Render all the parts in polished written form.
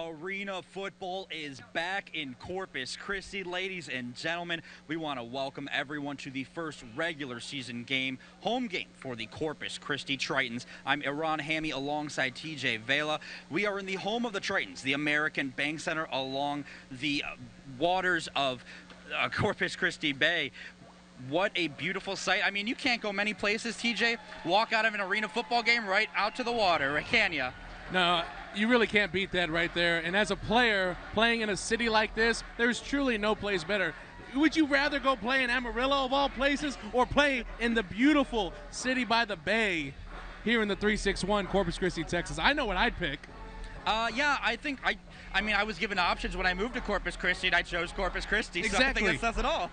Arena football is back in Corpus Christi. Ladies and gentlemen, we want to welcome everyone to the first regular season game, home game for the Corpus Christi Tritons. I'm Iran Hammy alongside TJ Vela. We are in the home of the Tritons, the American Bank Center along the waters of Corpus Christi Bay. What a beautiful sight. I mean, you can't go many places, TJ. Walk out of an arena football game right out to the water, can you? No, you really can't beat that right there. And as a player playing in a city like this, there's truly no place better. Would you rather go play in Amarillo of all places or play in the beautiful city by the bay here in the 361 Corpus Christi, Texas? I know what I'd pick. Yeah, I mean, I was given options when I moved to Corpus Christi, and I chose Corpus Christi. Exactly. So I think that says it all.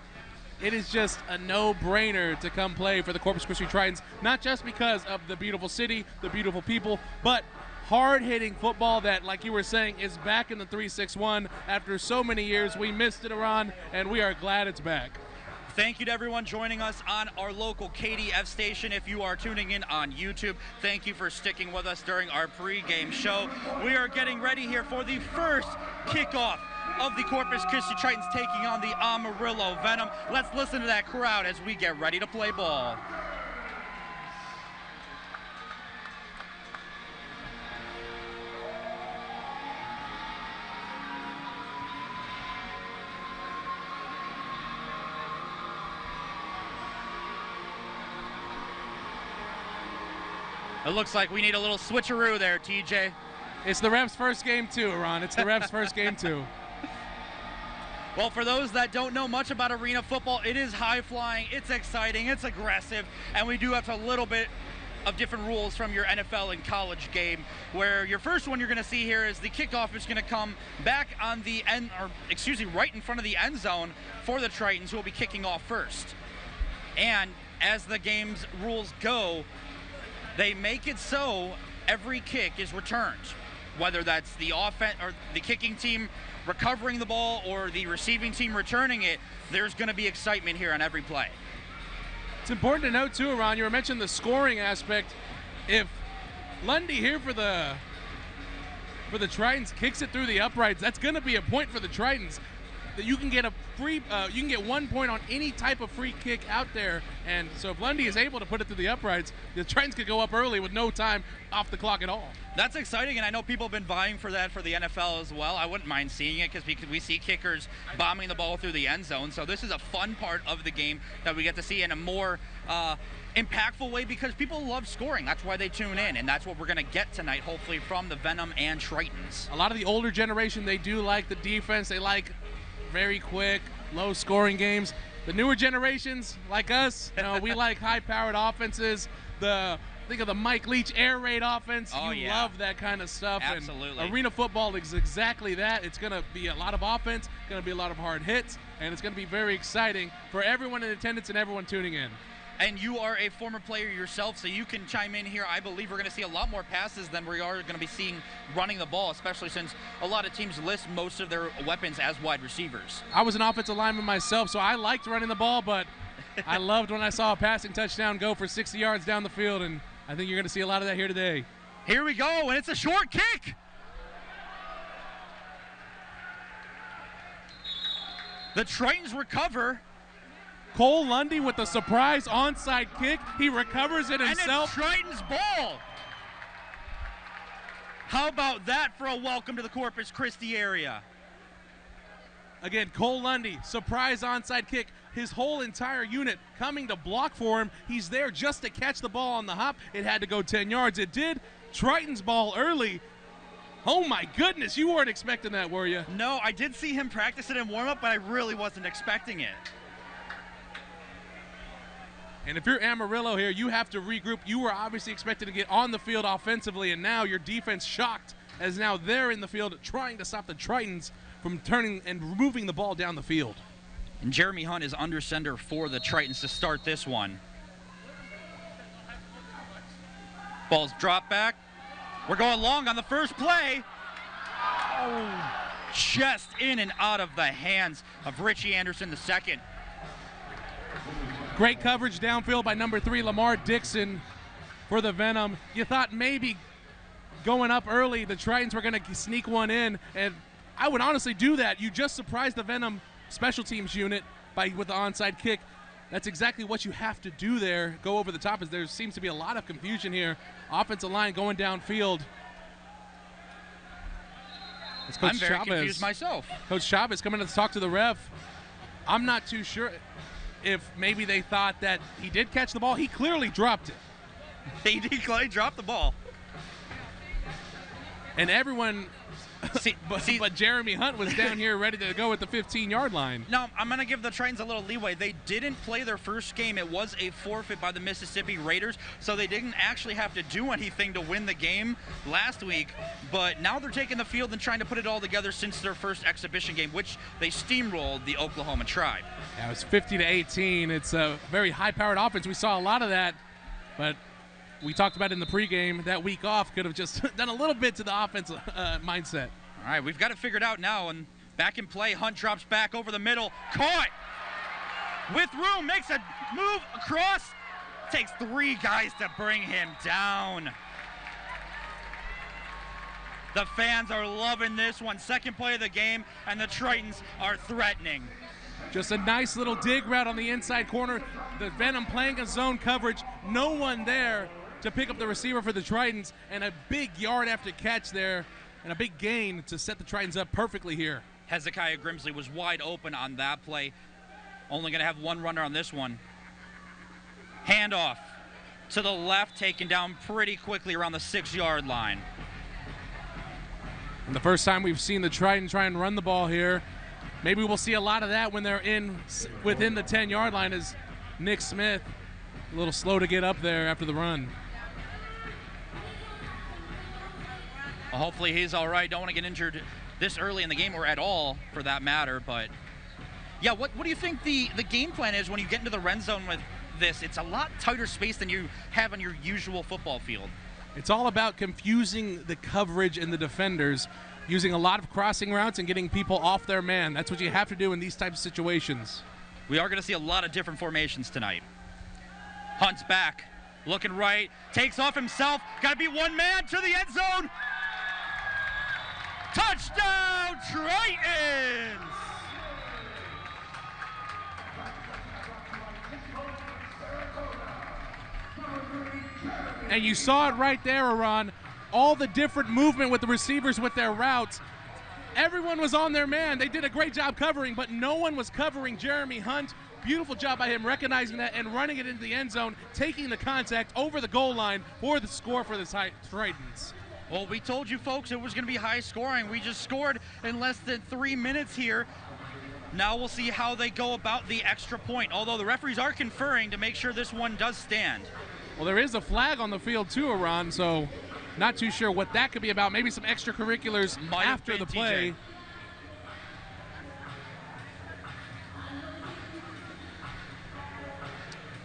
It is just a no-brainer to come play for the Corpus Christi Tritons, not just because of the beautiful city, the beautiful people, but hard-hitting football that, like you were saying, is back in the 361 after so many years. We missed it, Iran, and we are glad it's back. Thank you to everyone joining us on our local KDF station. If you are tuning in on YouTube, thank you for sticking with us during our pregame show. We are getting ready here for the first kickoff of the Corpus Christi Tritons taking on the Amarillo Venom. Let's listen to that crowd as we get ready to play ball. It looks like we need a little switcheroo there, TJ. It's the ref's first game too, Iran. It's the ref's first game too. Well, for those that don't know much about arena football, it is high-flying, it's exciting, it's aggressive, and we do have a little bit of different rules from your NFL and college game, where your first one you're going to see here is the kickoff is going to come back on the end, or excuse me, right in front of the end zone for the Tritons, who will be kicking off first. And as the game's rules go, they make it so every kick is returned, whether that's the offense or the kicking team recovering the ball or the receiving team returning it. There's going to be excitement here on every play. It's important to note too, Iran, you were mentioning the scoring aspect. If Lundy here for the Tritons kicks it through the uprights, that's going to be a point for the Tritons. That you can get a free, you can get 1 point on any type of free kick out there, and so if Lundy is able to put it through the uprights, the Tritons could go up early with no time off the clock at all. That's exciting, and I know people have been vying for that for the NFL as well. I wouldn't mind seeing it because we see kickers bombing the ball through the end zone, so this is a fun part of the game that we get to see in a more impactful way because people love scoring. That's why they tune in, and that's what we're going to get tonight, hopefully, from the Venom and Tritons. A lot of the older generation, they do like the defense. They like very quick, low-scoring games. The newer generations, like us, you know, we like high-powered offenses. Think of the Mike Leach air raid offense. Oh, you yeah. love that kind of stuff. Absolutely. And arena football is exactly that. It's going to be a lot of offense, going to be a lot of hard hits, and it's going to be very exciting for everyone in attendance and everyone tuning in. And you are a former player yourself, so you can chime in here. I believe we're going to see a lot more passes than we are going to be seeing running the ball, especially since a lot of teams list most of their weapons as wide receivers. I was an offensive lineman myself, so I liked running the ball, but I loved when I saw a passing touchdown go for 60 yards down the field, and I think you're going to see a lot of that here today. Here we go, and it's a short kick. The Tritons recover. Cole Lundy with a surprise onside kick. He recovers it himself. And it's Tritons ball. How about that for a welcome to the Corpus Christi area? Again, Cole Lundy, surprise onside kick. His whole entire unit coming to block for him. He's there just to catch the ball on the hop. It had to go 10 yards. It did. Tritons ball early. Oh my goodness, you weren't expecting that, were you? No, I did see him practice it in warm-up, but I really wasn't expecting it. And if you're Amarillo here, you have to regroup. You were obviously expected to get on the field offensively, and now your defense shocked as now they're in the field trying to stop the Tritons from turning and moving the ball down the field. And Jeremy Hunt is under center for the Tritons to start this one. Ball's dropped back. We're going long on the first play. Oh, just in and out of the hands of Richie Anderson II. Great coverage downfield by number 3, Lamar Dixon, for the Venom. You thought maybe going up early, the Tritons were going to sneak one in, and I would honestly do that. You just surprised the Venom special teams unit with the onside kick. That's exactly what you have to do there. Go over the top, as there seems to be a lot of confusion here. Offensive line going downfield. I'm very confused myself. Coach Chavez coming to talk to the ref. I'm not too sure if maybe they thought that he did catch the ball. He clearly dropped it. He clearly dropped the ball. And everyone, but Jeremy Hunt was down here ready to go at the 15-yard line. Now, I'm going to give the Tritons a little leeway. They didn't play their first game. It was a forfeit by the Mississippi Raiders, so they didn't actually have to do anything to win the game last week. But now they're taking the field and trying to put it all together since their first exhibition game, which they steamrolled the Oklahoma Tribe. Yeah, it was 50-18. It's a very high-powered offense. We saw a lot of that, but we talked about it in the pregame. That week off could have just done a little bit to the offensive mindset. All right, we've got it figured out now, and back in play. Hunt drops back over the middle. Caught with room, makes a move across. Takes 3 guys to bring him down. The fans are loving this one. Second play of the game, and the Tritons are threatening. Just a nice little dig route on the inside corner. The Venom playing a zone coverage. No one there to pick up the receiver for the Tritons, and a big yard after catch there, and a big gain to set the Tritons up perfectly here. Hezekiah Grimsley was wide open on that play. Only going to have one runner on this one. Handoff to the left, taken down pretty quickly around the 6-yard line. And the first time we've seen the Tritons try and run the ball here. Maybe we'll see a lot of that when they're within the 10-yard line, as Nick Smith a little slow to get up there after the run. Well, hopefully he's all right. Don't want to get injured this early in the game, or at all for that matter. But yeah, what do you think the game plan is when you get into the red zone with this? It's a lot tighter space than you have on your usual football field. It's all about confusing the coverage and the defenders, using a lot of crossing routes and getting people off their man. That's what you have to do in these types of situations. We are going to see a lot of different formations tonight. Hunt's back, looking right, takes off himself, got to be one man to the end zone. Touchdown, Tritons! And you saw it right there, Aran. All the different movement with the receivers with their routes. Everyone was on their man. They did a great job covering, but no one was covering Jeremy Hunt. Beautiful job by him recognizing that and running it into the end zone, taking the contact over the goal line for the score for the Tritons. Well, we told you folks it was going to be high scoring. We just scored in less than 3 minutes here. Now we'll see how they go about the extra point, although the referees are conferring to make sure this one does stand. Well, there is a flag on the field too, Aran, so not too sure what that could be about. Maybe some extracurriculars after the play. TJ.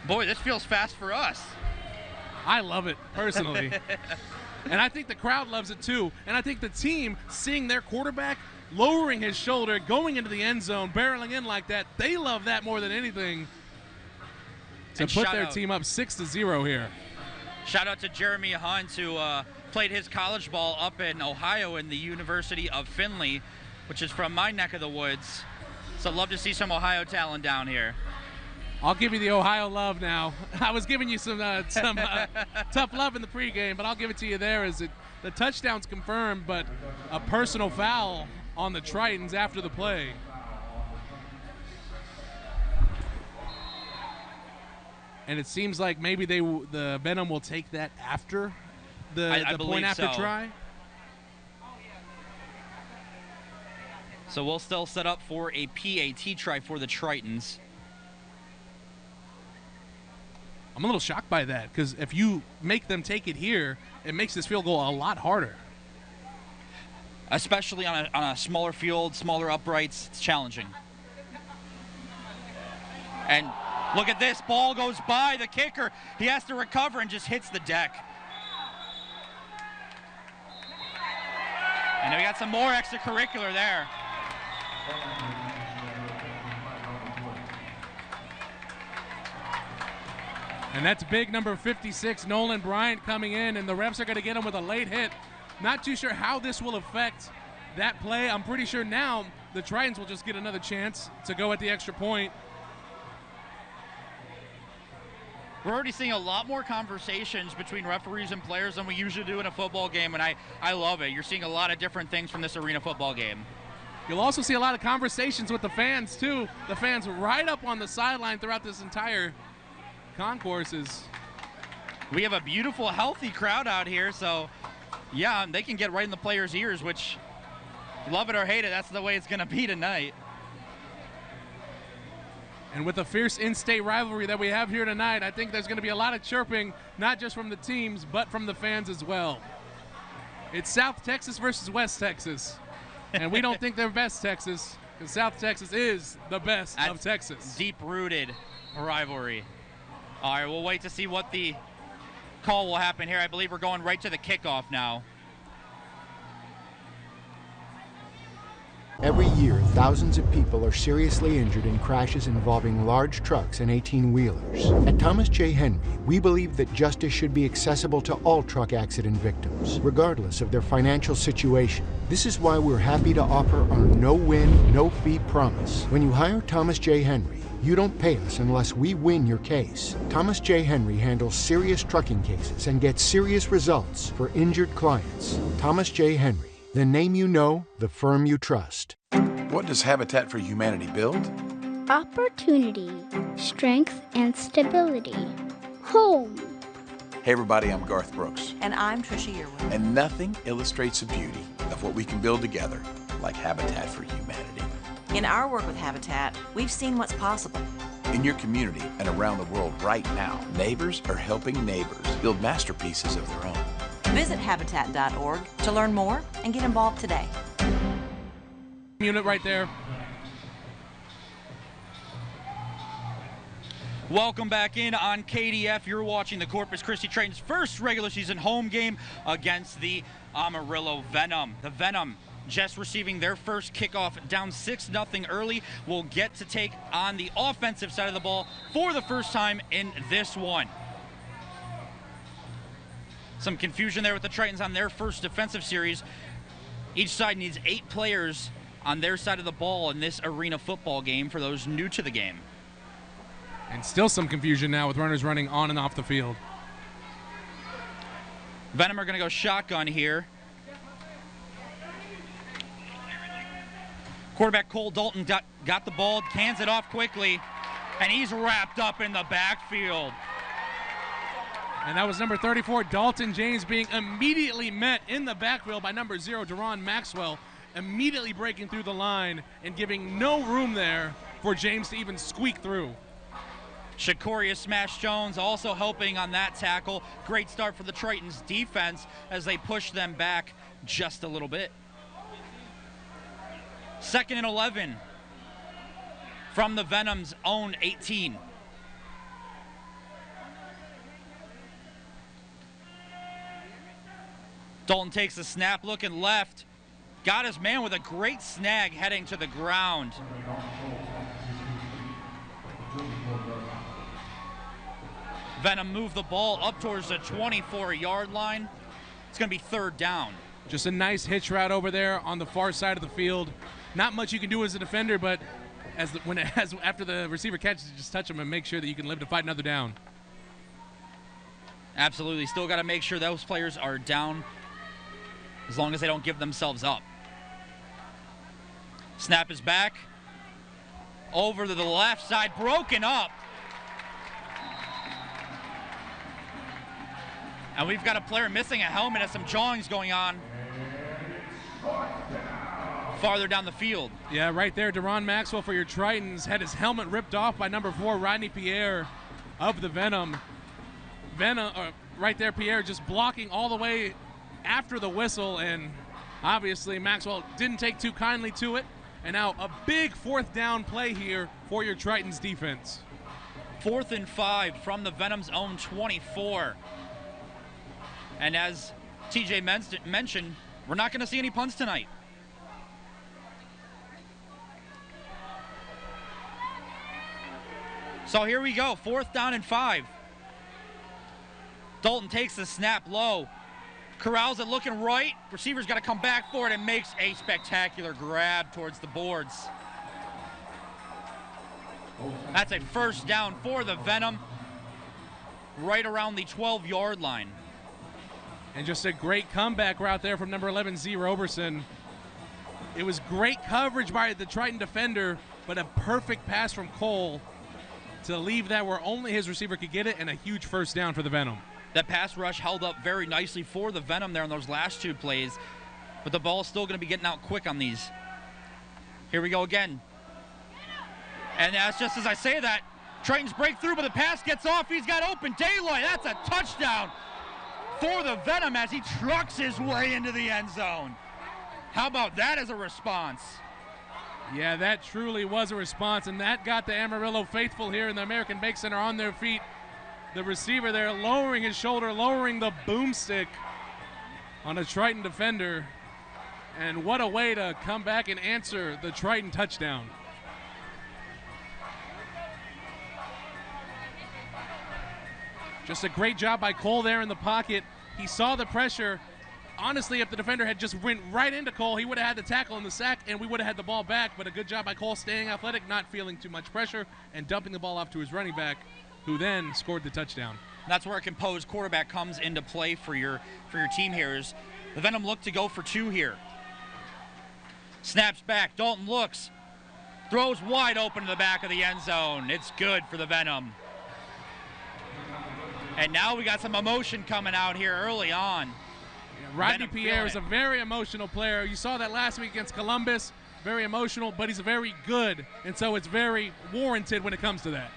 Boy, this feels fast for us. I love it, personally. And I think the crowd loves it too. And I think the team, seeing their quarterback lowering his shoulder, going into the end zone, barreling in like that, they love that more than anything to put their team up 6-0 here. Shout out to Jeremy Hunt, who played his college ball up in Ohio in the University of Findlay, which is from my neck of the woods. So love to see some Ohio talent down here. I'll give you the Ohio love now. I was giving you some tough love in the pregame, but I'll give it to you there. As the touchdown's confirmed, but a personal foul on the Tritons after the play. And it seems like maybe the Venom will take that after the point after try. So we'll still set up for a PAT try for the Tritons. I'm a little shocked by that, because if you make them take it here, it makes this field goal a lot harder. Especially on a smaller field, smaller uprights, it's challenging. And look at this, ball goes by the kicker. He has to recover and just hits the deck. And we got some more extracurricular there. And that's big number 56, Nolan Bryant, coming in, and the refs are going to get him with a late hit Not too sure how this will affect that play. I'm pretty sure now the Tritons will just get another chance to go at the extra point. We're already seeing a lot more conversations between referees and players than we usually do in a football game, and I love it. You're seeing a lot of different things from this arena football game. You'll also see a lot of conversations with the fans, too. The fans right up on the sideline throughout this entire concourses. We have a beautiful, healthy crowd out here, so, yeah, they can get right in the players' ears, which, love it or hate it, that's the way it's going to be tonight. And with the fierce in-state rivalry that we have here tonight, I think there's going to be a lot of chirping, not just from the teams, but from the fans as well. It's South Texas versus West Texas. And we don't think they're best Texas, because South Texas is the best of Texas. Deep-rooted rivalry. All right, we'll wait to see what the call will happen here. I believe we're going right to the kickoff now. Every year, thousands of people are seriously injured in crashes involving large trucks and 18-wheelers. At Thomas J. Henry, we believe that justice should be accessible to all truck accident victims, regardless of their financial situation. This is why we're happy to offer our no-win, no-fee promise. When you hire Thomas J. Henry, you don't pay us unless we win your case. Thomas J. Henry handles serious trucking cases and gets serious results for injured clients. Thomas J. Henry. The name you know, the firm you trust. What does Habitat for Humanity build? Opportunity, strength, and stability. Home. Hey everybody, I'm Garth Brooks. And I'm Trisha Yearwood. And nothing illustrates the beauty of what we can build together like Habitat for Humanity. In our work with Habitat, we've seen what's possible. In your community and around the world right now, neighbors are helping neighbors build masterpieces of their own. Visit habitat.org to learn more and get involved today. Unit right there. Welcome back in on KDF. You're watching the Corpus Christi Tritons' first regular season home game against the Amarillo Venom. The Venom just receiving their first kickoff down 6-0 early, will get to take on the offensive side of the ball for the first time in this one. Some confusion there with the Tritons on their first defensive series. Each side needs 8 players on their side of the ball in this arena football game for those new to the game. And still some confusion now with runners running on and off the field. Venom are going to go shotgun here. Quarterback Cole Dalton got the ball, cans it off quickly, and he's wrapped up in the backfield. And that was number 34, Dalton James, being immediately met in the backfield by number 0, Deron Maxwell, immediately breaking through the line and giving no room there for James to even squeak through. Shakoria Smash Jones also helping on that tackle. Great start for the Tritons defense as they push them back just a little bit. 2nd and 11 from the Venom's own 18. Dalton takes the snap, looking left. Got his man with a great snag heading to the ground. Venom moved the ball up towards the 24-yard line. It's going to be 3rd down. Just a nice hitch route over there on the far side of the field. Not much you can do as a defender, but after the receiver catches, just touch him and make sure that you can live to fight another down. Absolutely. Still got to make sure those players are down as long as they don't give themselves up. Snap is back. Over to the left side, broken up. And we've got a player missing a helmet as some jawings going on farther down the field. Yeah, right there, Deron Maxwell for your Tritons had his helmet ripped off by number 4, Rodney Pierre of the Venom. Right there, Pierre just blocking all the way after the whistle, and obviously Maxwell didn't take too kindly to it. And now a big 4th down play here for your Tritons defense. 4th and 5 from the Venom's own 24. And as TJ mentioned, we're not going to see any punts tonight. So here we go, 4th down and 5. Dalton takes the snap low, corrals it looking right. Receiver's got to come back for it and makes a spectacular grab towards the boards. That's a first down for the Venom, right around the 12-yard line. And just a great comeback route there from number 11, Z. Roberson. It was great coverage by the Triton defender, but a perfect pass from Cole to leave that where only his receiver could get it, and a huge first down for the Venom. That pass rush held up very nicely for the Venom there in those last two plays, but the ball's still going to be getting out quick on these. Here we go again. And that's just as I say that, Tritons break through, but the pass gets off. He's got open daylight. That's a touchdown for the Venom as he trucks his way into the end zone. How about that as a response? Yeah, that truly was a response, and that got the Amarillo faithful here in the American Bake Center on their feet. The receiver there lowering his shoulder, lowering the boomstick on a Triton defender. And what a way to come back and answer the Triton touchdown. Just a great job by Cole there in the pocket. He saw the pressure. Honestly, if the defender had just went right into Cole, he would have had the tackle and the sack, and we would have had the ball back. But a good job by Cole staying athletic, not feeling too much pressure, and dumping the ball off to his running back, who then scored the touchdown. That's where a composed quarterback comes into play for your team here. Is the Venom look to go for two here. Snaps back. Dalton looks. Throws wide open to the back of the end zone. It's good for the Venom. And now we got some emotion coming out here early on. Yeah, Rodney Pierre is a very emotional player. You saw that last week against Columbus. Very emotional, but he's very good. And so it's very warranted when it comes to that.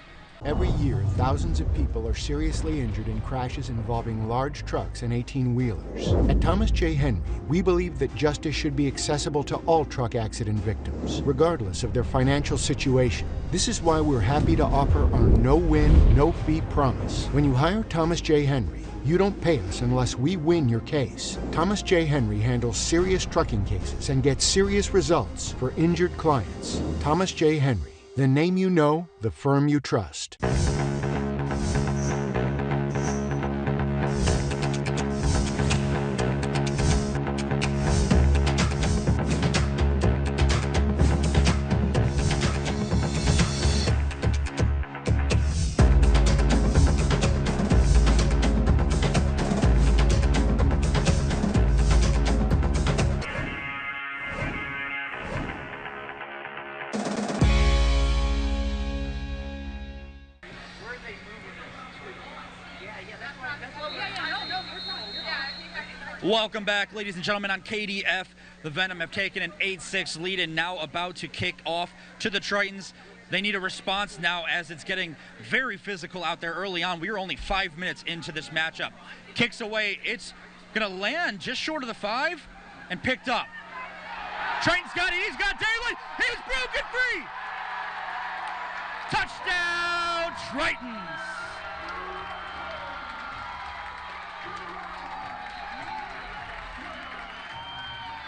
Every year, thousands of people are seriously injured in crashes involving large trucks and 18-wheelers. At Thomas J. Henry, we believe that justice should be accessible to all truck accident victims, regardless of their financial situation. This is why we're happy to offer our no-win, no-fee promise. When you hire Thomas J. Henry, you don't pay us unless we win your case. Thomas J. Henry handles serious trucking cases and gets serious results for injured clients. Thomas J. Henry. The name you know, the firm you trust. Welcome back, ladies and gentlemen, on KDF. The Venom have taken an 8-6 lead and now about to kick off to the Tritons. They need a response now as it's getting very physical out there early on. We are only 5 minutes into this matchup. Kicks away. It's going to land just short of the 5 and picked up. Tritons got it. He's got daylight. He's broken free. Touchdown, Tritons.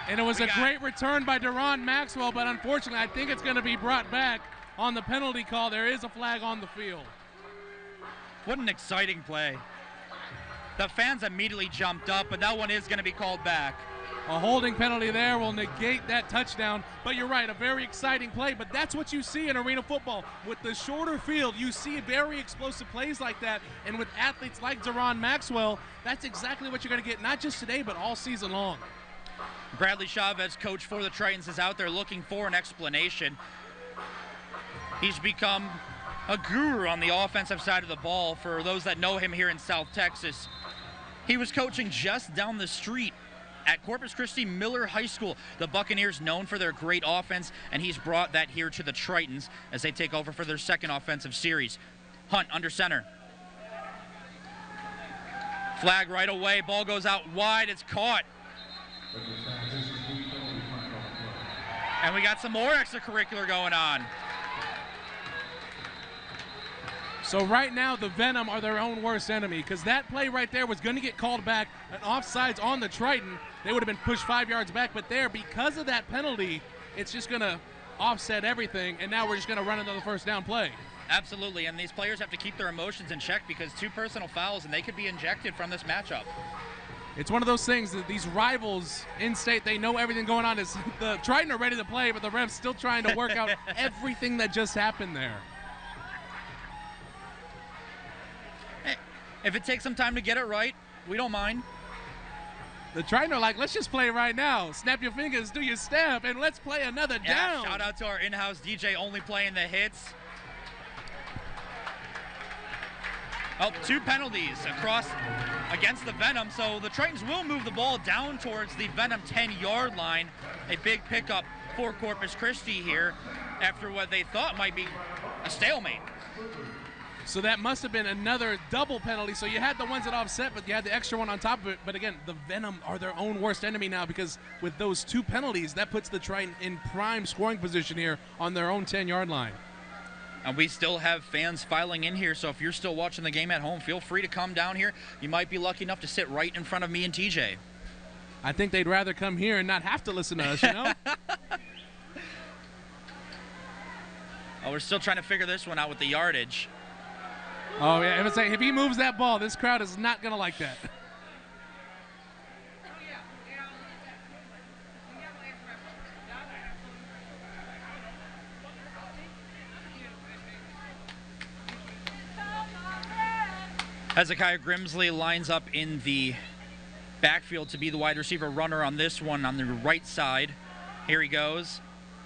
And it was a great return by Deron Maxwell, but unfortunately, I think it's going to be brought back on the penalty call. There is a flag on the field. What an exciting play. The fans immediately jumped up, but that one is going to be called back. A holding penalty there will negate that touchdown. But you're right, a very exciting play. But that's what you see in arena football. With the shorter field, you see very explosive plays like that. And with athletes like Deron Maxwell, that's exactly what you're going to get, not just today, but all season long. Bradley Chavez, coach for the Tritons, is out there looking for an explanation. He's become a guru on the offensive side of the ball for those that know him here in South Texas. He was coaching just down the street at Corpus Christi Miller High School. The Buccaneers known for their great offense, and he's brought that here to the Tritons as they take over for their second offensive series. Hunt under center. Flag right away, ball goes out wide, it's caught. And we got some more extracurricular going on. So right now, the Venom are their own worst enemy, because that play right there was going to get called back. An offsides on the Triton. They would have been pushed 5 yards back, but there, because of that penalty, it's just going to offset everything, and now we're just going to run another first down play. Absolutely, and these players have to keep their emotions in check because 2 personal fouls, and they could be ejected from this matchup. It's one of those things that these rivals in state, they know everything going on. Is the Triton are ready to play, but the ref's still trying to work out everything that just happened there. Hey, if it takes some time to get it right, we don't mind. The Triton are like, let's just play right now. Snap your fingers, do your step, and let's play another down. Shout out to our in-house DJ, only playing the hits. Oh, 2 penalties across against the Venom, so the Tritons will move the ball down towards the Venom 10-yard line. A big pickup for Corpus Christi here after what they thought might be a stalemate. So that must have been another double penalty. So you had the ones that offset, but you had the extra one on top of it. But again, the Venom are their own worst enemy now, because with those 2 penalties, that puts the Triton in prime scoring position here on their own 10-yard line. And we still have fans filing in here, so if you're still watching the game at home, feel free to come down here. You might be lucky enough to sit right in front of me and TJ. I think they'd rather come here and not have to listen to us, you know? Oh, we're still trying to figure this one out with the yardage. Oh, yeah, if he moves that ball, this crowd is not going to like that. Hezekiah Grimsley lines up in the backfield to be the wide receiver runner on this one on the right side. Here he goes.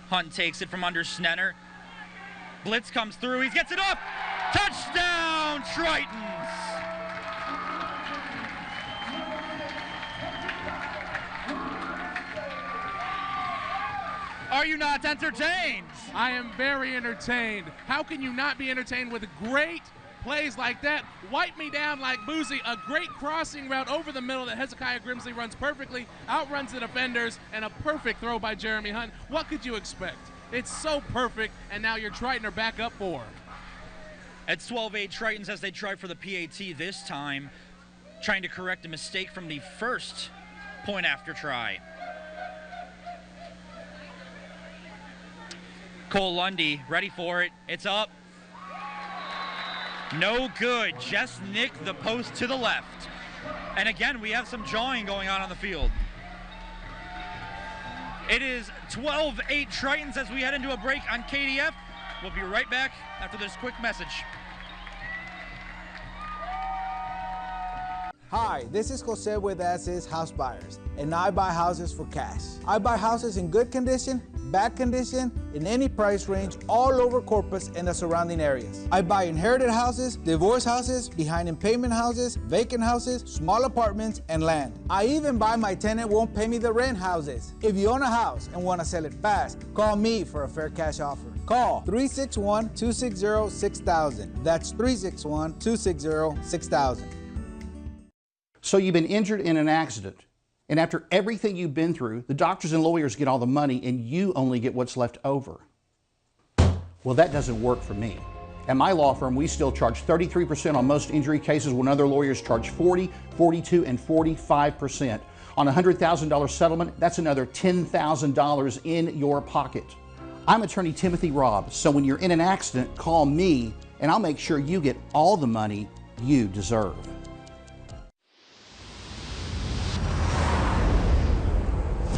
Hunt takes it from under Snenner. Blitz comes through. He gets it up. Touchdown, Tritons. Are you not entertained? I am very entertained. How can you not be entertained with great plays like that? Wipe me down like Boozy. A great crossing route over the middle that Hezekiah Grimsley runs perfectly, outruns the defenders, and a perfect throw by Jeremy Hunt. What could you expect? It's so perfect, and now your Triton are back up 4. It's 12-8 Tritons as they try for the PAT this time, trying to correct a mistake from the first point after try. Cole Lundy ready for it. It's up. No good. Just nicked the post to the left. And again, we have some jawing going on the field. It is 12-8 Tritons as we head into a break on KDF. We'll be right back after this quick message. Hi, this is Jose with As's House Buyers, and I buy houses for cash. I buy houses in good condition, bad condition, in any price range, all over Corpus and the surrounding areas. I buy inherited houses, divorce houses, behind in payment houses, vacant houses, small apartments, and land. I even buy my tenant won't pay me the rent houses. If you own a house and want to sell it fast, call me for a fair cash offer. Call 361-260-6000. That's 361-260-6000. So you've been injured in an accident, and after everything you've been through, the doctors and lawyers get all the money and you only get what's left over. Well, that doesn't work for me. At my law firm, we still charge 33% on most injury cases when other lawyers charge 40, 42, and 45%. On a $100,000 settlement, that's another $10,000 in your pocket. I'm attorney Timothy Robb, so when you're in an accident, call me and I'll make sure you get all the money you deserve.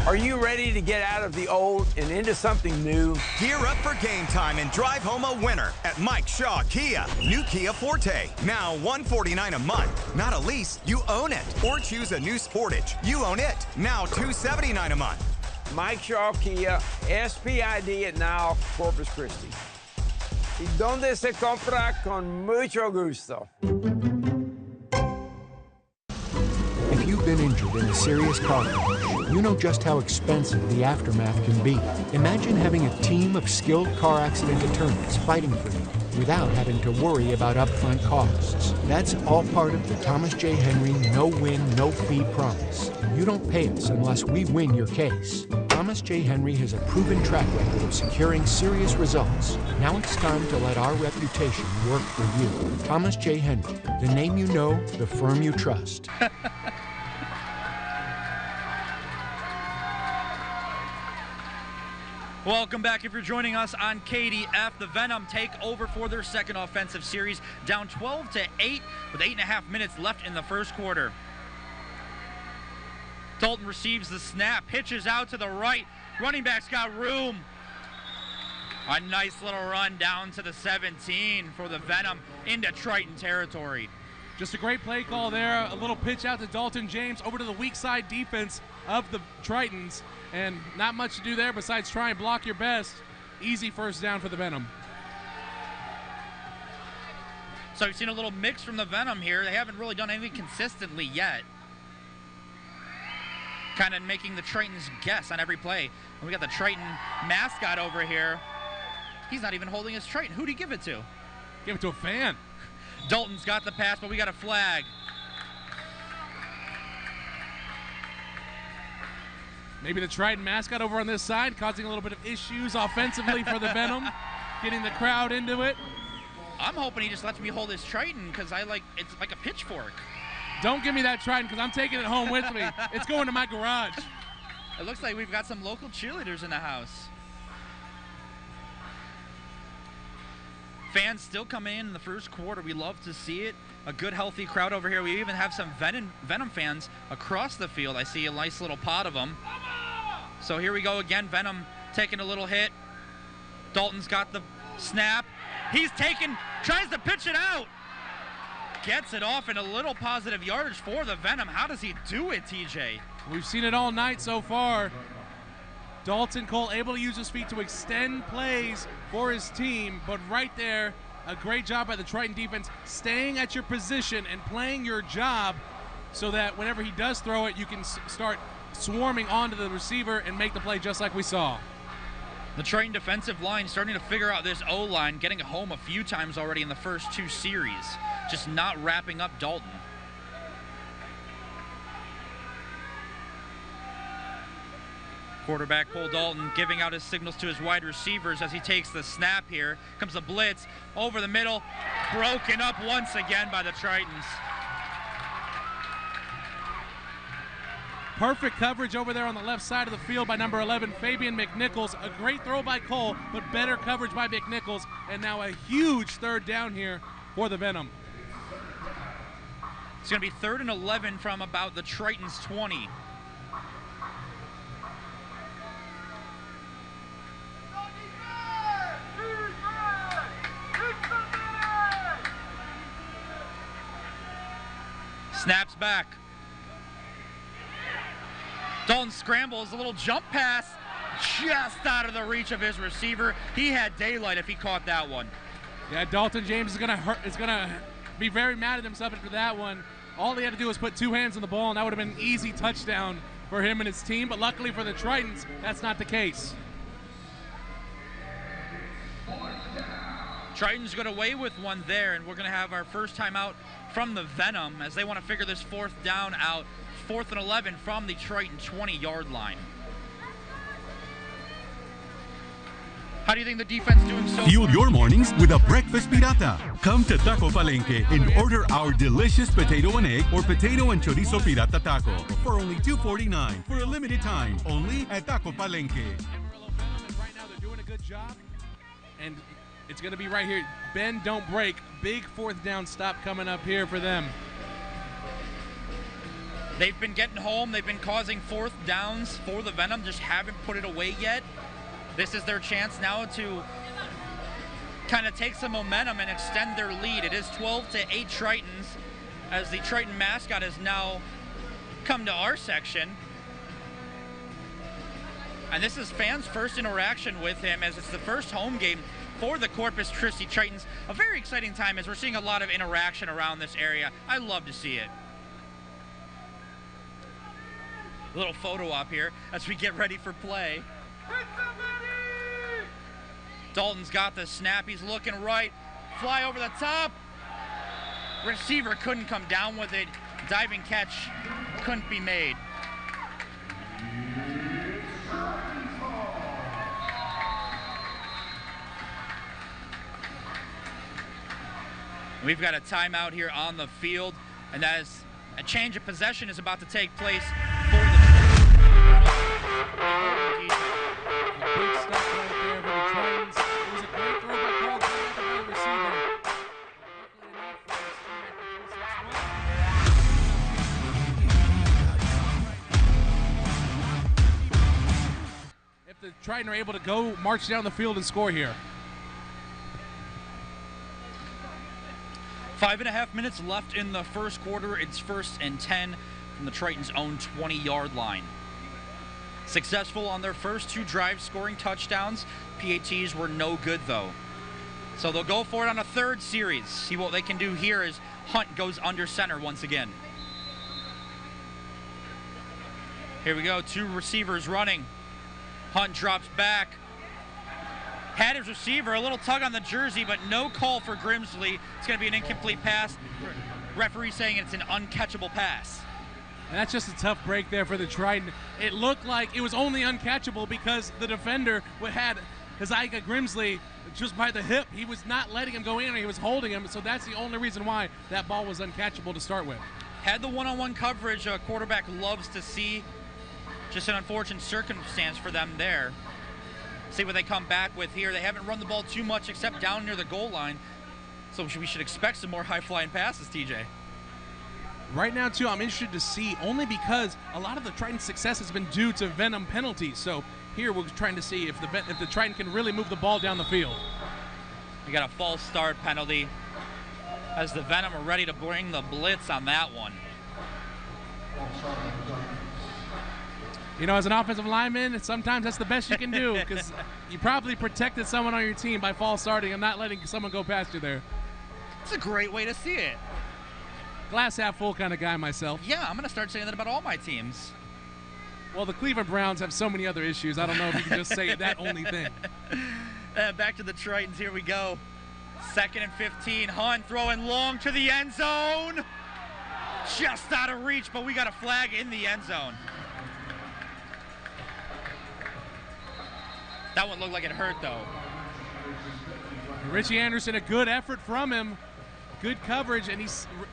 Are you ready to get out of the old and into something new? Gear up for game time and drive home a winner at Mike Shaw Kia. New Kia Forte, now $149 a month. Not a lease, you own it. Or choose a new Sportage, you own it. Now $279 a month. Mike Shaw Kia, SPID at now Corpus Christi. Y donde se compra con mucho gusto. If you've been injured in a serious car crash, you know just how expensive the aftermath can be. Imagine having a team of skilled car accident attorneys fighting for you without having to worry about upfront costs. That's all part of the Thomas J. Henry no-win, no-fee promise. You don't pay us unless we win your case. Thomas J. Henry has a proven track record of securing serious results. Now it's time to let our reputation work for you. Thomas J. Henry, the name you know, the firm you trust. Welcome back. If you're joining us on KDF, the Venom take over for their second offensive series, down 12-8 with 8.5 minutes left in the first quarter. Dalton receives the snap, pitches out to the right. Running back's got room. A nice little run down to the 17 for the Venom into Triton territory. Just a great play call there. A little pitch out to Dalton James over to the weak side defense of the Tritons. And not much to do there besides try and block your best. Easy first down for the Venom. So we've seen a little mix from the Venom here. They haven't really done anything consistently yet. Kind of making the Tritons guess on every play. And we got the Triton mascot over here. He's not even holding his Triton. Who'd he give it to? Give it to a fan. Dalton's got the pass, but we got a flag. Maybe the Triton mascot over on this side causing a little bit of issues offensively for the Venom. Getting the crowd into it. I'm hoping he just lets me hold his Triton because it's like a pitchfork. Don't give me that Triton because I'm taking it home with me. It's going to my garage. It looks like we've got some local cheerleaders in the house. Fans still coming in the first quarter. We love to see it. A good, healthy crowd over here. We even have some Venom fans across the field. I see a nice little pod of them. So here we go again. Venom taking a little hit. Dalton's got the snap. He's tries to pitch it out. Gets it off in a little positive yardage for the Venom. How does he do it, TJ? We've seen it all night so far. Dalton Cole able to use his feet to extend plays for his team, but right there, a great job by the Triton defense staying at your position and playing your job so that whenever he does throw it, you can start swarming onto the receiver and make the play just like we saw. The Triton defensive line starting to figure out this O-line, getting home a few times already in the first two series, just not wrapping up Dalton. Quarterback Cole Dalton giving out his signals to his wide receivers as he takes the snap here. Comes the blitz over the middle, broken up once again by the Tritons. Perfect coverage over there on the left side of the field by number 11, Fabian McNichols. A great throw by Cole, but better coverage by McNichols. And now a huge third down here for the Venom. It's going to be 3rd and 11 from about the Tritons 20. Snaps back. Dalton scrambles, a little jump pass just out of the reach of his receiver. He had daylight if he caught that one. Yeah, Dalton James is gonna be very mad at himself after that one. All he had to do was put two hands on the ball, and that would have been an easy touchdown for him and his team. But luckily for the Tritons, that's not the case. Tritons got away with one there, and we're going to have our first time out from the Venom as they want to figure this 4th down out. 4th and 11 from the Triton 20-yard line. How do you think the defense is doing so far? Fuel your mornings with a breakfast pirata. Come to Taco Palenque and order our delicious potato and egg or potato and chorizo pirata taco for only $2.49 for a limited time. Only at Taco Palenque. Right now they're doing a good job, and it's going to be right here. Bend, don't break. Big 4th down stop coming up here for them. They've been getting home. They've been causing 4th downs for the Venom. Just haven't put it away yet. This is their chance now to kind of take some momentum and extend their lead. It is 12-8 Tritons as the Triton mascot has now come to our section. And this is fans' first interaction with him as it's the first home game for the Corpus Christi Tritons. A very exciting time as we're seeing a lot of interaction around this area. I love to see it. A little photo op here as we get ready for play. Dalton's got the snap. He's looking right. Fly over the top. Receiver couldn't come down with it. Diving catch couldn't be made. We've got a timeout here on the field, and that is a change of possession is about to take place for the Big stop right there for the Tritons. It was a great throw by Cole Dalton by the receiver. Triton are able to go march down the field and score here. 5.5 minutes left in the first quarter. It's 1st and 10 from the Tritons' own 20-yard line. Successful on their first 2 drives, scoring touchdowns. PATs were no good, though. So they'll go for it on a 3rd series. See what they can do here as Hunt goes under center once again. Here we go, 2 receivers running. Hunt drops back. Had his receiver, a little tug on the jersey, but no call for Grimsley. It's going to be an incomplete pass. Referee saying it's an uncatchable pass. And that's just a tough break there for the Triton. It looked like it was only uncatchable because the defender had Isaiah Grimsley just by the hip. He was not letting him go in, or he was holding him, so that's the only reason why that ball was uncatchable to start with. Had the one-on-one coverage a quarterback loves to see. Just an unfortunate circumstance for them there. See what they come back with here. They haven't run the ball too much except down near the goal line. So we should expect some more high-flying passes, TJ. Right now, too, I'm interested to see, only because a lot of the Triton's success has been due to Venom penalties. So here we're trying to see if the Triton can really move the ball down the field. We got a false start penalty as the Venom are ready to bring the blitz on that one. You know, as an offensive lineman, sometimes that's the best you can do because you probably protected someone on your team by false starting and not letting someone go past you there. It's a great way to see it. Glass half full kind of guy myself. Yeah, I'm going to start saying that about all my teams. Well, the Cleveland Browns have so many other issues. I don't know if you can just say that only thing. Back to the Tritons. Here we go. 2nd and 15. Hunt throwing long to the end zone. Just out of reach, but we got a flag in the end zone. That one looked like it hurt, though. Richie Anderson, a good effort from him. Good coverage, and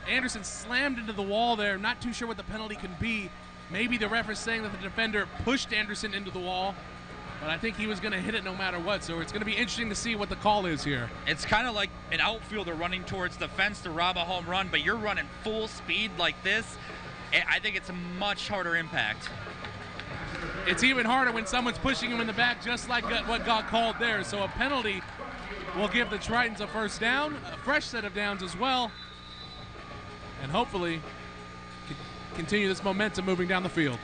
Anderson slammed into the wall there. Not too sure what the penalty can be. Maybe the ref is saying that the defender pushed Anderson into the wall, but I think he was going to hit it no matter what, so it's going to be interesting to see what the call is here. It's kind of like an outfielder running towards the fence to rob a home run, but you're running full speed like this. I think it's a much harder impact. It's even harder when someone's pushing him in the back, just like what got called there. So a penalty will give the Tritons a first down, a fresh set of downs as well, and hopefully continue this momentum moving down the field.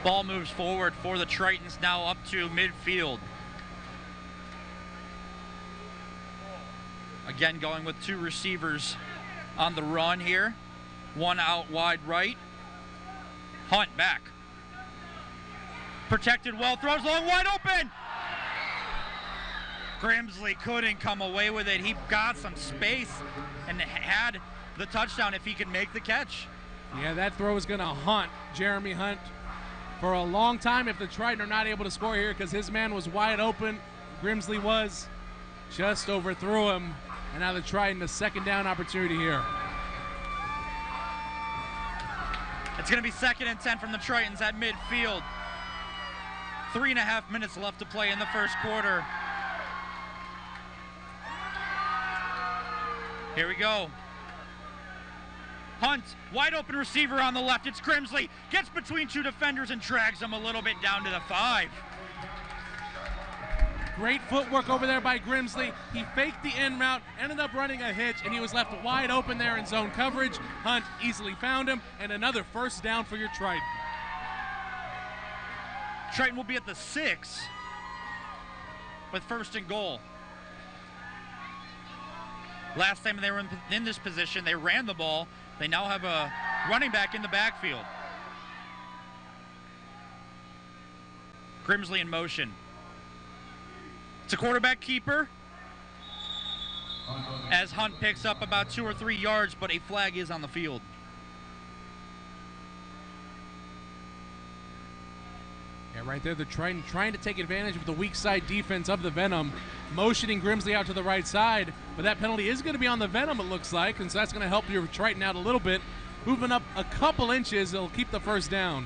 Ball moves forward for the Tritons, now up to midfield. Again, going with 2 receivers on the run here. One out wide right. Hunt back. Protected well, throws long, wide open! Grimsley couldn't come away with it. He got some space and had the touchdown if he could make the catch. Yeah, that throw is going to haunt Jeremy Hunt for a long time if the Triton are not able to score here because his man was wide open. Grimsley was. Just overthrew him. And now the Triton, a 2nd down opportunity here. It's going to be 2nd and 10 from the Tritons at midfield. 3.5 minutes left to play in the first quarter. Here we go. Hunt, wide open receiver on the left. It's Grimsley. Gets between 2 defenders and drags him a little bit down to the 5. Great footwork over there by Grimsley. He faked the in route, ended up running a hitch, and he was left wide open there in zone coverage. Hunt easily found him, and another first down for your Triton. Triton will be at the 6 with 1st and goal. Last time they were in this position, they ran the ball. They now have a running back in the backfield. Grimsley in motion. It's a quarterback keeper as Hunt picks up about 2 or 3 yards, but a flag is on the field. Yeah, right there, the Triton trying to take advantage of the weak side defense of the Venom, motioning Grimsley out to the right side, but that penalty is going to be on the Venom, it looks like, and so that's going to help your Triton out a little bit. Moving up a couple inches, it'll keep the first down.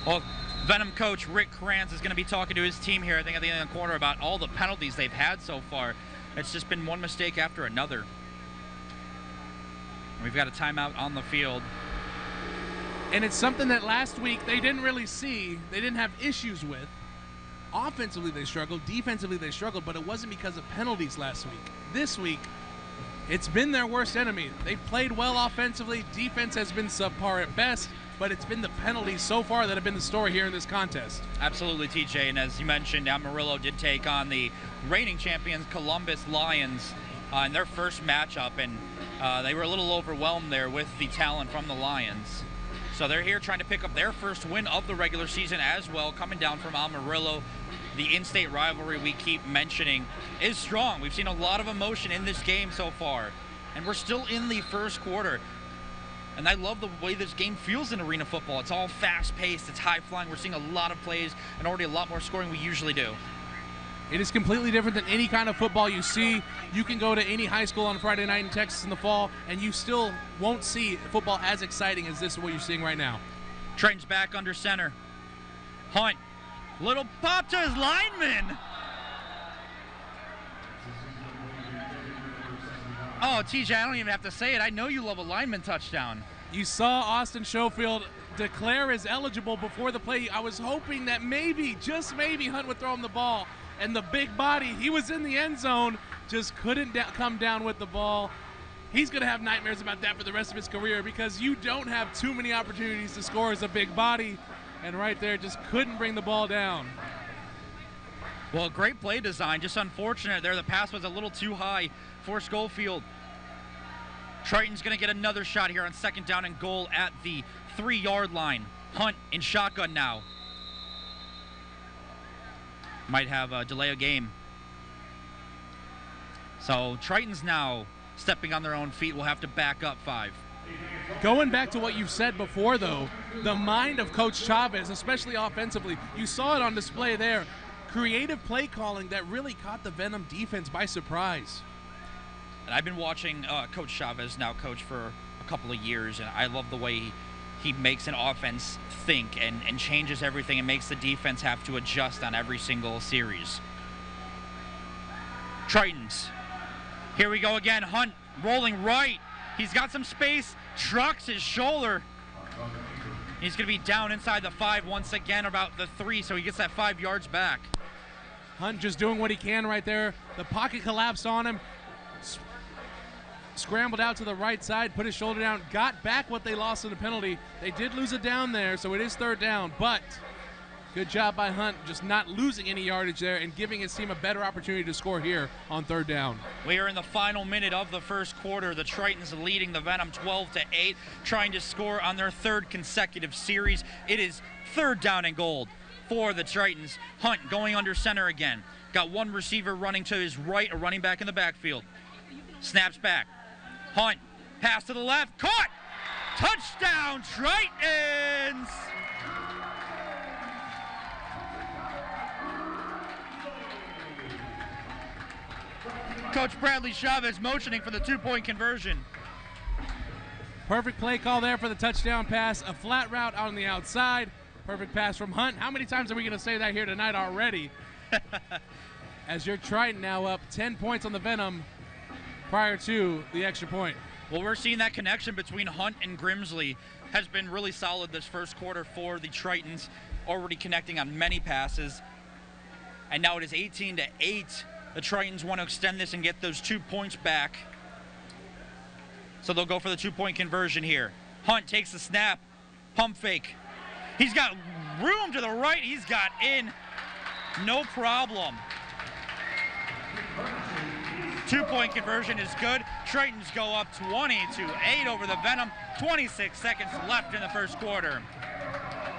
Well, Venom coach Rick Kranz is going to be talking to his team here, I think, at the end of the quarter about all the penalties they've had so far. It's just been one mistake after another. We've got a timeout on the field. And it's something that last week they didn't really see. They didn't have issues with. Offensively, they struggled. Defensively, they struggled, but it wasn't because of penalties last week. This week, it's been their worst enemy. They've played well offensively. Defense has been subpar at best, but it's been the penalties so far that have been the story here in this contest. Absolutely, TJ. And as you mentioned, Amarillo did take on the reigning champions Columbus Lions in their first matchup, and they were a little overwhelmed there with the talent from the Lions. So they're here trying to pick up their first win of the regular season as well, coming down from Amarillo. The in-state rivalry we keep mentioning is strong. We've seen a lot of emotion in this game so far, and we're still in the first quarter. And I love the way this game feels in arena football. It's all fast-paced, it's high-flying. We're seeing a lot of plays and already a lot more scoring we usually do. It is completely different than any kind of football you see. You can go to any high school on Friday night in Texas in the fall, and you still won't see football as exciting as this, what you're seeing right now. Tritons back under center. Hunt. Little pop to his lineman. Oh, TJ, I don't even have to say it. I know you love a lineman touchdown. You saw Austin Schofield declare as eligible before the play. I was hoping that maybe, just maybe, Hunt would throw him the ball. And the big body, he was in the end zone, just couldn't come down with the ball. He's going to have nightmares about that for the rest of his career because you don't have too many opportunities to score as a big body. And right there, just couldn't bring the ball down. Well, great play design. Just unfortunate there. The pass was a little too high for Schofield. Triton's going to get another shot here on second down and goal at the 3-yard line. Hunt in shotgun now. Might have a delay of game. So Tritons now stepping on their own feet will have to back up 5. Going back to what you've said before, though, the mind of Coach Chavez, especially offensively, you saw it on display there. Creative play calling that really caught the Venom defense by surprise. And I've been watching Coach Chavez now coach for a couple of years, and I love the way he makes an offense think and changes everything and makes the defense have to adjust on every single series. Tritons. Here we go again. Hunt rolling right. He's got some space, trucks his shoulder. He's going to be down inside the 5 once again, about the 3, so he gets that 5 yards back. Hunt just doing what he can right there. The pocket collapsed on him. Scrambled out to the right side, put his shoulder down, got back what they lost in the penalty. They did lose it down there, so it is third down, but good job by Hunt, just not losing any yardage there and giving his team a better opportunity to score here on third down. We are in the final minute of the first quarter. The Tritons leading the Venom 12-8, trying to score on their 3rd consecutive series. It is third down and goal for the Tritons. Hunt going under center again. Got one receiver running to his right, a running back in the backfield. Snaps back. Hunt, pass to the left, caught! Touchdown, Tritons! Coach Bradley Chavez motioning for the 2-point conversion. Perfect play call there for the touchdown pass. A flat route on the outside. Perfect pass from Hunt. How many times are we going to say that here tonight already? As your Triton now up 10 points on the Venom prior to the extra point. Well, we're seeing that connection between Hunt and Grimsley has been really solid this first quarter for the Tritons, already connecting on many passes. And now it is 18-8. The Tritons want to extend this and get those 2 points back. So they'll go for the 2-point conversion here. Hunt takes the snap, pump fake. He's got room to the right. He's got in, no problem. 2-point conversion is good. Tritons go up 20-8 over the Venom. 26 seconds left in the first quarter.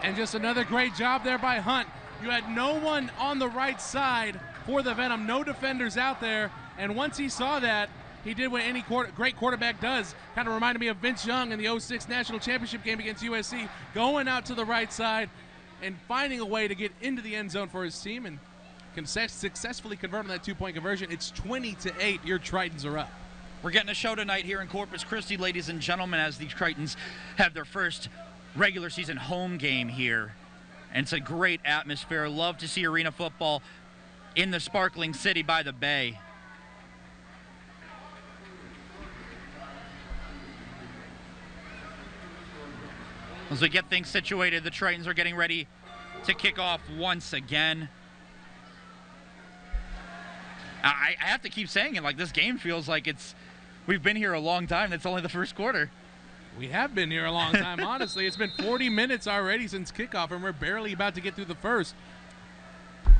And just another great job there by Hunt. You had no one on the right side for the Venom, no defenders out there. And once he saw that, he did what any great quarterback does. Kind of reminded me of Vince Young in the 06 National Championship game against USC, going out to the right side and finding a way to get into the end zone for his team and can successfully convert on that 2-point conversion. It's 20-8. Your Tritons are up. We're getting a show tonight here in Corpus Christi, ladies and gentlemen, as the Tritons have their first regular season home game here. And it's a great atmosphere. Love to see arena football in the sparkling city by the bay. As we get things situated, the Tritons are getting ready to kick off once again. I have to keep saying it, like this game feels like we've been here a long time. It's only the first quarter. We have been here a long time, honestly. It's been 40 minutes already since kickoff, and we're barely about to get through the first.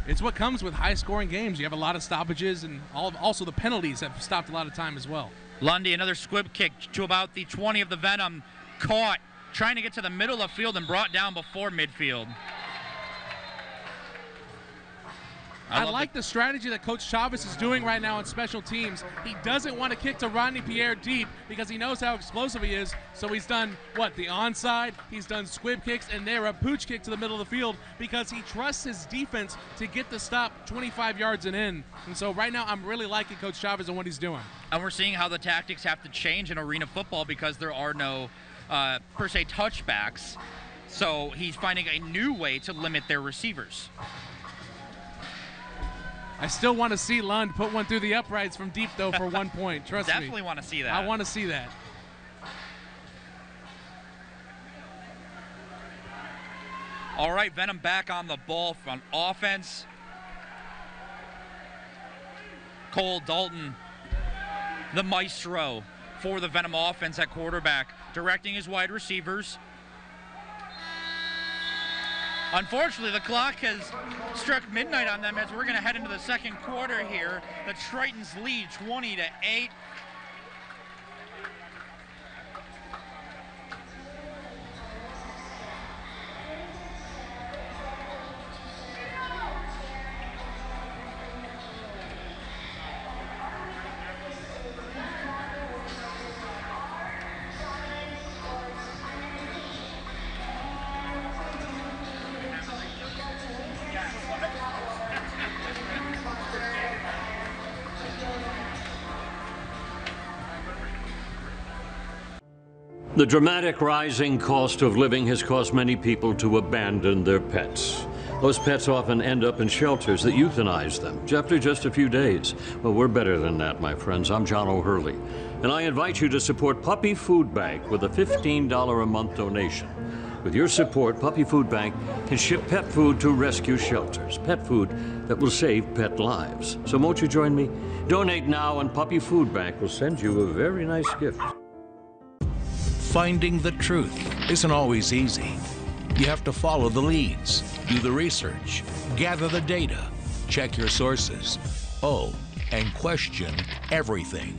It's what comes with high-scoring games. You have a lot of stoppages, and also the penalties have stopped a lot of time as well. Lundy, another squib kick to about the 20 of the Venom. Caught, trying to get to the middle of field and brought down before midfield. I like the strategy that Coach Chavez is doing right now on special teams. He doesn't want to kick to Rodney Pierre deep because he knows how explosive he is. So he's done, the onside, he's done squib kicks, and there a pooch kick to the middle of the field because he trusts his defense to get the stop 25 yards and in. And so right now I'm really liking Coach Chavez and what he's doing. And we're seeing how the tactics have to change in arena football because there are no, per se, touchbacks. So he's finding a new way to limit their receivers. I still want to see Lund put one through the uprights from deep, though, for 1 point. Trust me. Definitely want to see that. I want to see that. All right, Venom back on the ball on offense. Cole Dalton, the maestro for the Venom offense at quarterback, directing his wide receivers. Unfortunately, the clock has struck midnight on them as we're going to head into the second quarter here. The Tritons lead 20-8. The dramatic rising cost of living has caused many people to abandon their pets. Those pets often end up in shelters that euthanize them after just a few days. Well, we're better than that, my friends. I'm John O'Hurley, and I invite you to support Puppy Food Bank with a $15 a month donation. With your support, Puppy Food Bank can ship pet food to rescue shelters, pet food that will save pet lives. So won't you join me? Donate now, and Puppy Food Bank will send you a very nice gift. Finding the truth isn't always easy. You have to follow the leads, do the research, gather the data, check your sources. Oh, and question everything.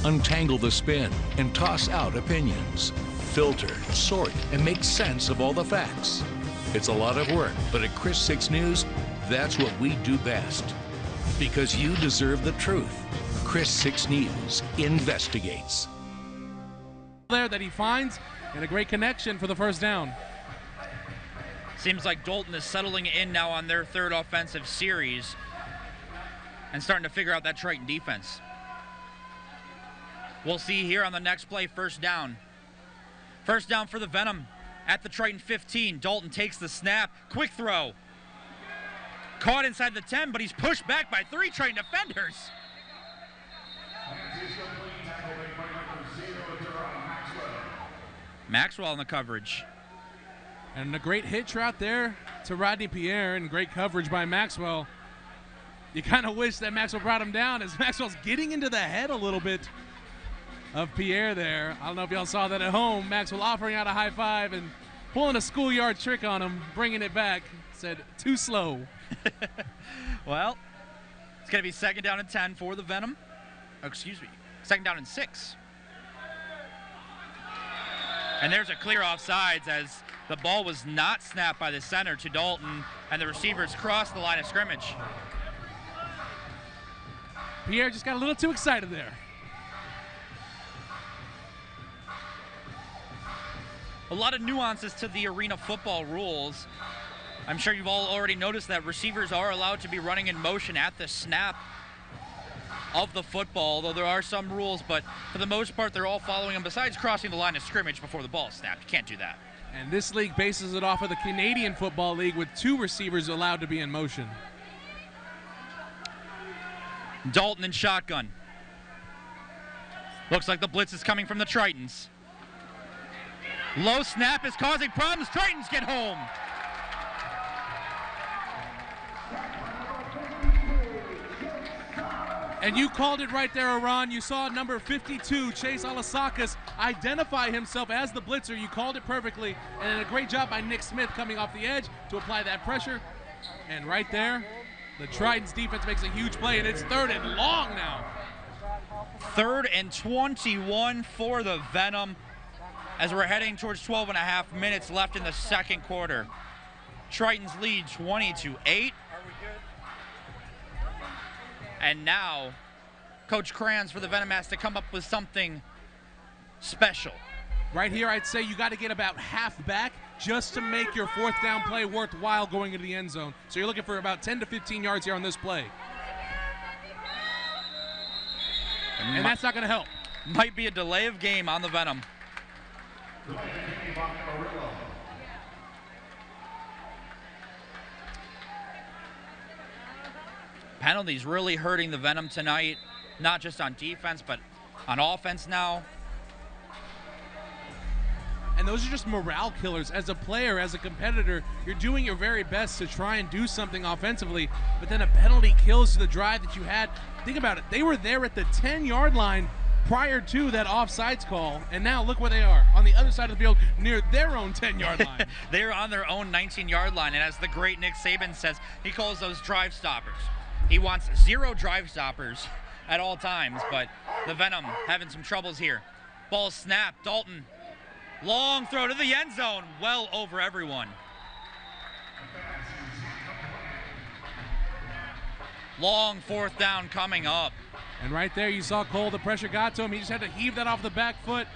Untangle the spin and toss out opinions. Filter, sort, and make sense of all the facts. It's a lot of work, but at Chris 6 News, that's what we do best. Because you deserve the truth. Chris 6 News investigates. There that he finds, and a great connection for the first down. Seems like Dalton is settling in now on their third offensive series and starting to figure out that Triton defense. We'll see here on the next play, first down. First down for the Venom at the Triton 15. Dalton takes the snap, quick throw. Caught inside the 10, but he's pushed back by 3 Triton defenders. Maxwell in the coverage. And a great hitch right there to Rodney Pierre, and great coverage by Maxwell. You kind of wish that Maxwell brought him down, as Maxwell's getting into the head a little bit of Pierre there. I don't know if y'all saw that at home. Maxwell offering out a high five and pulling a schoolyard trick on him, bringing it back. Said, too slow. Well, it's going to be second down and 10 for the Venom. Oh, excuse me, second down and 6. And there's a clear offsides as the ball was not snapped by the center to Dalton, and the receivers crossed the line of scrimmage. Pierre just got a little too excited there. A lot of nuances to the arena football rules. I'm sure you've all already noticed that receivers are allowed to be running in motion at the snap of the football, although there are some rules, but for the most part, they're all following them, besides crossing the line of scrimmage before the ball is snapped. You can't do that. And this league bases it off of the Canadian Football League with 2 receivers allowed to be in motion. Dalton in shotgun. Looks like the blitz is coming from the Tritons. Low snap is causing problems. Tritons get home. And you called it right there, Iran. You saw number 52, Chase Alasakis, identify himself as the blitzer. You called it perfectly. And a great job by Nick Smith coming off the edge to apply that pressure. And right there, the Tritons defense makes a huge play, and it's 3rd and long now. 3rd and 21 for the Venom as we're heading towards 12.5 minutes left in the second quarter. Tritons lead 20-8. And now, Coach Kranz for the Venom has to come up with something special. Right here, I'd say you got to get about half back just to make your 4th down play worthwhile going into the end zone. So you're looking for about 10 to 15 yards here on this play. And that's not going to help. Might be a delay of game on the Venom. Penalties really hurting the Venom tonight, not just on defense, but on offense now. And those are just morale killers. As a player, as a competitor, you're doing your very best to try and do something offensively, but then a penalty kills the drive that you had. Think about it. They were there at the 10-yard line prior to that offsides call, and now look where they are, on the other side of the field near their own 10-yard line. They're on their own 19-yard line, and as the great Nick Saban says, he calls those drive stoppers. He wants 0 drive stoppers at all times, but the Venom having some troubles here. Ball snapped. Dalton, long throw to the end zone, well over everyone. Long 4th down coming up. And right there, you saw Cole, the pressure got to him. He just had to heave that off the back foot.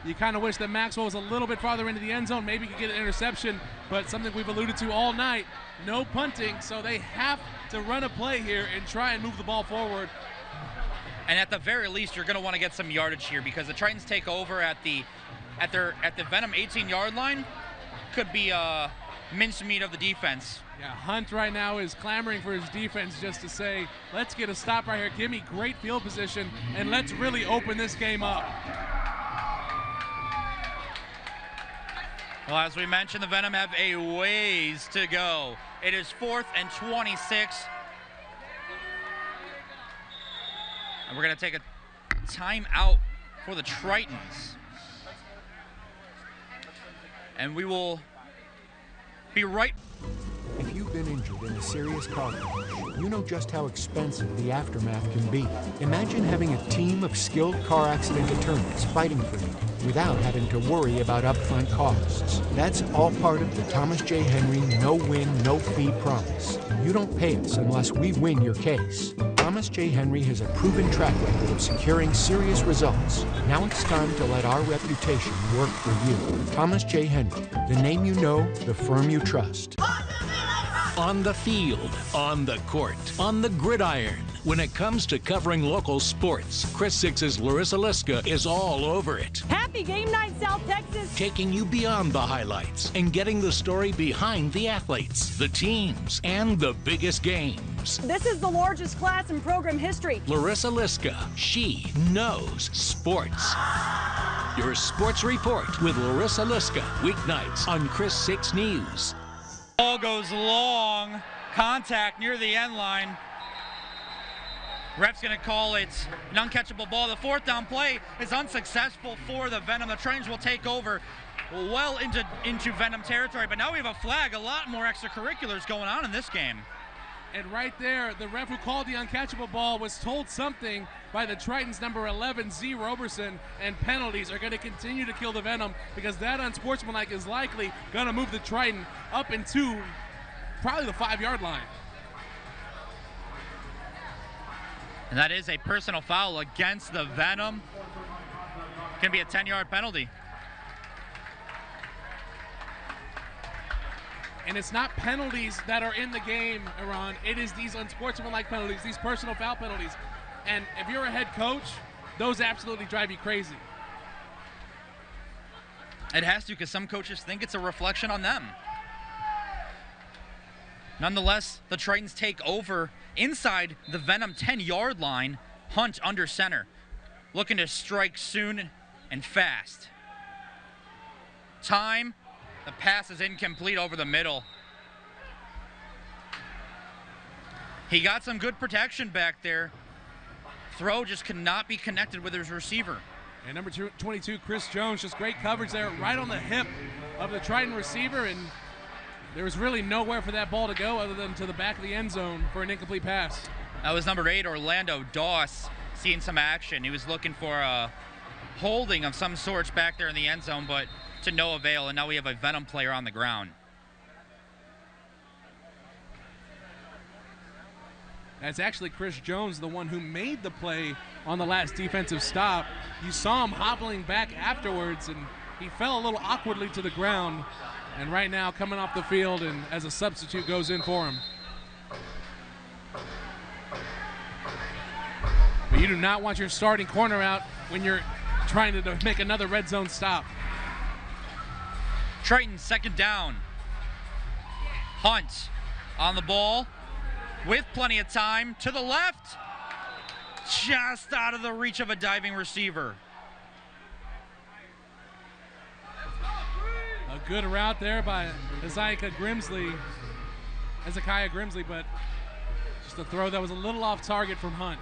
You kind of wish that Maxwell was a little bit farther into the end zone. Maybe he could get an interception, but something we've alluded to all night, no punting, so they have to run a play here and try and move the ball forward. And at the very least, you're going to want to get some yardage here because the Tritons take over at the Venom 18-yard line. Could be a mincemeat of the defense. Yeah, Hunt right now is clamoring for his defense just to say, let's get a stop right here. Give me great field position, and let's really open this game up. Well, as we mentioned, the Venom have a ways to go. It is 4th and 26. And we're going to take a timeout for the Tritons. And we will be right. If you've been injured in a serious car crash, you know just how expensive the aftermath can be. Imagine having a team of skilled car accident attorneys fighting for you without having to worry about upfront costs. That's all part of the Thomas J. Henry no-win, no-fee promise. You don't pay us unless we win your case. Thomas J. Henry has a proven track record of securing serious results. Now it's time to let our reputation work for you. Thomas J. Henry, the name you know, the firm you trust. On the field, on the court, on the gridiron. When it comes to covering local sports, Chris Six's Larissa Liska is all over it. Happy game night, South Texas! Taking you beyond the highlights and getting the story behind the athletes, the teams, and the biggest games. This is the largest class in program history. Larissa Liska, she knows sports. Your Sports Report with Larissa Liska, weeknights on Chris 6 News. Ball goes long, contact near the end line. Ref's going to call it an uncatchable ball. The 4th down play is unsuccessful for the Venom. The Tritons will take over well into Venom territory, but now we have a flag. A lot more extracurriculars going on in this game. And right there, the ref who called the uncatchable ball was told something by the Tritons number 11, Z. Roberson, and penalties are going to continue to kill the Venom because that unsportsmanlike is likely going to move the Triton up into probably the 5-yard line. And that is a personal foul against the Venom. Going to be a 10-yard penalty. And it's not penalties that are in the game, Iran. It is these unsportsmanlike penalties, these personal foul penalties. And if you're a head coach, those absolutely drive you crazy. It has to, because some coaches think it's a reflection on them. Nonetheless, the Tritons take over inside the Venom 10-yard line. Hunt under center, looking to strike soon and fast. time. The pass is incomplete over the middle. He got some good protection back there. Throw just could not be connected with his receiver. And number 22, Chris Jones, just great coverage there, right on the hip of the Triton receiver, and there was really nowhere for that ball to go other than to the back of the end zone for an incomplete pass. That was number 8, Orlando Doss, seeing some action. He was looking for a holding of some sorts back there in the end zone, but to no avail, and now we have a Venom player on the ground. That's actually Chris Jones, the one who made the play on the last defensive stop. You saw him hobbling back afterwards, and he fell a little awkwardly to the ground. And right now, coming off the field and as a substitute goes in for him. But you do not want your starting corner out when you're trying to make another red zone stop. Triton, second down. Hunt on the ball with plenty of time to the left. Just out of the reach of a diving receiver. A good route there by Hezekiah Grimsley, but just a throw that was a little off target from Hunt.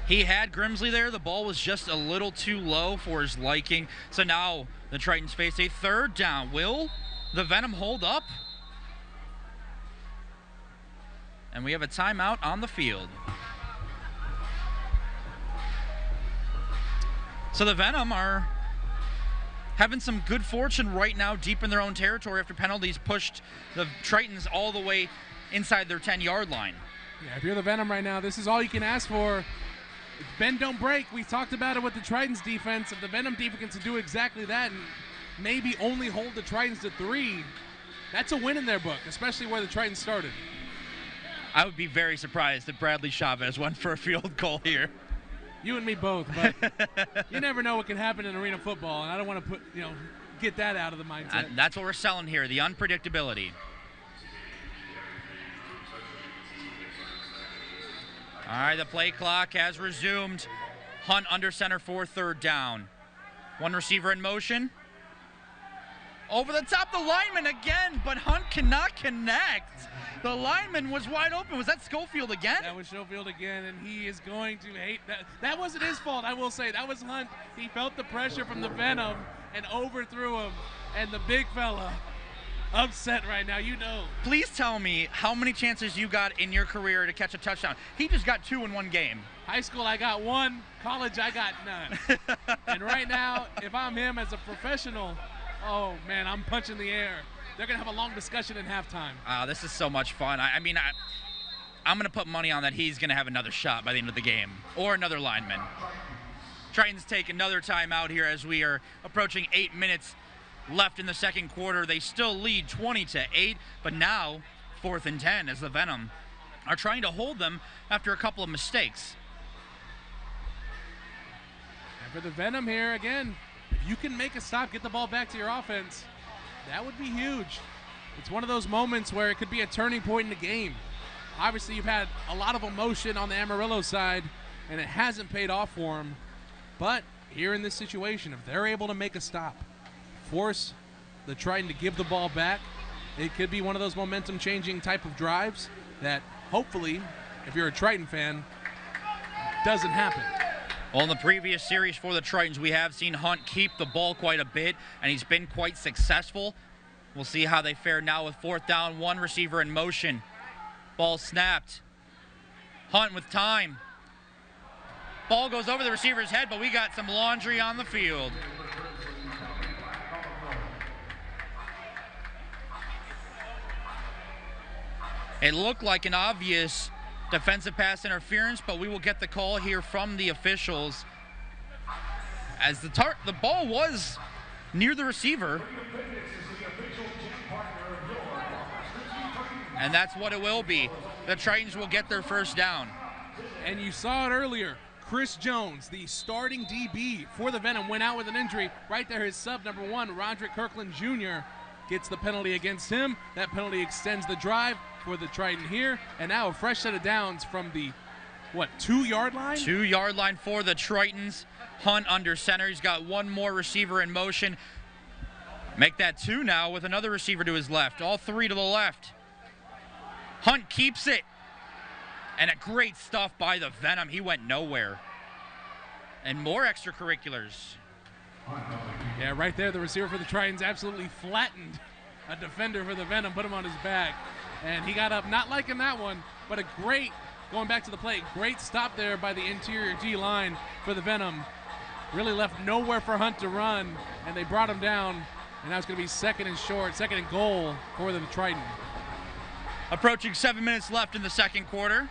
He had Grimsley there. The ball was just a little too low for his liking. So now the Tritons face a third down. Will the Venom hold up? And we have a timeout on the field. So the Venom are having some good fortune right now deep in their own territory after penalties pushed the Tritons all the way inside their 10-yard line. Yeah, if you're the Venom right now, this is all you can ask for. Bend don't break. We talked about it with the Tritons defense. If the Venom defense can do exactly that and maybe only hold the Tritons to 3, that's a win in their book, especially where the Tritons started. I would be very surprised if Bradley Chavez went for a field goal here. You and me both, but you never know what can happen in arena football, and I don't want to get that out of the mindset. That's what we're selling here, the unpredictability. All right, the play clock has resumed. Hunt under center for third down. One receiver in motion. Over the top, the lineman again, but Hunt cannot connect. The lineman was wide open. Was that Schofield again? That was Schofield again, and he is going to hate that. That wasn't his fault, I will say. That was Hunt. He felt the pressure from the Venom and overthrew him, and the big fella upset right now, Please tell me how many chances you got in your career to catch a touchdown. He just got 2 in one game. High school, I got 1. College, I got none. And right now, if I'm him as a professional, oh, man, I'm punching the air. They're going to have a long discussion in halftime. This is so much fun. I'm going to put money on that he's going to have another shot by the end of the game, or another lineman. Tritons take another timeout here as we are approaching 8 minutes left in the second quarter. They still lead 20-8, but now 4th and 10 as the Venom are trying to hold them after a couple of mistakes. And for the Venom here, again, if you can make a stop, get the ball back to your offense, that would be huge. It's one of those moments where it could be a turning point in the game. Obviously, you've had a lot of emotion on the Amarillo side, and it hasn't paid off for them. But here in this situation, if they're able to make a stop, force the Triton to give the ball back, it could be one of those momentum-changing type of drives that hopefully, if you're a Triton fan, doesn't happen. Well, in the previous series for the Tritons, we have seen Hunt keep the ball quite a bit, and he's been quite successful. We'll see how they fare now with 4th down, 1 receiver in motion. Ball snapped. Hunt with time. Ball goes over the receiver's head, but we got some laundry on the field. It looked like an obvious defensive pass interference, but we will get the call here from the officials as the ball was near the receiver. And that's what it will be. The Tritons will get their first down. And you saw it earlier. Chris Jones, the starting DB for the Venom, went out with an injury. Right there, his sub, number 1, Roderick Kirkland Jr., gets the penalty against him. That penalty extends the drive for the Triton here. And now a fresh set of downs from the what, 2-yard line? 2-yard line for the Tritons. Hunt under center. He's got one more receiver in motion. Make that 2 now with another receiver to his left. All 3 to the left. Hunt keeps it. And a great stuff by the Venom. He went nowhere. And more extracurriculars. Yeah, right there, the receiver for the Tritons absolutely flattened a defender for the Venom, put him on his back. And he got up, not liking that one, but a great, going back to the play, great stop there by the interior D line for the Venom. Really left nowhere for Hunt to run, and they brought him down. And now it's going to be second and goal for the Triton. Approaching 7 minutes left in the second quarter.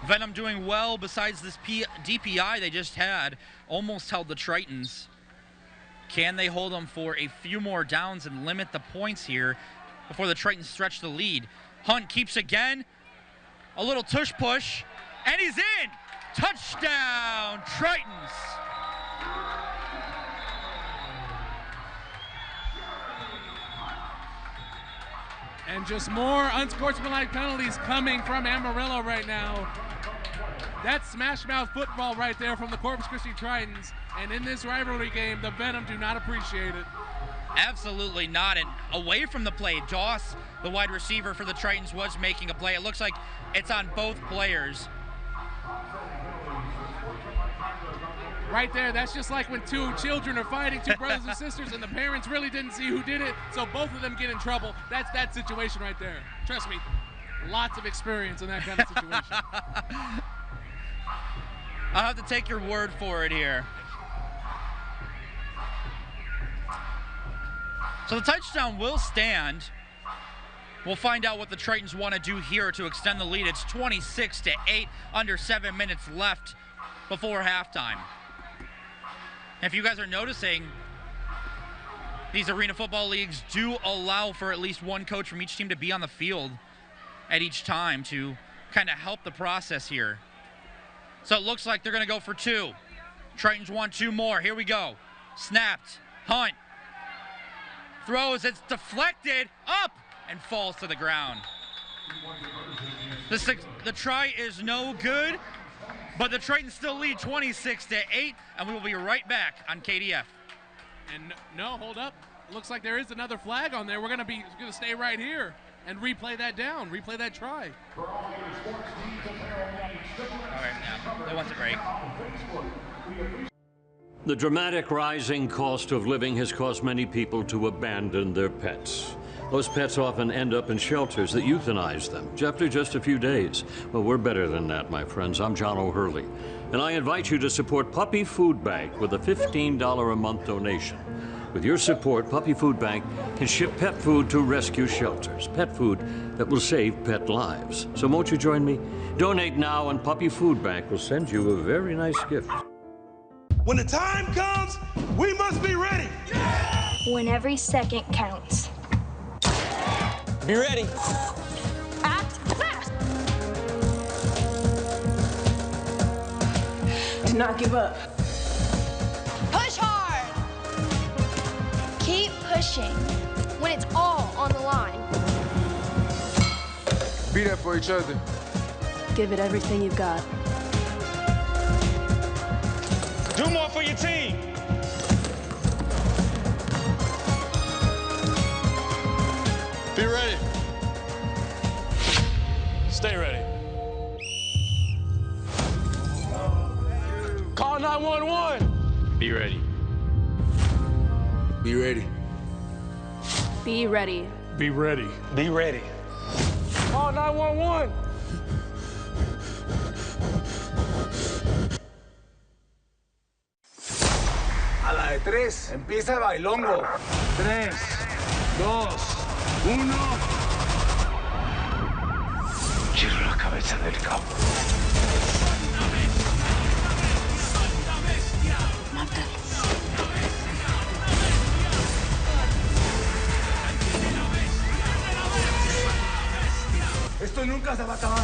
Venom doing well besides this DPI they just had. Almost held the Tritons. Can they hold them for a few more downs and limit the points here before the Tritons stretch the lead? Hunt keeps again. A little tush push. And he's in! Touchdown, Tritons! And just more unsportsmanlike penalties coming from Amarillo right now. That's smash mouth football right there from the Corpus Christi Tritons. And in this rivalry game, the Venom do not appreciate it. Absolutely not. And away from the play, Doss, the wide receiver for the Tritons, was making a play. It looks like it's on both players. Right there, that's just like when 2 children are fighting, 2 brothers and sisters, and the parents really didn't see who did it, so both of them get in trouble. That's that situation right there. Trust me, lots of experience in that kind of situation. I'll have to take your word for it here. So the touchdown will stand. We'll find out what the Tritons want to do here to extend the lead. It's 26-8, under 7 minutes left before halftime. If you guys are noticing, these arena football leagues do allow for at least one coach from each team to be on the field at each time to kind of help the process here. So it looks like they're going to go for 2. Tritons want 2 more. Here we go. Snapped. Hunt. Throws. It's deflected. Up. And falls to the ground. The try is no good. But the Tritons still lead 26-8, and we will be right back on KDF. And no, hold up. Looks like there is another flag on there. We're gonna stay right here and replay that down, replay that try. All right, now, that wants a break. The dramatic rising cost of living has caused many people to abandon their pets. Those pets often end up in shelters that euthanize them after just a few days. Well, we're better than that, my friends. I'm John O'Hurley, and I invite you to support Puppy Food Bank with a $15 a month donation. With your support, Puppy Food Bank can ship pet food to rescue shelters, pet food that will save pet lives. So won't you join me? Donate now, and Puppy Food Bank will send you a very nice gift. When the time comes, we must be ready. When every second counts. Be ready. Act fast. Do not give up. Push hard. Keep pushing when it's all on the line. Be there for each other. Give it everything you've got. Do more for your team. Be ready. Stay ready. Call 911. Be ready. Be ready. Be ready. Be ready. Be ready. Call 911. A la de 3, empieza el bailongo. 3, 2, 1. Quiero la cabeza del cabo. Esto nunca se va a acabar.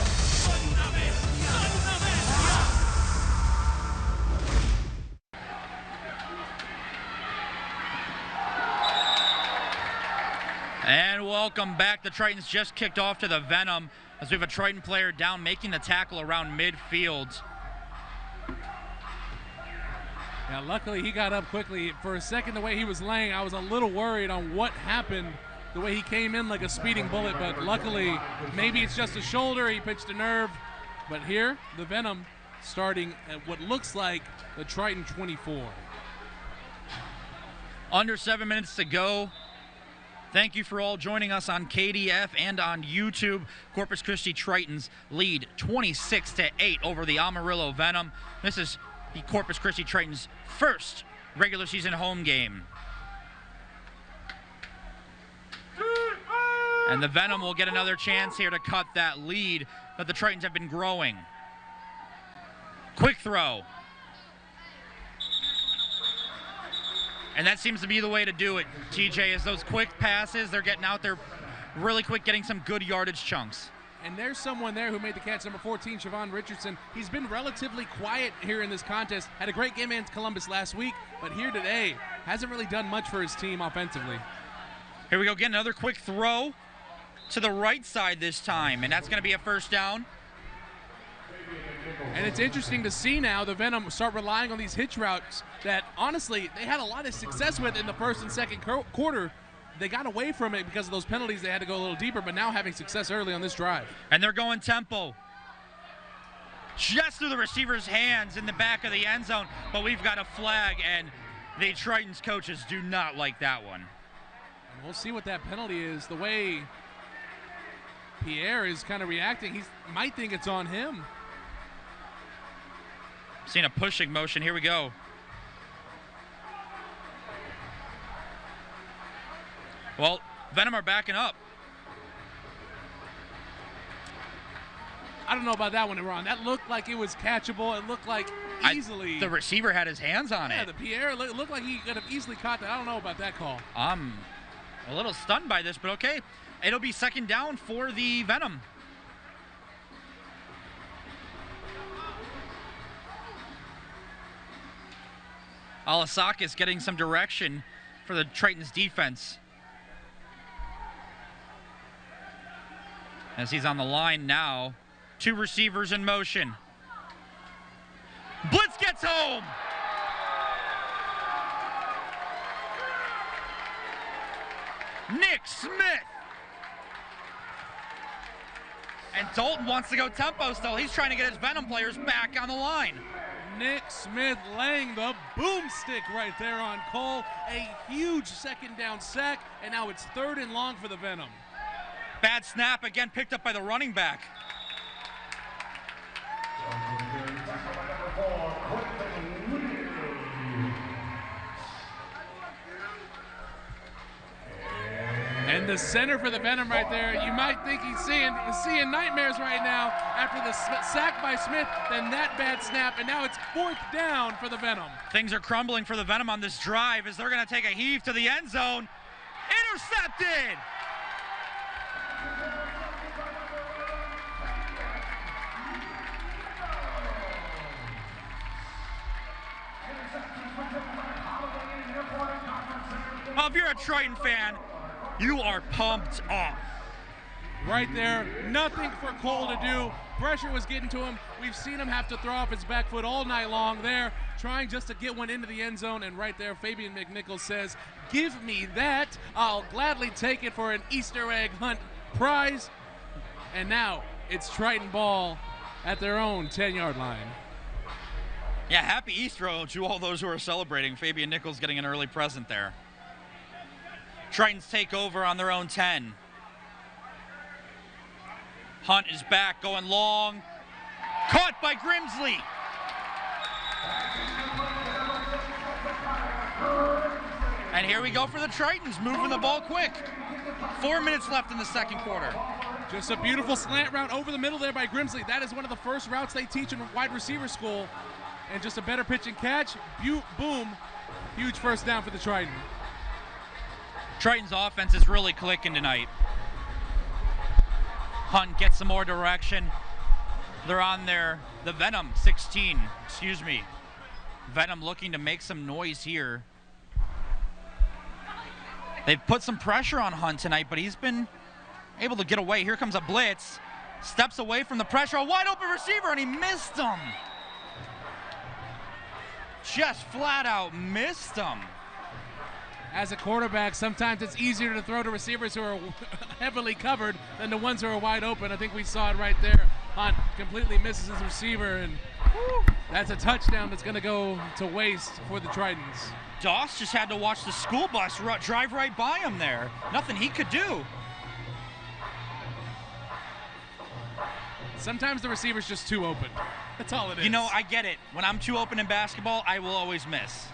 And welcome back. The Tritons just kicked off to the Venom. As we have a Triton player down, making the tackle around midfield. Yeah, luckily he got up quickly. For a second, the way he was laying, I was a little worried on what happened, the way he came in like a speeding bullet, but luckily, maybe it's just a shoulder, he pitched a nerve. But here, the Venom starting at what looks like the Triton 24. Under 7 minutes to go. Thank you for all joining us on KDF and on YouTube. Corpus Christi Tritons lead 26-8 over the Amarillo Venom. This is the Corpus Christi Tritons' first regular season home game. And the Venom will get another chance here to cut that lead that the Tritons have been growing. Quick throw. And that seems to be the way to do it, TJ, is those quick passes. They're getting out there really quick, getting some good yardage chunks. And there's someone there who made the catch, number 14, Siobhan Richardson. He's been relatively quiet here in this contest. Had a great game against Columbus last week, but here today hasn't really done much for his team offensively. Here we go, again, another quick throw to the right side this time, and that's going to be a first down. And it's interesting to see now the Venom start relying on these hitch routes that, honestly, they had a lot of success with in the first and second quarter. They got away from it because of those penalties. They had to go a little deeper, but now having success early on this drive. And they're going tempo. Just through the receiver's hands in the back of the end zone, but we've got a flag, and the Tritons coaches do not like that one. And we'll see what that penalty is. The way Pierre is kind of reacting, he might think it's on him. Seeing a pushing motion. Here we go. Well, Venom are backing up. I don't know about that one, Ron. That looked like it was catchable. It looked like easily. The receiver had his hands on it. Yeah, the Pierre looked like he could have easily caught that. I don't know about that call. I'm a little stunned by this, but okay. It'll be second down for the Venom. Alasakis getting some direction for the Tritons defense. As he's on the line now. Two receivers in motion. Blitz gets home. Nick Smith. And Dalton wants to go tempo still. He's trying to get his Venom players back on the line. Nick Smith laying the boomstick right there on Cole. A huge second down sack, and now it's third and long for the Venom. Bad snap again, picked up by the running back. And the center for the Venom right there, you might think he's seeing nightmares right now after the sack by Smith, then that bad snap, and now it's fourth down for the Venom. Things are crumbling for the Venom on this drive as they're going to take a heave to the end zone. Intercepted! Well, if you're a Triton fan, you are pumped up. Right there, nothing for Cole to do. Pressure was getting to him. We've seen him have to throw off his back foot all night long there, trying just to get one into the end zone. And right there, Fabian McNichols says, "Give me that. I'll gladly take it for an Easter egg hunt prize." And now it's Triton ball at their own 10-yard line. Yeah, happy Easter to all those who are celebrating. Fabian Nichols getting an early present there. Tritons take over on their own 10. Hunt is back, going long. Caught by Grimsley. And here we go for the Tritons, moving the ball quick. 4 minutes left in the second quarter. Just a beautiful slant route over the middle there by Grimsley. That is one of the first routes they teach in wide receiver school. And just a better pitch and catch. Boom. Huge first down for the Triton. Triton's offense is really clicking tonight. Hunt gets some more direction. They're on the Venom 16, excuse me. Venom looking to make some noise here. They've put some pressure on Hunt tonight, but he's been able to get away. Here comes a blitz. Steps away from the pressure. A wide open receiver, and he missed him. Just flat out missed him. As a quarterback, sometimes it's easier to throw to receivers who are heavily covered than the ones who are wide open. I think we saw it right there. Hunt completely misses his receiver, and that's a touchdown that's going to go to waste for the Tritons. Doss just had to watch the school bus drive right by him there. Nothing he could do. Sometimes the receiver's just too open. That's all it is. You know, I get it. When I'm too open in basketball, I will always miss.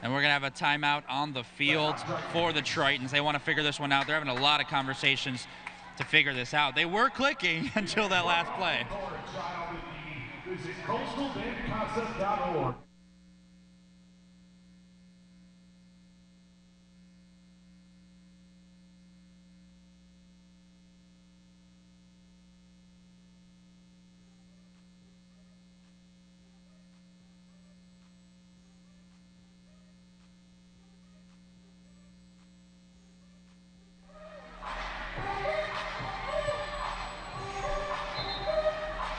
And we're going to have a timeout on the field for the Tritons. They want to figure this one out. They're having a lot of conversations to figure this out. They were clicking until that last play. Visit coastalbandconcept.org.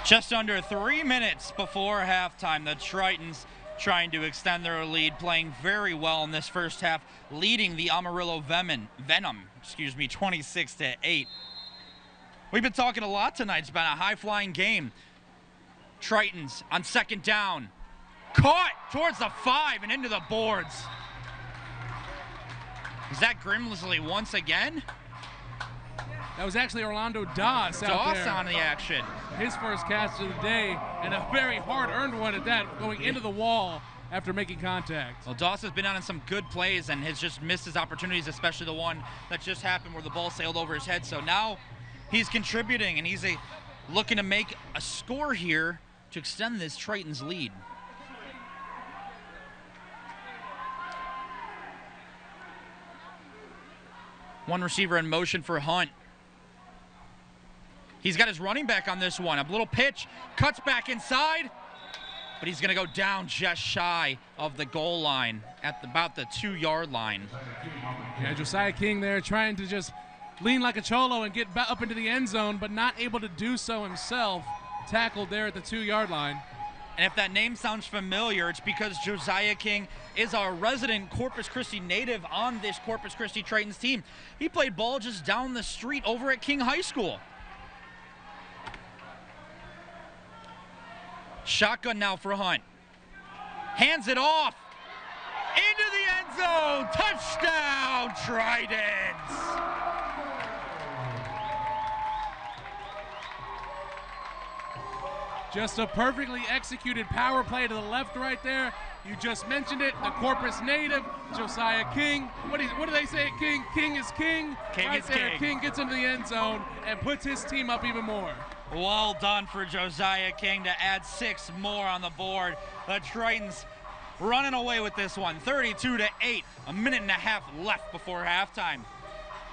Just under 3 minutes before halftime, the Tritons trying to extend their lead, playing very well in this first half, leading the Amarillo Venom, 26-8. We've been talking a lot tonight. It's been a high-flying game. Tritons on second down, caught towards the 5 and into the boards. Is that Grimsley once again? That was actually Orlando Doss out there. Doss on the action. His first catch of the day, and a very hard-earned one at that, going into the wall after making contact. Well, Doss has been on some good plays and has just missed his opportunities, especially the one that just happened where the ball sailed over his head. So now he's contributing, and he's looking to make a score here to extend this Tritons lead. One receiver in motion for Hunt. He's got his running back on this one. A little pitch, cuts back inside, but he's going to go down just shy of the goal line at about the 2-yard line. Yeah, Josiah King there trying to just lean like a cholo and get up into the end zone, but not able to do so himself. Tackled there at the 2-yard line. And if that name sounds familiar, it's because Josiah King is our resident Corpus Christi native on this Corpus Christi Tritons team. He played ball just down the street over at King High School. Shotgun now for Hunt. Hands it off. Into the end zone. Touchdown, Tritons. Just a perfectly executed power play to the left right there. You just mentioned it, the Corpus native, Josiah King. What do they say at King? King is king. King right is there, king. King gets into the end zone and puts his team up even more. Well done for Josiah King to add 6 more on the board. The Tritons running away with this one, 32-8. A minute and a half left before halftime.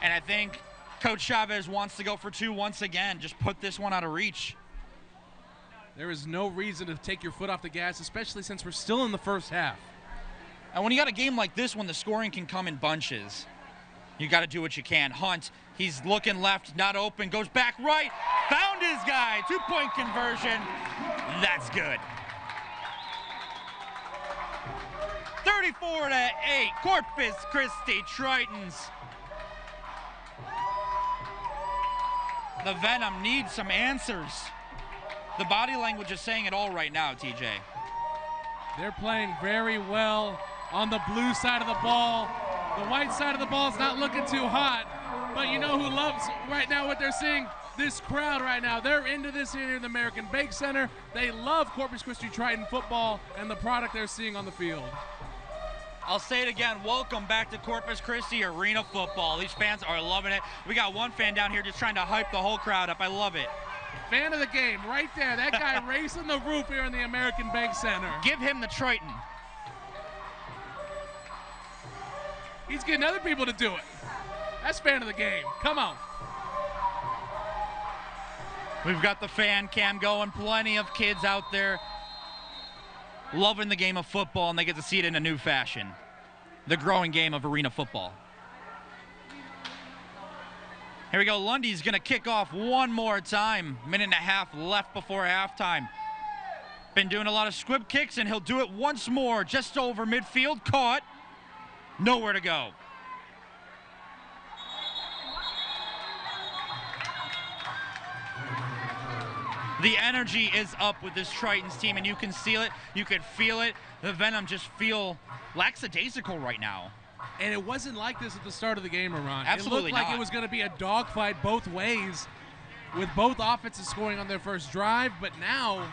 And I think Coach Chavez wants to go for 2 once again. Just put this one out of reach. There is no reason to take your foot off the gas, especially since we're still in the first half. And when you got a game like this, when the scoring can come in bunches, you got to do what you can. Hunt, he's looking left, not open, goes back right, found his guy, 2-point conversion. That's good. 34-8, Corpus Christi Tritons. The Venom needs some answers. The body language is saying it all right now, TJ. They're playing very well on the blue side of the ball. The white side of the ball is not looking too hot, but you know who loves right now what they're seeing? This crowd right now. They're into this here in the American Bank Center. They love Corpus Christi Triton football and the product they're seeing on the field. I'll say it again, welcome back to Corpus Christi Arena football. These fans are loving it. We got one fan down here just trying to hype the whole crowd up. I love it. Fan of the game right there. That guy racing the roof here in the American Bank Center. Give him the Triton. He's getting other people to do it. That's fan of the game. Come on. We've got the fan cam going. Plenty of kids out there loving the game of football, and they get to see it in a new fashion. The growing game of arena football. Here we go. Lundy's going to kick off one more time. Minute and a half left before halftime. Been doing a lot of squib kicks, and he'll do it once more. Just over midfield. Caught. Nowhere to go. The energy is up with this Tritons team, and you can see it. You can feel it. The Venom just feel lackadaisical right now. And it wasn't like this at the start of the game, Iran. Absolutely It looked like not. it was going to be a dogfight both ways, with both offenses scoring on their first drive. But now,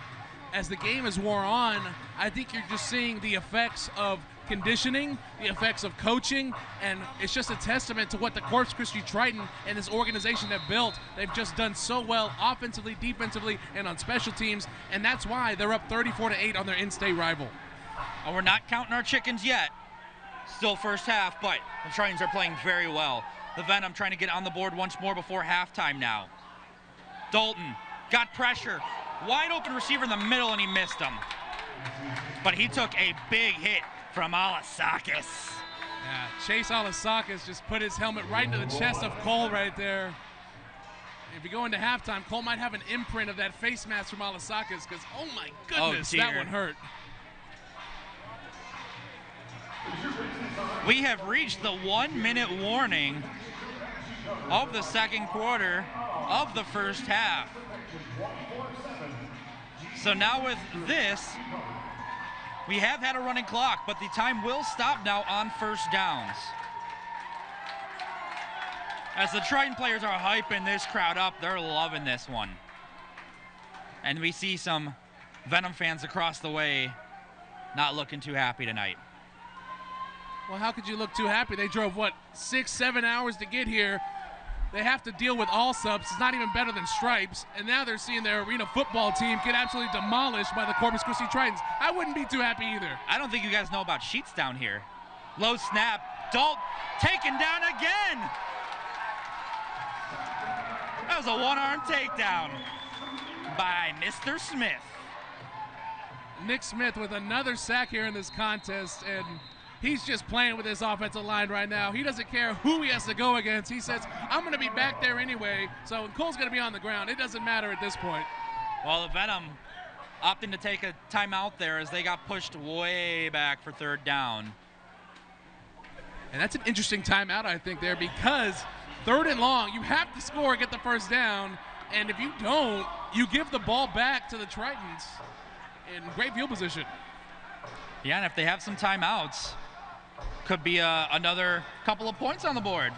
as the game has wore on, I think you're just seeing the effects of conditioning, the effects of coaching, and it's just a testament to what the Corpus Christi Triton and this organization have built. They've just done so well offensively, defensively, and on special teams, and that's why they're up 34-8 on their in-state rival. And we're not counting our chickens yet. Still first half, but the Tritons are playing very well. The Venom trying to get on the board once more before halftime now. Dalton got pressure. Wide open receiver in the middle, and he missed him. But he took a big hit from Alasakis. Yeah, Chase Alasakis just put his helmet right into the chest of Cole right there. If you go into halftime, Cole might have an imprint of that face mask from Alasakis because, oh my goodness, that one hurt. We have reached the 1 minute warning of the second quarter of the first half. So now with this, we have had a running clock, but the time will stop now on first downs. As the Triton players are hyping this crowd up, they're loving this one. And we see some Venom fans across the way not looking too happy tonight. Well, how could you look too happy? They drove, what, 6-7 hours to get here. They have to deal with all subs. It's not even better than Stripes. And now they're seeing their arena football team get absolutely demolished by the Corpus Christi Tritons. I wouldn't be too happy either. I don't think you guys know about sheets down here. Low snap. Dalt taken down again. That was a one-arm takedown by Mr. Smith. Nick Smith with another sack here in this contest, and he's just playing with his offensive line right now. He doesn't care who he has to go against. He says, I'm going to be back there anyway, so Cole's going to be on the ground. It doesn't matter at this point. Well, the Venom opting to take a timeout there as they got pushed way back for third down. And that's an interesting timeout, I think, there, because third and long, you have to score and get the first down, and if you don't, you give the ball back to the Tritons in great field position. Yeah, and if they have some timeouts, could be another couple of points on the board.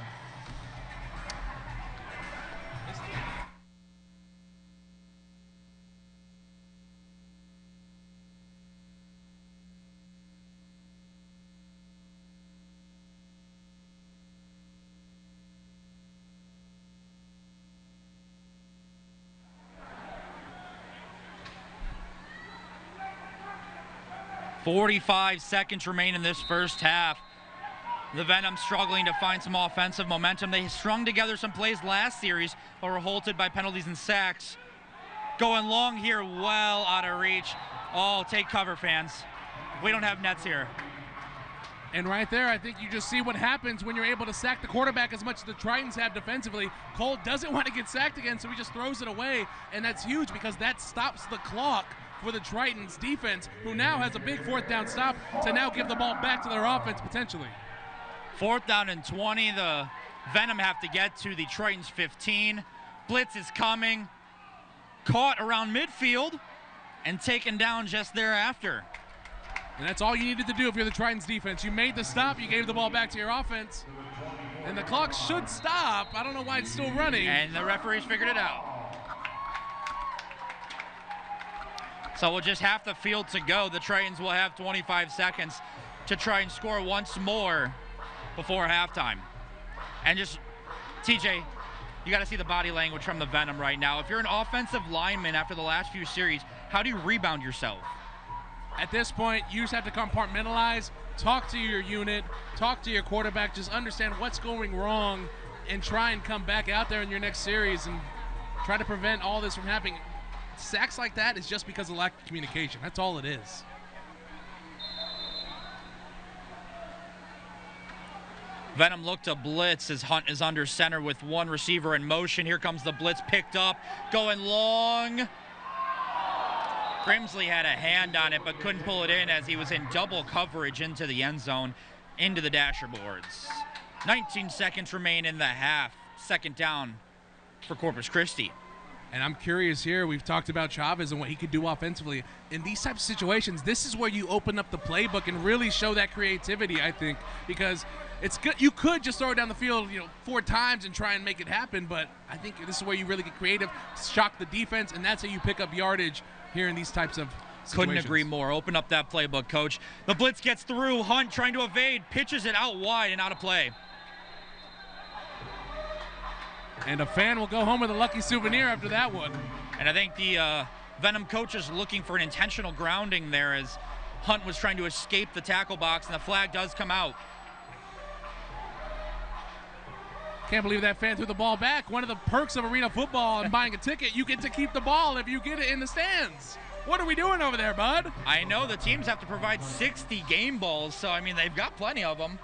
"45 seconds remain in this first half. The Venom struggling to find some offensive momentum. They strung together some plays last series, but were halted by penalties and sacks. Going long here, well out of reach. Oh, take cover, fans. We don't have nets here. And right there, I think you just see what happens when you're able to sack the quarterback as much as the Tritons have defensively. Cole doesn't want to get sacked again, so he just throws it away, and that's huge because that stops the clock for the Tritons defense, who now has a big fourth down stop to now give the ball back to their offense potentially. 4th down and 20. The Venom have to get to the Tritons 15. Blitz is coming. Caught around midfield and taken down just thereafter. And that's all you needed to do if you're the Tritons defense. You made the stop, you gave the ball back to your offense, and the clock should stop. I don't know why it's still running. And the referees figured it out. So we'll just half the field to go. The Tritons will have 25 seconds to try and score once more before halftime. And just, TJ, you got to see the body language from the Venom right now. If you're an offensive lineman after the last few series, how do you rebound yourself? At this point, you just have to compartmentalize, talk to your unit, talk to your quarterback, just understand what's going wrong, and try and come back out there in your next series and try to prevent all this from happening. Sacks like that is just because of lack of communication. That's all it is. Venom looked to blitz as Hunt is under center with one receiver in motion. Here comes the blitz, picked up, going long. Grimsley had a hand on it, but couldn't pull it in as he was in double coverage into the end zone, into the dasher boards. 19 seconds remain in the half. Second down for Corpus Christi. And I'm curious here, we've talked about Chavez and what he could do offensively. In these types of situations, this is where you open up the playbook and really show that creativity, I think, because it's good. You could just throw it down the field, 4 times and try and make it happen, but I think this is where you really get creative, shock the defense, and that's how you pick up yardage here in these types of situations. Couldn't agree more. Open up that playbook, Coach. The blitz gets through. Hunt trying to evade, pitches it out wide and out of play. And a fan will go home with a lucky souvenir after that one. And I think the Venom coach is looking for an intentional grounding there as Hunt was trying to escape the tackle box, and the flag does come out. Can't believe that fan threw the ball back. One of the perks of arena football and buying a ticket, you get to keep the ball if you get it in the stands. What are we doing over there, bud? I know the teams have to provide 60 game balls, so, I mean, they've got plenty of them.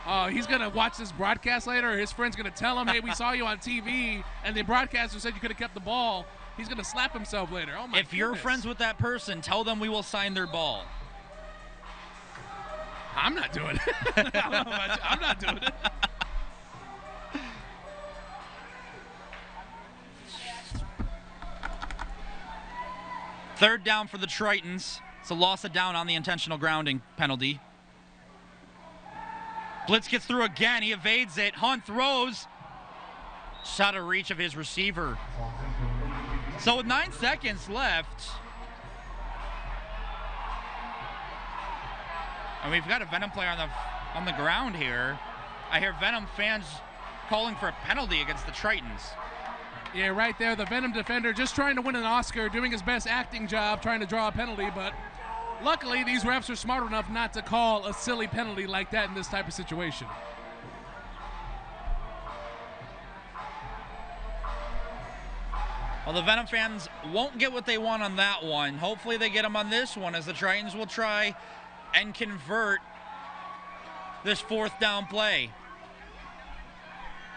Oh, he's going to watch this broadcast later. His friend's going to tell him, hey, we saw you on TV, and the broadcaster said you could have kept the ball. He's going to slap himself later. Oh, my If you're friends with that person, tell them we will sign their ball. I'm not doing it. I'm not doing it. Third down for the Tritons. It's a loss of down on the intentional grounding penalty. Blitz gets through again. He evades it. Hunt throws. Shot of reach of his receiver. So with 9 seconds left, and we've got a Venom player on the ground here. I hear Venom fans calling for a penalty against the Tritons. Yeah, right there, the Venom defender just trying to win an Oscar, doing his best acting job, trying to draw a penalty, but luckily these refs are smart enough not to call a silly penalty like that in this type of situation. Well, the Venom fans won't get what they want on that one. Hopefully they get them on this one, as the Tritons will try and convert this fourth down play.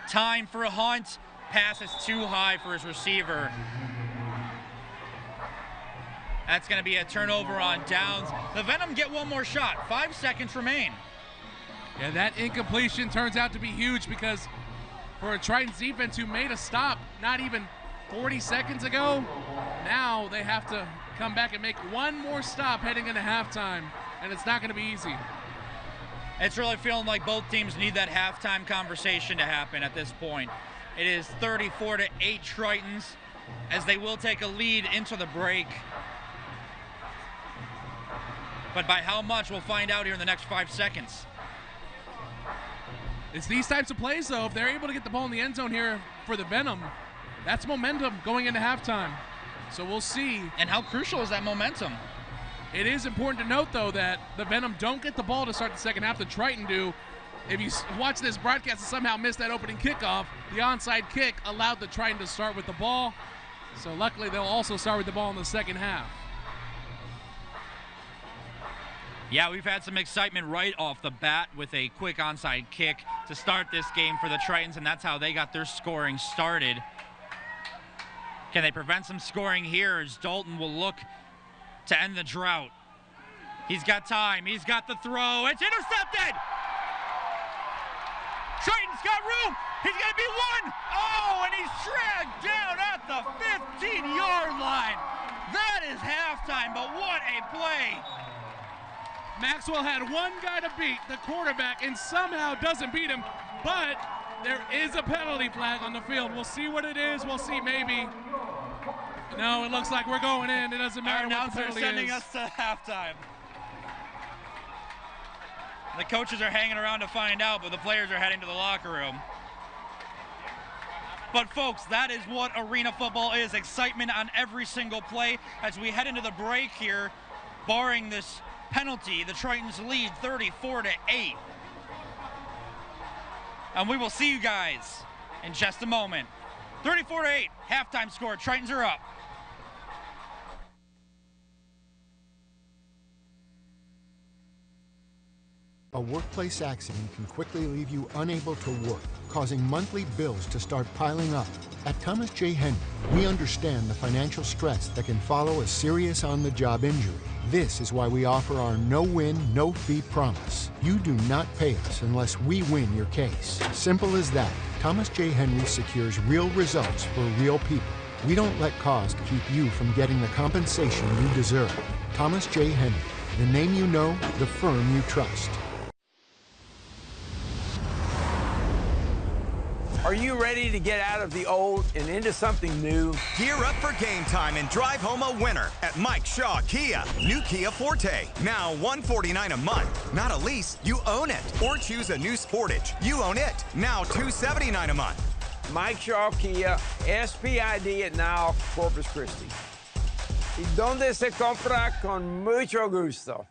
Time for a Hunt. Pass is too high for his receiver. That's going to be a turnover on downs. The Venom get one more shot. 5 seconds remain. Yeah, that incompletion turns out to be huge because for a Tritons defense who made a stop not even 40 seconds ago, now they have to come back and make one more stop heading into halftime, and it's not going to be easy. It's really feeling like both teams need that halftime conversation to happen at this point. It is 34-8 Tritons, as they will take a lead into the break. But by how much, we'll find out here in the next 5 seconds. It's these types of plays, though. If they're able to get the ball in the end zone here for the Venom, that's momentum going into halftime. So we'll see. And how crucial is that momentum? It is important to note, though, that the Venom don't get the ball to start the second half. The Triton do. If you watch this broadcast and somehow missed that opening kickoff, the onside kick allowed the Triton to start with the ball. So luckily, they'll also start with the ball in the second half. Yeah, we've had some excitement right off the bat with a quick onside kick to start this game for the Tritons, and that's how they got their scoring started. Can they prevent some scoring here as Dalton will look to end the drought? He's got time. He's got the throw. It's intercepted! Tritons got room. He's going to be one. Oh, and he's dragged down at the 15-yard line. That is halftime, but what a play. Maxwell had one guy to beat, the quarterback, and somehow doesn't beat him, but there is a penalty flag on the field. We'll see what it is. We'll see maybe. No, it looks like we're going in. It doesn't matter what the penalty is. Our announcer sending us to halftime. The coaches are hanging around to find out, but the players are heading to the locker room. But folks, that is what arena football is. Excitement on every single play as we head into the break here. Barring this penalty, the Tritons lead 34-8. And we will see you guys in just a moment. 34-8, halftime score. Tritons are up. A workplace accident can quickly leave you unable to work, causing monthly bills to start piling up. At Thomas J. Henry, we understand the financial stress that can follow a serious on-the-job injury. This is why we offer our no-win, no-fee promise. You do not pay us unless we win your case. Simple as that. Thomas J. Henry secures real results for real people. We don't let cost keep you from getting the compensation you deserve. Thomas J. Henry, the name you know, the firm you trust. Are you ready to get out of the old and into something new? Gear up for game time and drive home a winner at Mike Shaw Kia. New Kia Forte. Now $149 a month. Not a lease, you own it. Or choose a new Sportage. You own it. Now $279 a month. Mike Shaw Kia, SPID at now Corpus Christi. Y donde se compra con mucho gusto.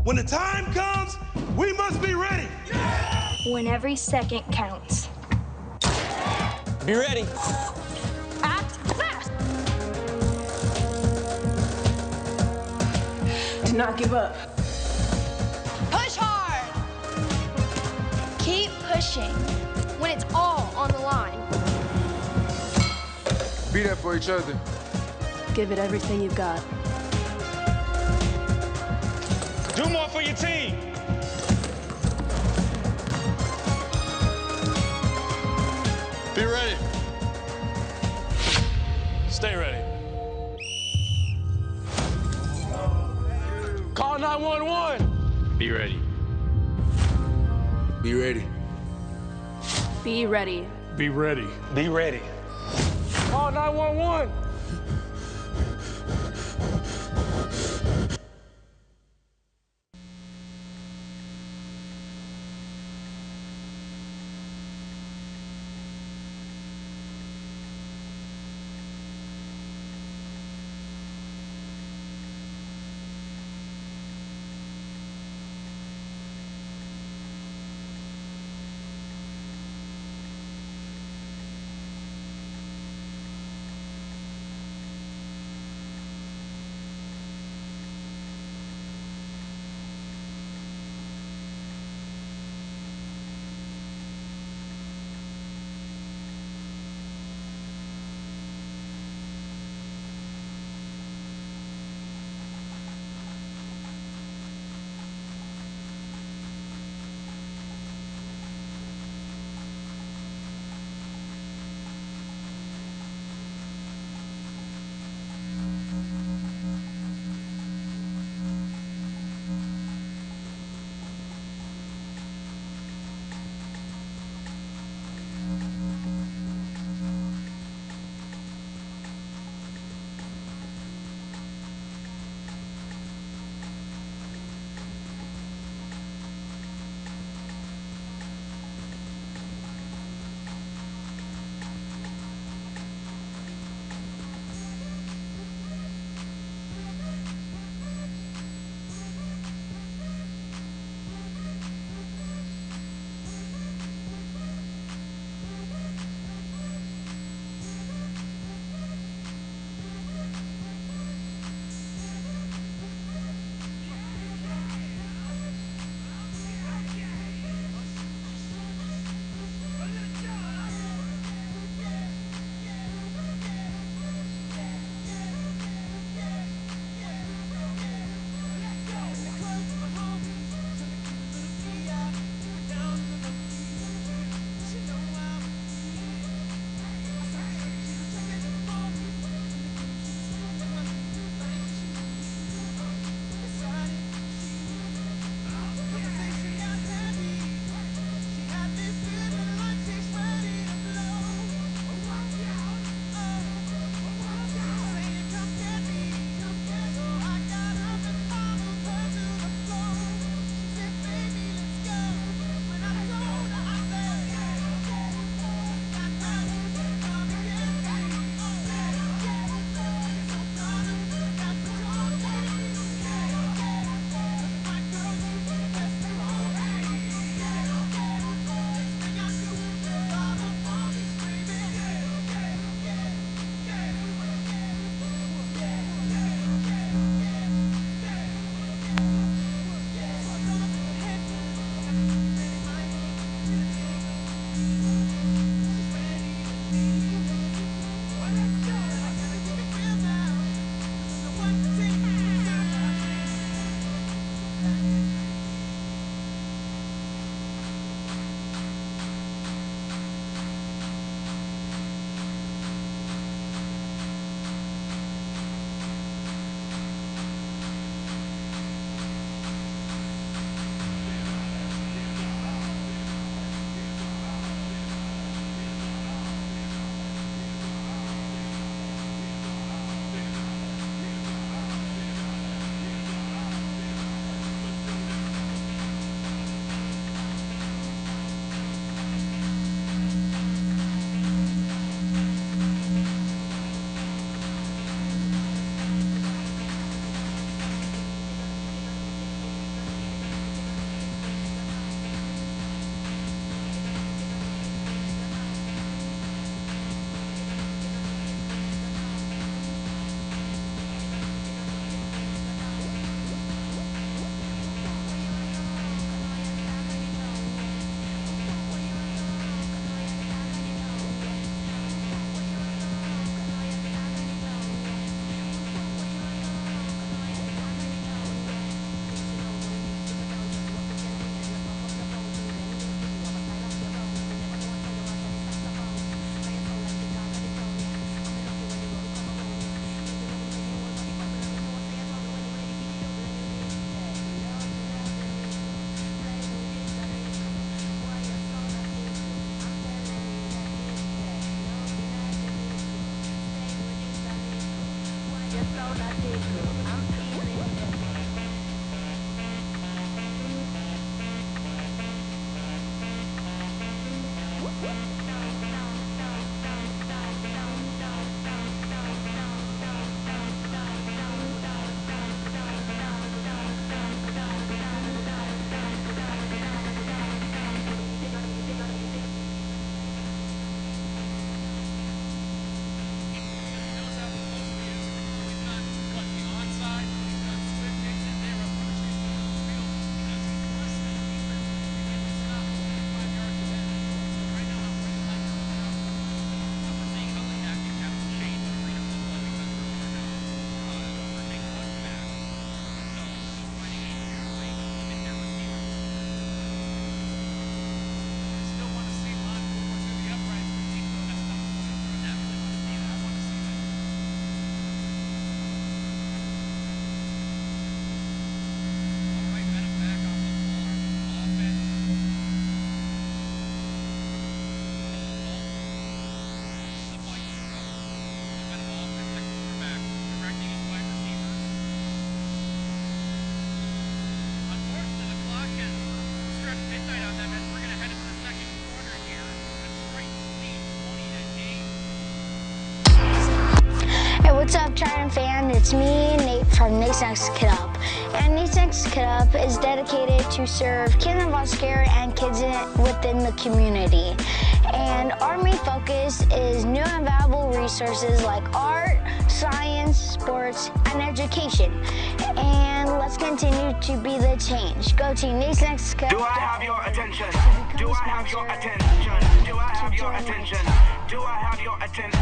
When the time comes, we must be ready. When every second counts. Be ready. Act fast. Do not give up. Push hard. Keep pushing when it's all on the line. Be there for each other. Give it everything you've got. Do more for your team. Be ready. Stay ready. Call 911. Be ready. Be ready. Be ready. Be ready. Be ready. Call 911. What's up, Triton fan? It's me, Nate from Nate's Next Kid Up. And Nate's Next Kid Up is dedicated to serve kids in foster care and kids within the community. And our main focus is new and valuable resources like art, science, sports, and education. And let's continue to be the change. Go to Nate's Next Kid Up. Do I have your attention? Do I have your attention? Do I have your attention? Do I have your attention?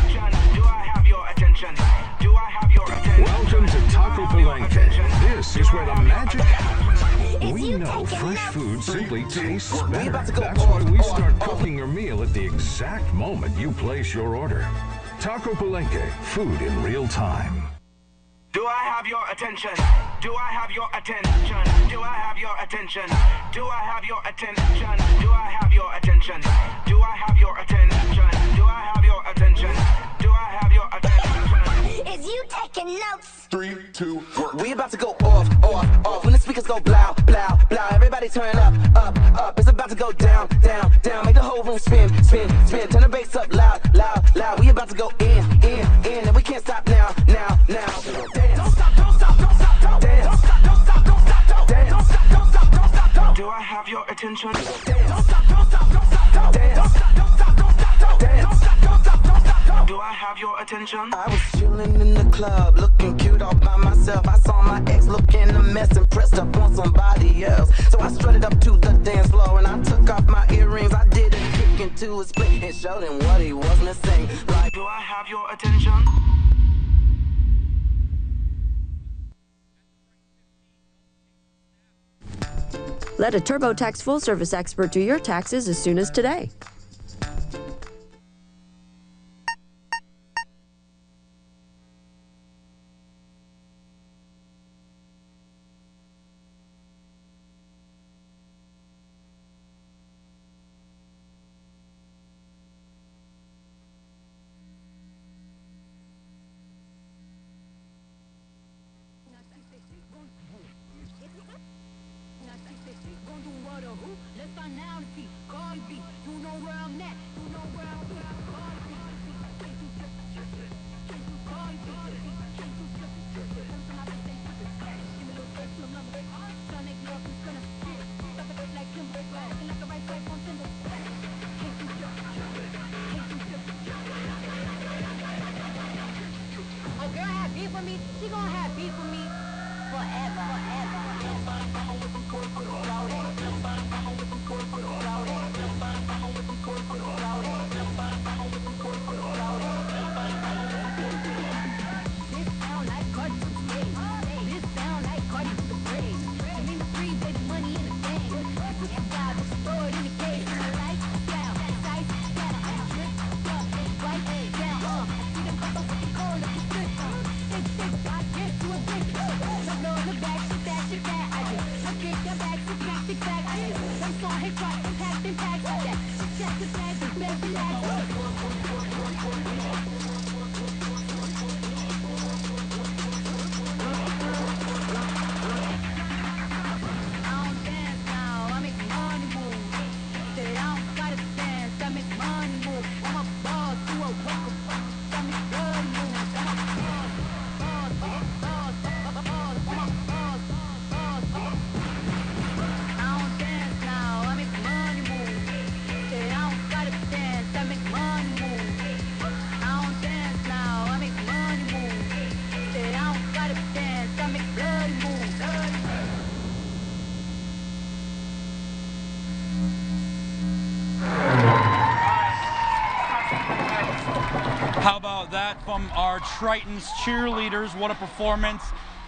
Do I have your attention? Do I have your attention? Welcome to Taco Palenque. This is where the magic happens. We know fresh food simply tastes better. That's why we start cooking your meal at the exact moment you place your order. Taco Palenque, food in real time. Do I have your attention? Do I have your attention? Do I have your attention? Do I have your attention? Do I have your attention? Do I have your attention? Do I have your attention? Do I have your attention? Is you taking notes? 3, 2, 1. We about to go off, off, off. When the speakers go blow, blow, blow. Everybody turn up, up, up. It's about to go down, down, down. Make the whole room spin, spin, spin. Turn the bass up loud, loud, loud. We about to go in, in, in. And we can't stop now, now, now. Don't stop, don't stop, don't stop, don't dance. Don't stop, don't stop, don't stop, don't dance. Don't stop, don't stop, don't stop, don't. Do I have your attention? Don't stop, don't stop, don't stop, don't dance. Don't stop, don't stop, don't stop, don't dance. Don't stop, don't stop, don't stop, don't. Do I have your attention? I was chilling in the club, looking cute all by myself. I saw my ex looking a mess and pressed up on somebody else. So I strutted up to the dance floor and I took off my earrings. I did a kick into a split and showed him what he was missing. Like, do I have your attention? Let a TurboTax full-service expert do your taxes as soon as today. She gonna have beef with me forever, This sound like Cardi to the stage. This sound like Cardi to the praise. I mean the free baby money in the thing. It's got to store it in the cage. Lights down, sights down, drip up, right down. See them pop up with the cold up the strip. I get to a big no in the back, shit that. I just get your back, sit back. I just I'm so hip hop, impact like that. Check the bag, the best relax. How about that from our Tritons cheerleaders? What a performance.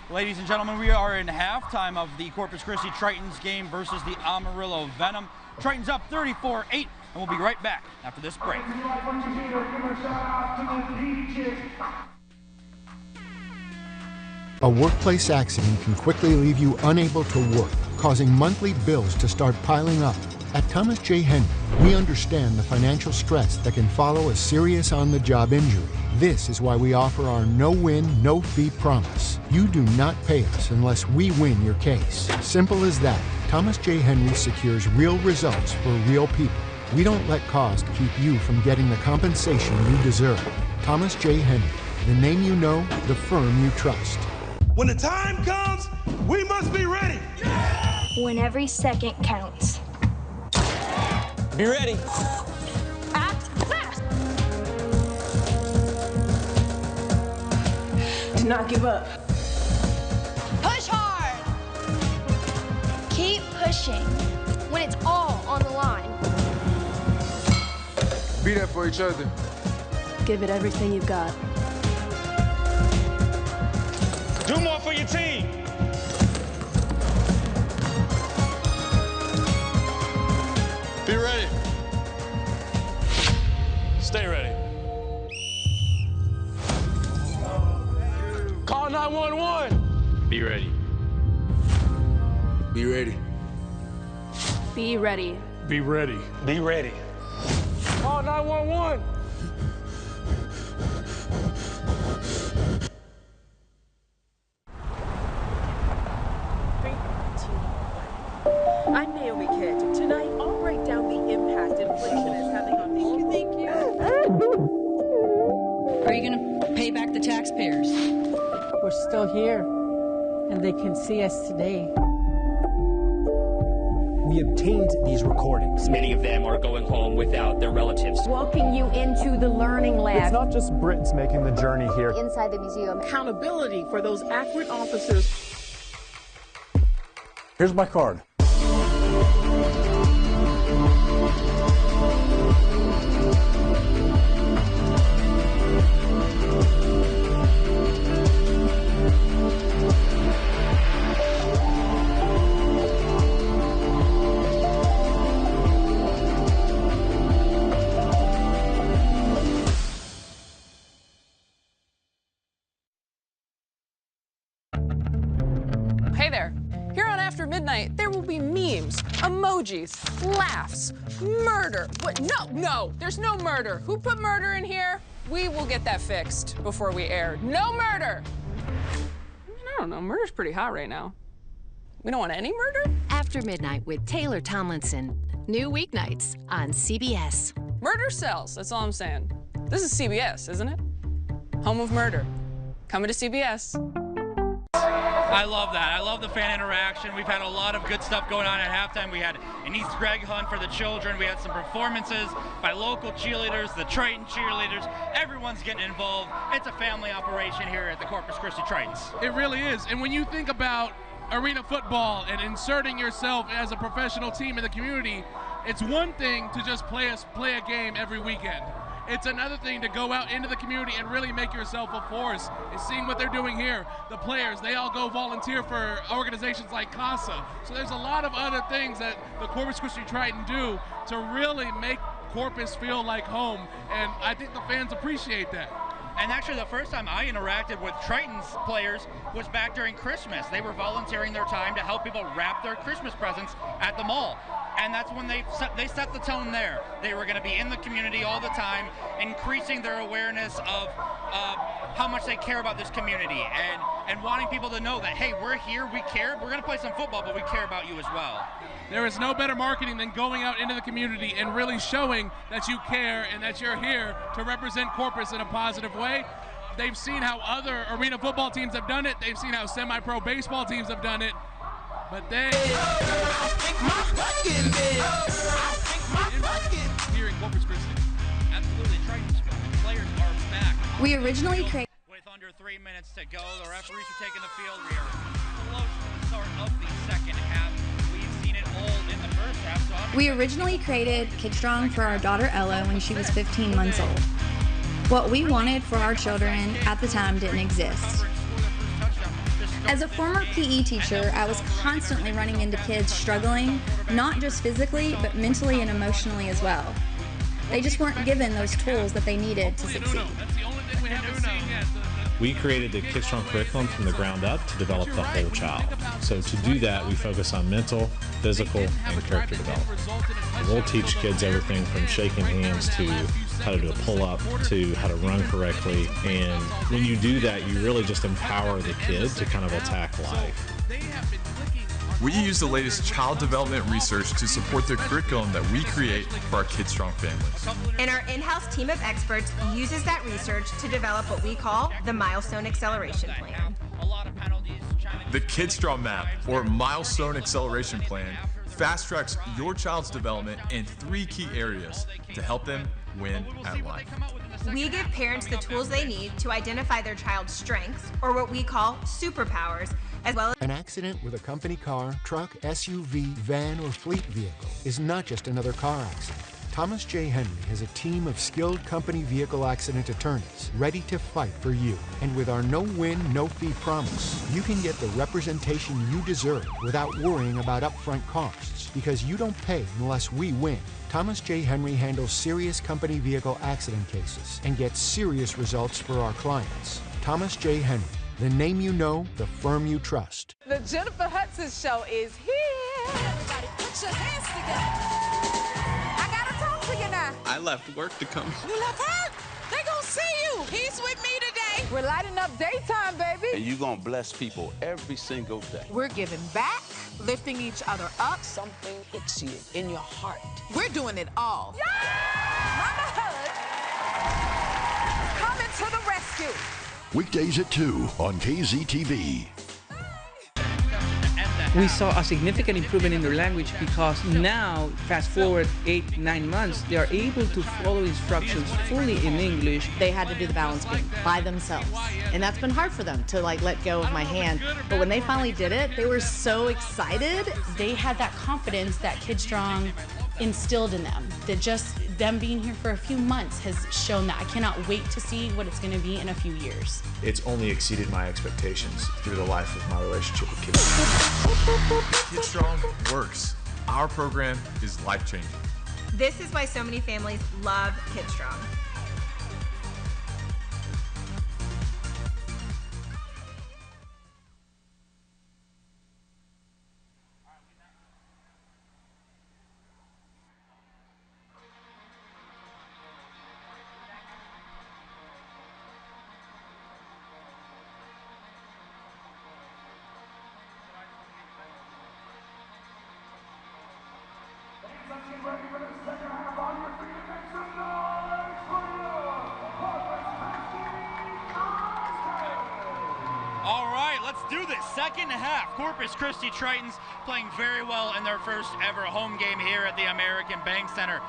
Ladies and gentlemen, we are in halftime of the Corpus Christi Tritons game versus the Amarillo Venom. Tritons up 34-8, and we'll be right back after this break. A workplace accident can quickly leave you unable to work, causing monthly bills to start piling up. At Thomas J. Henry, we understand the financial stress that can follow a serious on-the-job injury. This is why we offer our no-win, no-fee promise. You do not pay us unless we win your case. Simple as that. Thomas J. Henry secures real results for real people. We don't let cost keep you from getting the compensation you deserve. Thomas J. Henry, the name you know, the firm you trust. When the time comes, we must be ready. When every second counts. Be ready. Act fast. Do not give up. Push hard. Keep pushing when it's all on the line. Be there for each other. Give it everything you've got. Do more for your team. Be ready. Stay ready. Call 911. Be ready. Be ready. Be ready. Be ready. Be ready. Call 911. I'm Naomi Kidd. Tonight, I'll break down the impact inflation is having on people. Thank you. Are you going to pay back the taxpayers? We're still here, and they can see us today. We obtained these recordings. Many of them are going home without their relatives. Walking you into the learning lab. It's not just Brits making the journey here. Inside the museum. Accountability for those accurate officers. Here's my card. Hey there. Here on After Midnight, there will be memes, emojis, laughs, murder. What? No, there's no murder. Who put murder in here? We will get that fixed before we air. No murder! I don't know, murder's pretty hot right now. We don't want any murder? After Midnight with Taylor Tomlinson. New weeknights on CBS. Murder sells, that's all I'm saying. This is CBS, isn't it? Home of murder. Coming to CBS. I love that. I love the fan interaction. We've had a lot of good stuff going on at halftime. We had an Easter egg hunt for the children. We had some performances by local cheerleaders, the Triton cheerleaders. Everyone's getting involved. It's a family operation here at the Corpus Christi Tritons. It really is. And when you think about arena football and inserting yourself as a professional team in the community, it's one thing to just play a game every weekend. It's another thing to go out into the community and really make yourself a force. And seeing what they're doing here, the players, they all go volunteer for organizations like CASA. So there's a lot of other things that the Corpus Christi Triton do to really make Corpus feel like home. And I think the fans appreciate that. And actually, the first time I interacted with Tritons players was back during Christmas. They were volunteering their time to help people wrap their Christmas presents at the mall. And that's when they set the tone there. They were going to be in the community all the time, increasing their awareness of how much they care about this community and wanting people to know that, hey, we're here, we care, we're going to play some football, but we care about you as well. There is no better marketing than going out into the community and really showing that you care and that you're here to represent Corpus in a positive way. They've seen how other arena football teams have done it. They've seen how semi-pro baseball teams have done it. But they here in Corpus Christi. Absolutely, Tritons players are back. We originally created. With under 3 minutes to go, the referees are taking the field. We are close to the start of the second half. We've seen it all in the first half. So we originally created Kid Strong for our daughter Ella when she was 15 months old. What we wanted for our children at the time didn't exist. As a former PE teacher, I was constantly running into kids struggling, not just physically, but mentally and emotionally as well. They just weren't given those tools that they needed to succeed. We created the KidStrong curriculum from the ground up to develop the whole child. So to do that, we focus on mental, physical, and character development. And we'll teach kids everything from shaking hands to how to do a pull-up to how to run correctly. And when you do that, you really just empower the kid to kind of attack life. We use the latest child development research to support the curriculum that we create for our KidStrong families. And our in-house team of experts uses that research to develop what we call the Milestone Acceleration Plan. The KidStrong Map, or Milestone Acceleration Plan, fast-tracks your child's development in 3 key areas to help them win at life. We give parents the tools they need to identify their child's strengths, or what we call superpowers, as well as an accident with a company car, truck, SUV, van, or fleet vehicle is not just another car accident. Thomas J. Henry has a team of skilled company vehicle accident attorneys ready to fight for you. And with our no-win, no-fee promise, you can get the representation you deserve without worrying about upfront costs, because you don't pay unless we win. Thomas J. Henry handles serious company vehicle accident cases and gets serious results for our clients. Thomas J. Henry, the name you know, the firm you trust. The Jennifer Hudson Show is here. Everybody put your hands together. I gotta talk to you now. I left work to come. You left work? They gonna see you. He's with me today. We're lighting up daytime, baby. And you're gonna bless people every single day. We're giving back, lifting each other up. Something hits you in your heart. We're doing it all. Yeah! Mama Hood, coming to the rescue. Weekdays at 2 on KZTV. We saw a significant improvement in their language because now, fast forward 8-9 months, they are able to follow instructions fully in English. They had to do the balance beam by themselves. And that's been hard for them to let go of my hand. But when they finally did it, they were so excited. They had that confidence that KidStrong instilled in them, that just them being here for a few months has shown that. I cannot wait to see what it's going to be in a few years. It's only exceeded my expectations through the life of my relationship with kids. KidStrong works. Our program is life-changing. This is why so many families love KidStrong. All right, let's do this. Second half. Corpus Christi Tritons playing very well in their first ever home game here at the American Bank Center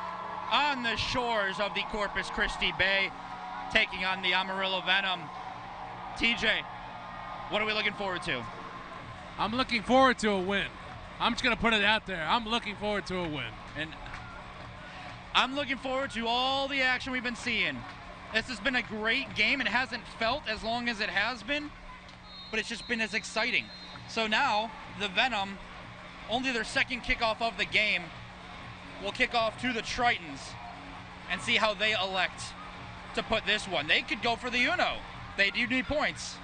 on the shores of the Corpus Christi Bay, taking on the Amarillo Venom. TJ, what are we looking forward to? I'm looking forward to a win. I'm just going to put it out there. I'm looking forward to a win. And I'm looking forward to all the action we've been seeing. This has been a great game. It hasn't felt as long as it has been, but it's just been as exciting. So now, the Venom, only their second kickoff of the game, will kick off to the Tritons and see how they elect to put this one. They could go for the Uno. They do need points.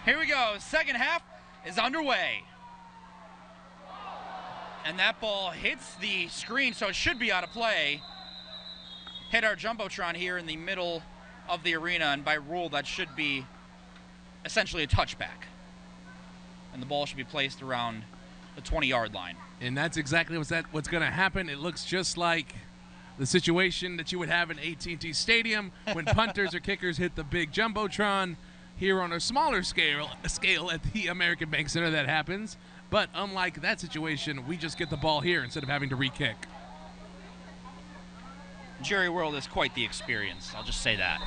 Here we go. Second half is underway. And that ball hits the screen, so it should be out of play. Hit our Jumbotron here in the middle of the arena, and by rule, that should be essentially a touchback. And the ball should be placed around the 20-yard line. And that's exactly what's going to happen. It looks just like the situation that you would have in AT&T Stadium when punters or kickers hit the big Jumbotron. Here on a smaller scale at the American Bank Center, that happens. But unlike that situation, we just get the ball here instead of having to re-kick. Jerry World is quite the experience. I'll just say that.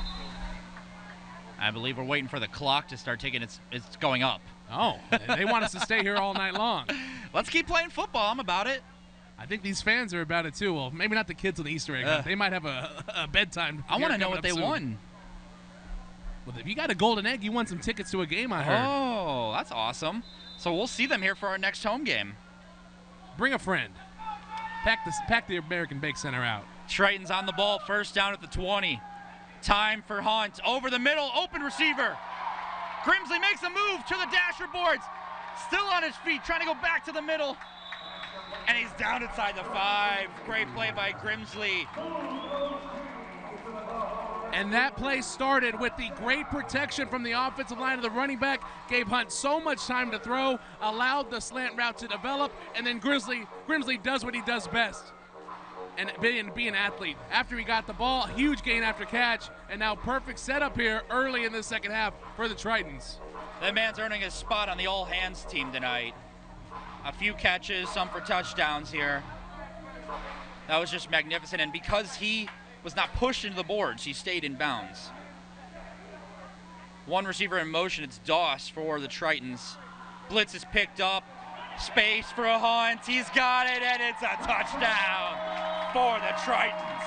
I believe we're waiting for the clock to start ticking. It's going up. Oh, they want us to stay here all night long. Let's keep playing football. I'm about it. I think these fans are about it too. Well, maybe not the kids on the Easter egg. They might have a bedtime. I want to know what they won. Well, if you got a golden egg, you won some tickets to a game, I heard. Oh, that's awesome. So we'll see them here for our next home game. Bring a friend. Pack the American Bake Center out. Tritons on the ball, first down at the 20. Time for Hunt. Over the middle, open receiver. Grimsley makes a move to the dasher boards. Still on his feet, trying to go back to the middle. And he's down inside the 5. Great play by Grimsley. And that play started with the great protection from the offensive line of the running back. Gave Hunt so much time to throw, allowed the slant route to develop, and then Grimsley does what he does best. And be an athlete. After he got the ball, huge gain after catch, and now perfect setup here early in the second half for the Tritons. That man's earning his spot on the all-hands team tonight. A few catches, some for touchdowns here. That was just magnificent, and because he was not pushed into the boards, he stayed in bounds. One receiver in motion, it's Doss for the Tritons. Blitz is picked up, space for a Hunt, he's got it, and it's a touchdown for the Tritons.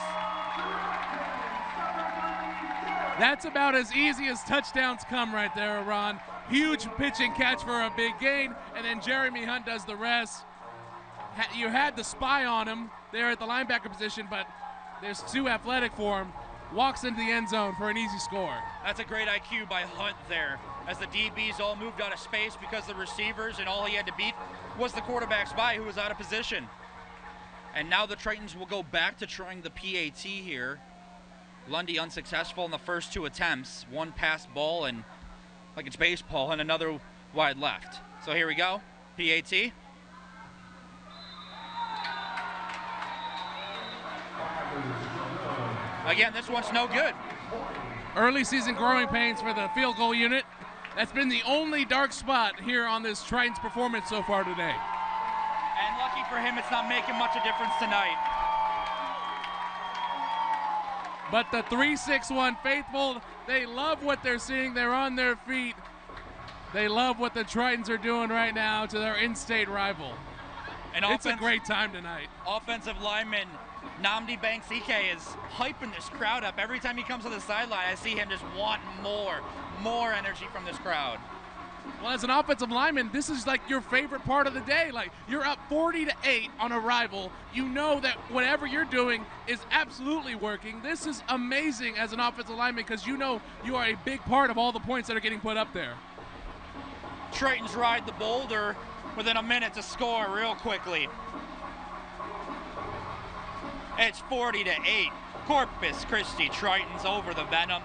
That's about as easy as touchdowns come right there, Ron. Huge pitch and catch for a big gain, and then Jeremy Hunt does the rest. You had the spy on him there at the linebacker position, but there's too athletic for him. Walks into the end zone for an easy score. That's a great IQ by Hunt there, as the DBs all moved out of space because the receivers and all he had to beat was the quarterback spy who was out of position. And now the Tritons will go back to trying the PAT here. Lundy unsuccessful in the first 2 attempts. One passed ball and like it's baseball and another wide left. So here we go, PAT. Again, this one's no good. Early season growing pains for the field goal unit. That's been the only dark spot here on this Tritons performance so far today. And lucky for him, it's not making much of a difference tonight. But the 3-6-1 faithful, they love what they're seeing. They're on their feet. They love what the Tritons are doing right now to their in-state rival. And it's a great time tonight. Offensive lineman Nnamdi Banksike is hyping this crowd up. Every time he comes to the sideline, I see him just want more energy from this crowd. Well, as an offensive lineman, this is like your favorite part of the day. Like, you're up 40-8 on a rival. You know that whatever you're doing is absolutely working. This is amazing as an offensive lineman because you know you are a big part of all the points that are getting put up there. Tritons ride the boulder within a minute to score real quickly. It's 40-8. Corpus Christi Tritons over the Venom.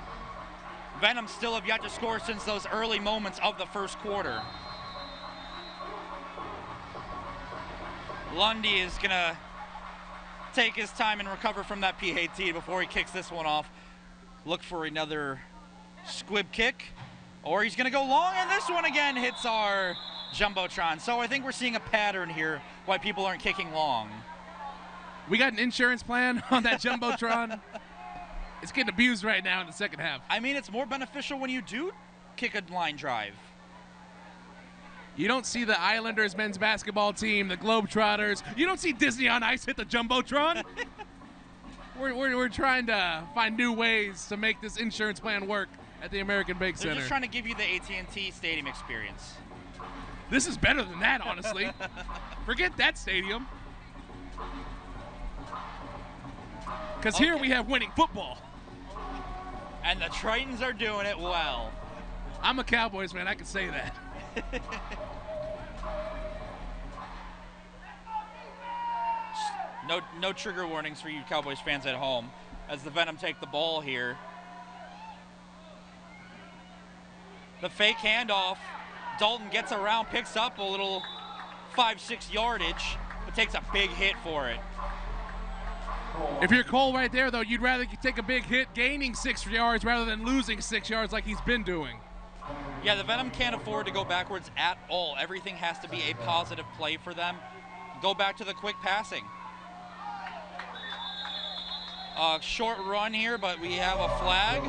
Venom still have yet to score since those early moments of the first quarter. Lundy is gonna take his time and recover from that PAT before he kicks this one off. Look for another squib kick, or he's gonna go long, and this one again hits our Jumbotron. So I think we're seeing a pattern here why people aren't kicking long. We got an insurance plan on that Jumbotron. It's getting abused right now in the second half. I mean, it's more beneficial when you do kick a line drive. You don't see the Islanders men's basketball team, the Globetrotters. You don't see Disney on Ice hit the Jumbotron. We're trying to find new ways to make this insurance plan work at the American Bake Center. They're just trying to give you the AT&T Stadium experience. This is better than that, honestly. Forget that stadium. Because here we have winning football. And the Tritons are doing it well. I'm a Cowboys fan, I can say that. No trigger warnings for you Cowboys fans at home as the Venom take the ball here. The fake handoff. Dalton gets around, picks up a little 5-6 yardage, but takes a big hit for it. If you're Cole right there, though, you'd rather take a big hit gaining 6 yards rather than losing 6 yards like he's been doing. Yeah, the Venom can't afford to go backwards at all. Everything has to be a positive play for them. Go back to the quick passing. Short run here, but we have a flag.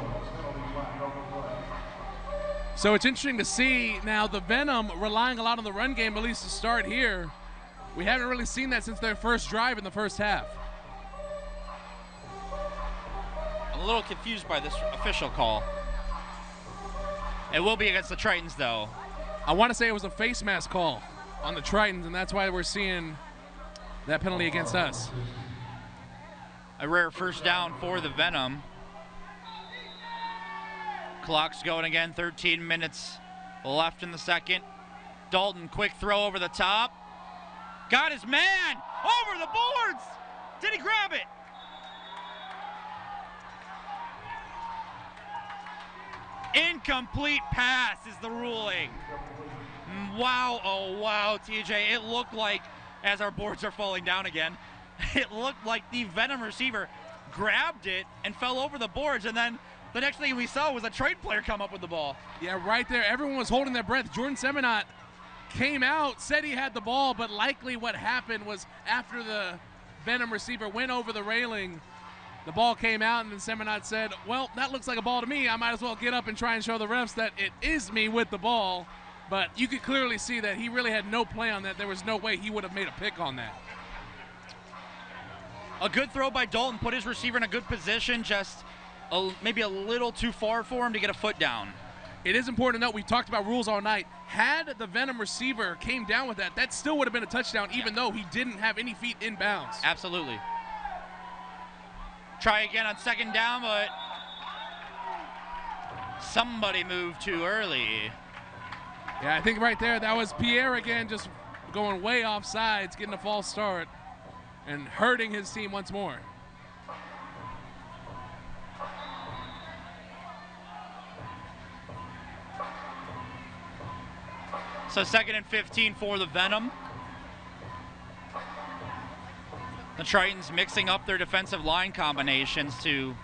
So it's interesting to see now the Venom relying a lot on the run game, at least to start here. We haven't really seen that since their first drive in the first half. I'm a little confused by this official call. It will be against the Tritons, though. I want to say it was a face mask call on the Tritons, and that's why we're seeing that penalty against us. A rare first down for the Venom. Clock's going again, 13 minutes left in the second. Dalton, quick throw over the top. Got his man over the boards. Did he grab it? Incomplete pass is the ruling. Wow, oh wow, TJ. It looked like, as our boards are falling down again, it looked like the Venom receiver grabbed it and fell over the boards, and then the next thing we saw was a trade player come up with the ball. Yeah, right there. Everyone was holding their breath. Jordan Seminot came out, said he had the ball, but likely what happened was after the Venom receiver went over the railing, the ball came out, and then Seminot said, well, that looks like a ball to me. I might as well get up and try and show the refs that it is me with the ball. But you could clearly see that he really had no play on that. There was no way he would have made a pick on that. A good throw by Dalton, put his receiver in a good position, just maybe a little too far for him to get a foot down. It is important to note, we've talked about rules all night. Had the Venom receiver came down with that, that still would have been a touchdown, even though he didn't have any feet in bounds. Absolutely. Try again on second down, but somebody moved too early. Yeah, I think right there, that was Pierre again, just going way off sides, getting a false start, and hurting his team once more. So 2nd and 15 for the Venom. The Tritons mixing up their defensive line combinations to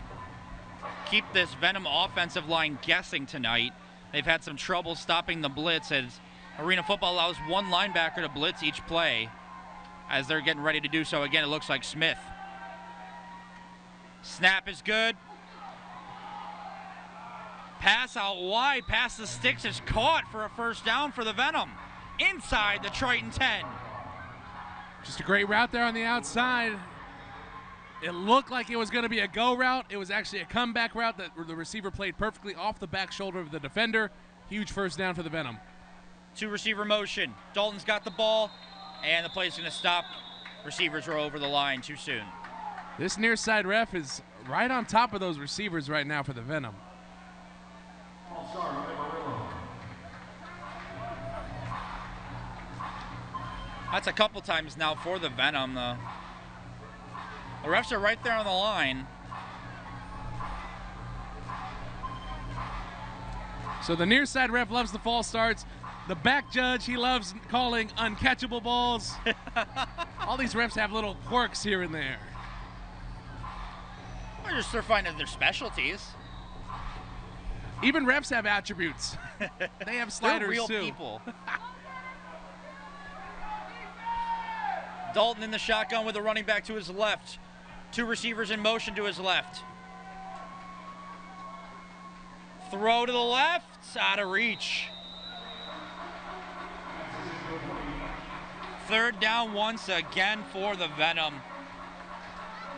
keep this Venom offensive line guessing tonight. They've had some trouble stopping the blitz, as Arena Football allows one linebacker to blitz each play. As they're getting ready to do so again, it looks like Smith. Snap is good. Pass out wide, past the sticks, is caught for a first down for the Venom. Inside the Triton 10. Just a great route there on the outside. It looked like it was going to be a go route. It was actually a comeback route that the receiver played perfectly off the back shoulder of the defender. Huge first down for the Venom. Two receiver motion. Dalton's got the ball, and the play's going to stop. Receivers are over the line too soon. This near side ref is right on top of those receivers right now for the Venom. That's a couple times now for the Venom. The refs are right there on the line. So the near side ref loves the false starts. The back judge, he loves calling uncatchable balls. All these refs have little quirks here and there. They're finding their specialties. Even refs have attributes. They have sliders They're real too. People. Dalton in the shotgun with a running back to his left. Two receivers in motion to his left. Throw to the left, out of reach. Third down once again for the Venom.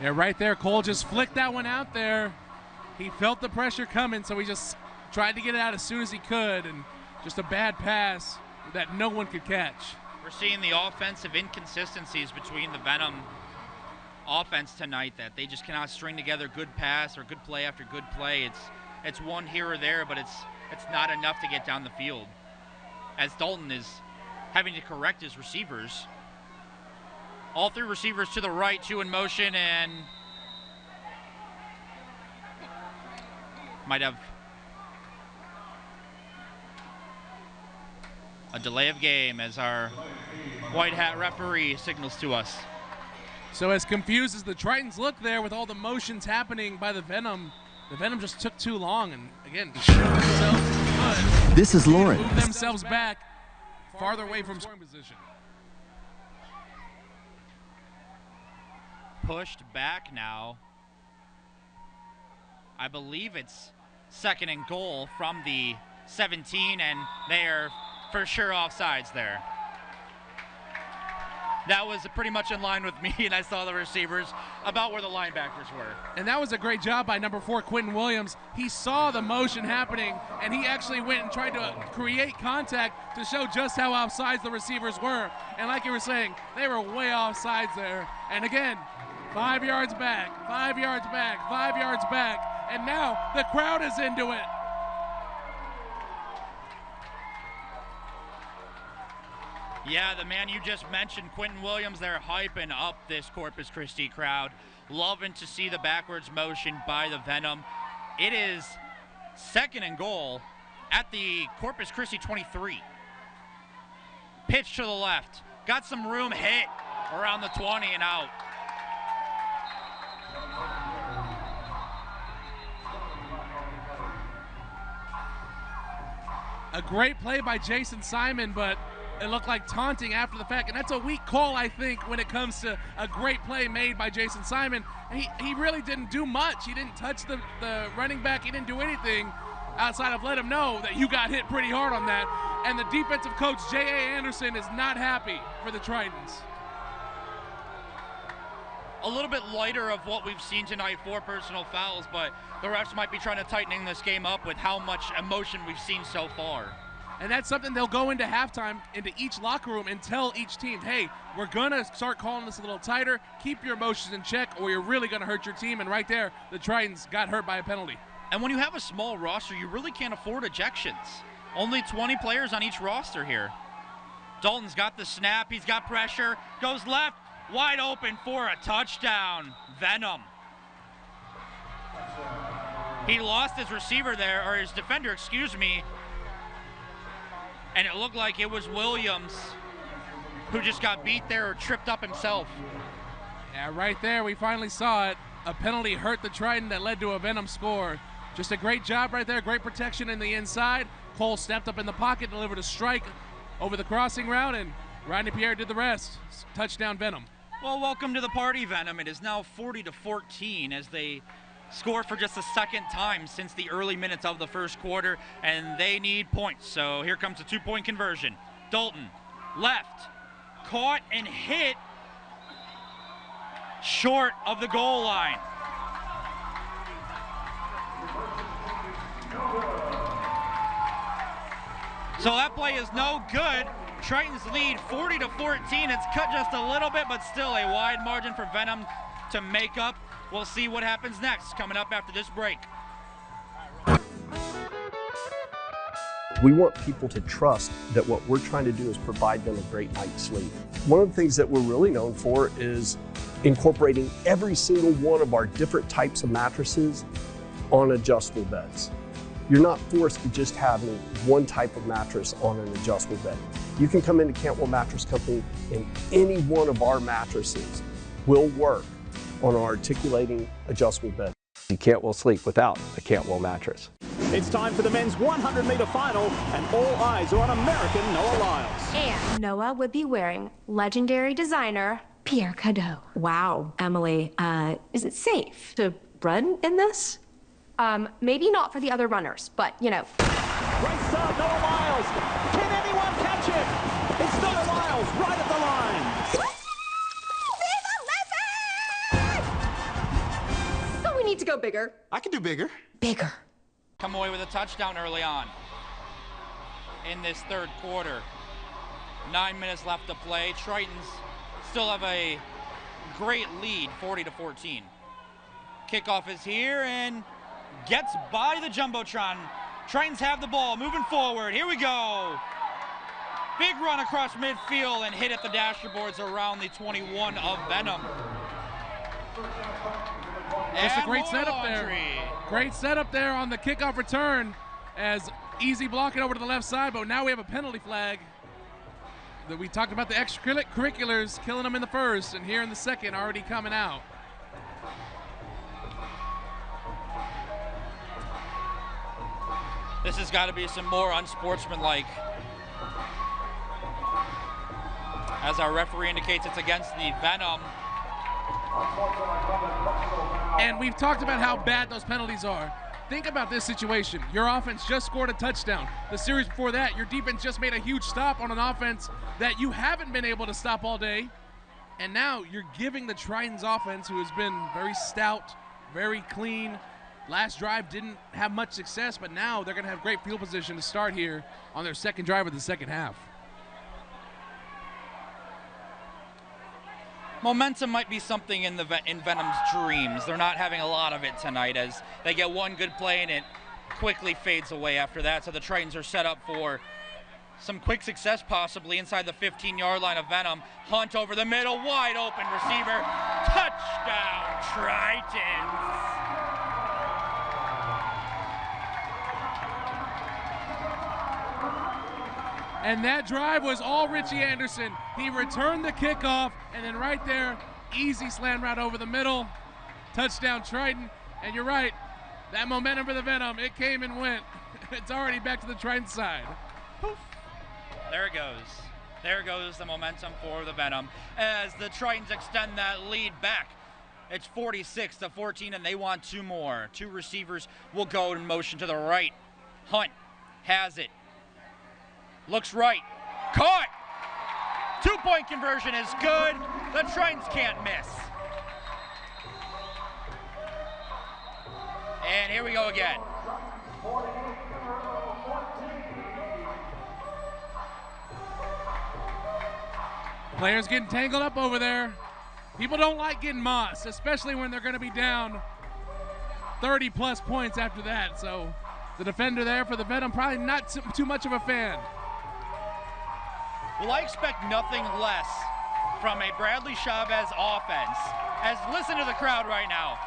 Yeah, right there, Cole just flicked that one out there. He felt the pressure coming, so he just tried to get it out as soon as he could, and just a bad pass that no one could catch. We're seeing the offensive inconsistencies between the Venom offense tonight, that they just cannot string together good pass or good play after good play. It's one here or there, but it's not enough to get down the field, as Dalton is having to correct his receivers. All three receivers to the right, two in motion, and might have a delay of game as our white hat referee signals to us. So as confused as the Tritons look there with all the motions happening by the Venom just took too long, and again, This is Lauren. Move themselves back farther away from scoring position. Pushed back now. I believe it's 2nd and goal from the 17, and they are for sure offsides there. That was pretty much in line with me, and I saw the receivers about where the linebackers were. And that was a great job by number 4, Quentin Williams. He saw the motion happening, and he actually went and tried to create contact to show just how offsides the receivers were. And like you were saying, they were way offsides there. And again, 5 yards back, 5 yards back, 5 yards back, and now the crowd is into it. Yeah, the man you just mentioned, Quentin Williams, they're hyping up this Corpus Christi crowd. Loving to see the backwards motion by the Venom. It is 2nd and goal at the Corpus Christi 23. Pitch to the left. Got some room, hit around the 20 and out. A great play by Jason Simon, but it looked like taunting after the fact, and that's a weak call, I think, when it comes to a great play made by Jason Simon. He really didn't do much. He didn't touch the running back. He didn't do anything outside of let him know that you got hit pretty hard on that. And the defensive coach, J.A. Anderson, is not happy for the Tritons. A little bit lighter of what we've seen tonight, 4 personal fouls, but the refs might be trying to tighten this game up with how much emotion we've seen so far. And that's something they'll go into halftime, into each locker room, and tell each team, hey, we're going to start calling this a little tighter. Keep your emotions in check, or you're really going to hurt your team. And right there, the Tritons got hurt by a penalty. And when you have a small roster, you really can't afford ejections. Only 20 players on each roster here. Dalton's got the snap. He's got pressure. Goes left, wide open for a touchdown. Venom. He lost his receiver there, or his defender, excuse me. And it looked like it was Williams who just got beat there or tripped up himself. Yeah, right there, we finally saw it. A penalty hurt the Triton that led to a Venom score. Just a great job right there, great protection in the inside. Cole stepped up in the pocket, delivered a strike over the crossing route, and Rodney Pierre did the rest. Touchdown, Venom. Well, welcome to the party, Venom. It is now 40-14 as they score for just the 2nd time since the early minutes of the first quarter, and they need points. So here comes a 2-point conversion. Dalton, left, caught and hit short of the goal line. So that play is no good. Tritons lead 40-14. It's cut just a little bit, but still a wide margin for Venom to make up. We'll see what happens next, coming up after this break. We want people to trust that what we're trying to do is provide them a great night's sleep. One of the things that we're really known for is incorporating every single one of our different types of mattresses on adjustable beds. You're not forced to just having one type of mattress on an adjustable bed. You can come into Cantwell Mattress Company and any one of our mattresses will work on our articulating adjustable bed. You can't well sleep without a Cantwell mattress. It's time for the men's 100-meter final, and all eyes are on American Noah Lyles. And Noah would be wearing legendary designer Pierre Cardin. Wow, Emily, is it safe to run in this? Maybe not for the other runners, but you know. Great start, Noah Lyles. Can anyone catch it? It's Noah Lyles right at the line. So we need to go bigger. I can do bigger. Bigger. Come away with a touchdown early on in this 3rd quarter. 9 minutes left to play. Tritons still have a great lead, 40-14. Kickoff is here and gets by the Jumbotron. Tritons have the ball, moving forward. Here we go. Big run across midfield and hit at the dasher boards around the 21 of Venom. Just a great setup there. Great setup there on the kickoff return as easy blocking over to the left side, but now we have a penalty flag. We talked about the extracurriculars killing them in the first, and here in the second already coming out. This has got to be some more unsportsmanlike. As our referee indicates, it's against the Venom. And we've talked about how bad those penalties are. Think about this situation. Your offense just scored a touchdown. The series before that, your defense just made a huge stop on an offense that you haven't been able to stop all day. And now you're giving the Tritons offense, who has been very stout, very clean. Last drive didn't have much success, but now they're going to have great field position to start here on their second drive of the second half. Momentum might be something in Venom's dreams. They're not having a lot of it tonight, as they get one good play and it quickly fades away after that. So the Tritons are set up for some quick success, possibly inside the 15-yard line of Venom. Hunt over the middle, wide open receiver. Touchdown, Tritons. And that drive was all Richie Anderson. He returned the kickoff, and then right there, easy slam route over the middle. Touchdown, Triton. And you're right, that momentum for the Venom, it came and went. It's already back to the Triton side. Poof. There it goes. There goes the momentum for the Venom as the Tritons extend that lead back. It's 46-14, and they want two more. Two receivers will go in motion to the right. Hunt has it. Looks right. Caught! 2-point conversion is good. The Tritons can't miss. And here we go again. Players getting tangled up over there. People don't like getting mossed, especially when they're going to be down 30-plus points after that. So the defender there for the Venom, probably not too much of a fan. Well, I expect nothing less from a Bradley Chavez offense. As listen to the crowd right now.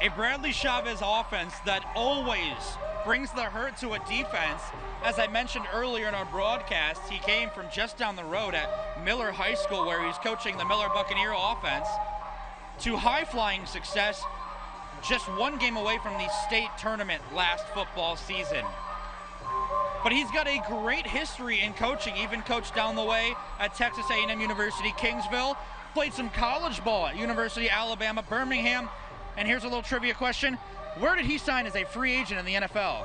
A Bradley Chavez offense that always brings the hurt to a defense. As I mentioned earlier in our broadcast, he came from just down the road at Miller High School, where he's coaching the Miller Buccaneer offense, to high-flying success just one game away from the state tournament last football season. But he's got a great history in coaching, even coached down the way at Texas A&M University, Kingsville, played some college ball at University of Alabama, Birmingham. And here's a little trivia question. Where did he sign as a free agent in the NFL?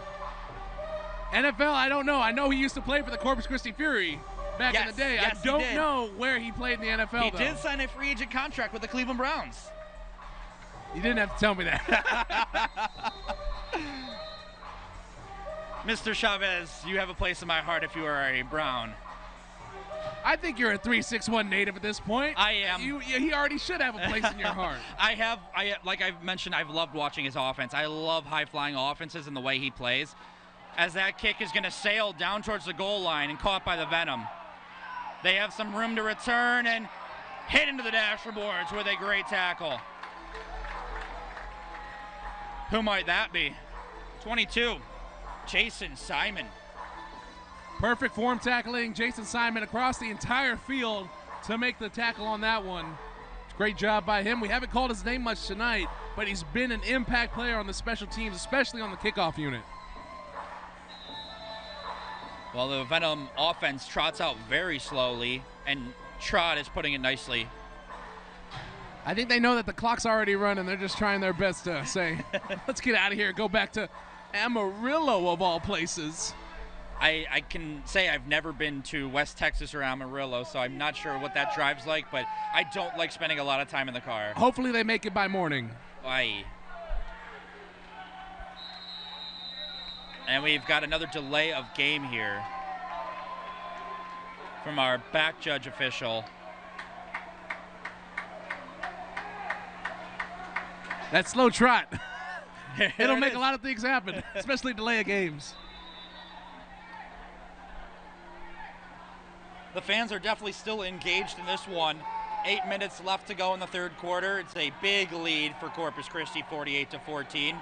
NFL, I don't know. I know he used to play for the Corpus Christi Fury back in the day. Yes, I don't know where he played in the NFL, He did sign a free agent contract with the Cleveland Browns. You didn't have to tell me that. Mr. Chavez, you have a place in my heart if you are a Brown. I think you're a 3-6-1 native at this point. I am. He already should have a place in your heart. Like I've mentioned, I've loved watching his offense. I love high-flying offenses and the way he plays. As that kick is going to sail down towards the goal line and caught by the Venom. They have some room to return and hit into the dashboards with a great tackle. Who might that be? 22, Jason Simon. Perfect form tackling Jason Simon across the entire field to make the tackle on that one. Great job by him. We haven't called his name much tonight, but he's been an impact player on the special teams, especially on the kickoff unit. Well, the Venom offense trots out very slowly, and Trot is putting it nicely. I think they know that the clock's already running. They're just trying their best to say, let's get out of here, go back to Amarillo of all places. I can say I've never been to West Texas or Amarillo, so I'm not sure what that drive's like, but I don't like spending a lot of time in the car. Hopefully they make it by morning. Aye. And we've got another delay of game here from our back judge official. That slow trot. It'll make a lot of things happen, especially delay of games. The fans are definitely still engaged in this one. 8 minutes left to go in the third quarter. It's a big lead for Corpus Christi, 48-14.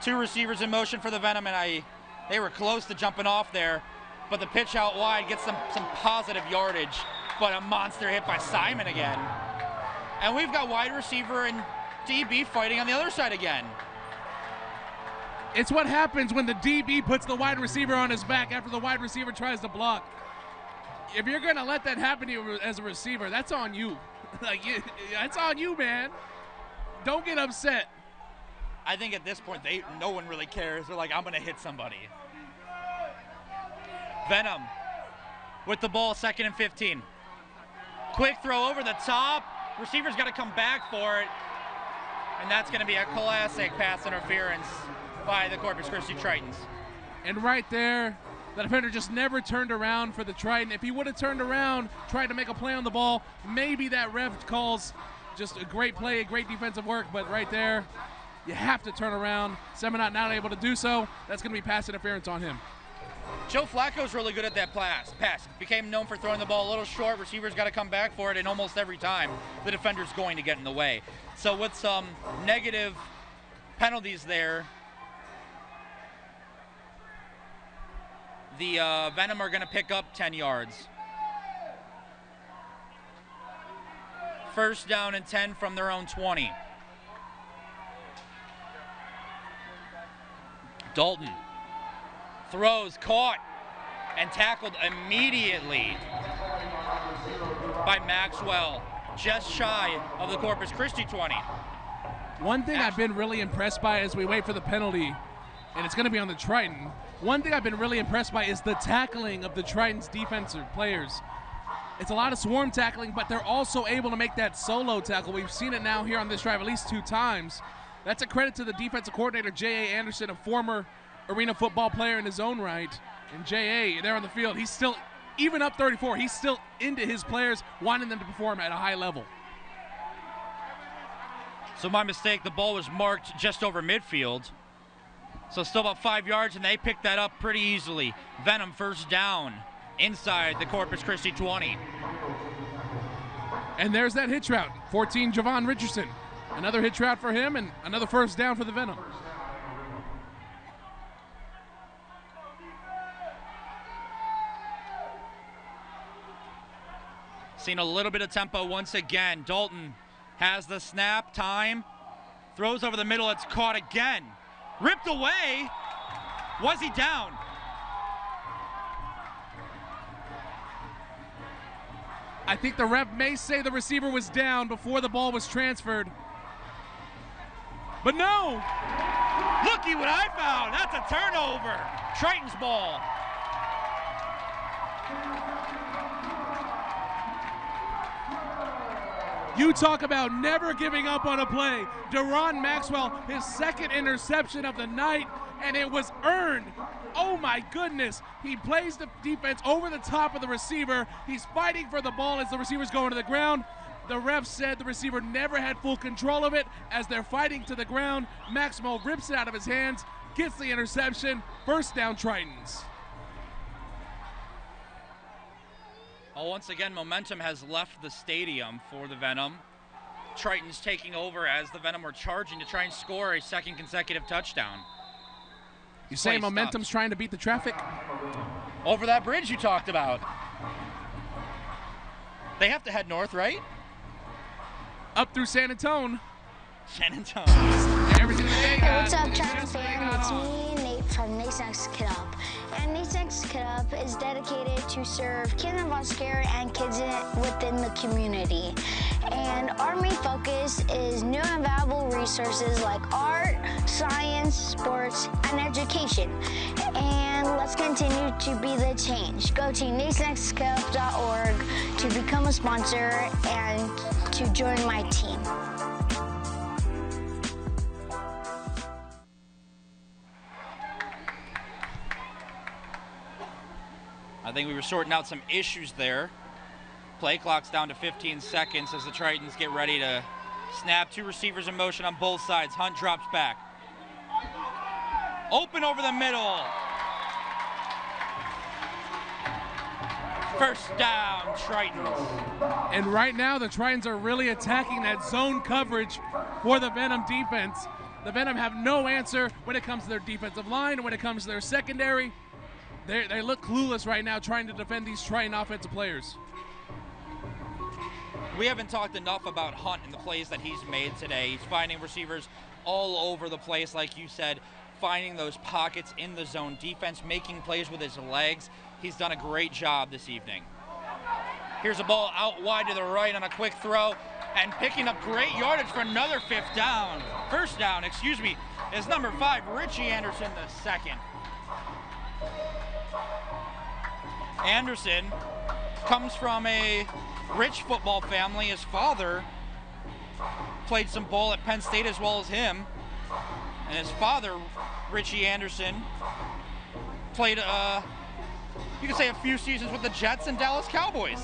Two receivers in motion for the Venom, and they were close to jumping off there, but the pitch out wide gets them some positive yardage, but a monster hit by Simon again. And we've got wide receiver and DB fighting on the other side again. It's what happens when the DB puts the wide receiver on his back after the wide receiver tries to block. If you're going to let that happen to you as a receiver, that's on you. That's on you, man. Don't get upset. I think at this point, no one really cares. They're like, I'm going to hit somebody. Venom with the ball, 2nd and 15. Quick throw over the top. Receiver's got to come back for it. And that's going to be a classic pass interference by the Corpus Christi Tritons. And right there, the defender just never turned around for the Triton. If he would have turned around, tried to make a play on the ball, maybe that ref calls just a great play, a great defensive work. But right there, you have to turn around. Seminat not able to do so. That's going to be pass interference on him. Joe Flacco's really good at that pass. Became known for throwing the ball a little short. Receivers got to come back for it, and almost every time the defender's going to get in the way. So with some negative penalties there, the Venom are going to pick up 10 yards. 1st down and 10 from their own 20. Dalton throws, caught, and tackled immediately by Maxwell, just shy of the Corpus Christi 20. One thing I've been really impressed by as we wait for the penalty, and it's going to be on the Triton, one thing I've been really impressed by is the tackling of the Triton's defensive players. It's a lot of swarm tackling, but they're also able to make that solo tackle. We've seen it now here on this drive at least 2 times. That's a credit to the defensive coordinator, J.A. Anderson, a former arena football player in his own right. And J.A. there on the field, he's still, even up 34, he's still into his players, wanting them to perform at a high level. So my mistake, the ball was marked just over midfield. So still about 5 yards, and they picked that up pretty easily. Venom 1st down inside the Corpus Christi 20. And there's that hitch route, 14, Javon Richardson. Another hitch route for him, and another 1st down for the Venom. Seen a little bit of tempo once again. Dalton has the snap, time, throws over the middle, it's caught again. Ripped away. Was he down? I think the ref may say the receiver was down before the ball was transferred. But no! Looky what I found. That's a turnover. Tritons ball. You talk about never giving up on a play. Deron Maxwell, his 2nd interception of the night, and it was earned. Oh my goodness. He plays the defense over the top of the receiver. He's fighting for the ball as the receiver's going to the ground. The ref said the receiver never had full control of it. As they're fighting to the ground, Maxwell rips it out of his hands, gets the interception. 1st down, Tritons. Well, once again, momentum has left the stadium for the Venom. Tritons taking over as the Venom were charging to try and score a 2nd consecutive touchdown. You say momentum's trying to beat the traffic? Over that bridge you talked about. They have to head north, right? Up through San Antonio. San Antonio. Hey, what's up, Triton fam? It's me, Nate from Nate's Next Kid Up. And Nate's Next Kid Up is dedicated to serve kids in foster care and kids within the community. And our main focus is new and valuable resources like art, science, sports, and education. And let's continue to be the change. Go to natesnextkidup.org to become a sponsor and to join my team. I think we were sorting out some issues there. Play clock's down to 15 seconds as the Tritons get ready to snap. 2 receivers in motion on both sides. Hunt drops back. Open over the middle. 1st down, Tritons. And right now the Tritons are really attacking that zone coverage for the Venom defense. The Venom have no answer when it comes to their defensive line and when it comes to their secondary. They look clueless right now trying to defend these Triton offensive players. We haven't talked enough about Hunt and the plays that he's made today. He's finding receivers all over the place, like you said, finding those pockets in the zone defense, making plays with his legs. He's done a great job this evening. Here's a ball out wide to the right on a quick throw, and picking up great yardage for another 1st down, is number 5, Richie Anderson II. Anderson comes from a rich football family. His father played some ball at Penn State as well as him. And his father, Richie Anderson, played, you could say, a few seasons with the Jets and Dallas Cowboys.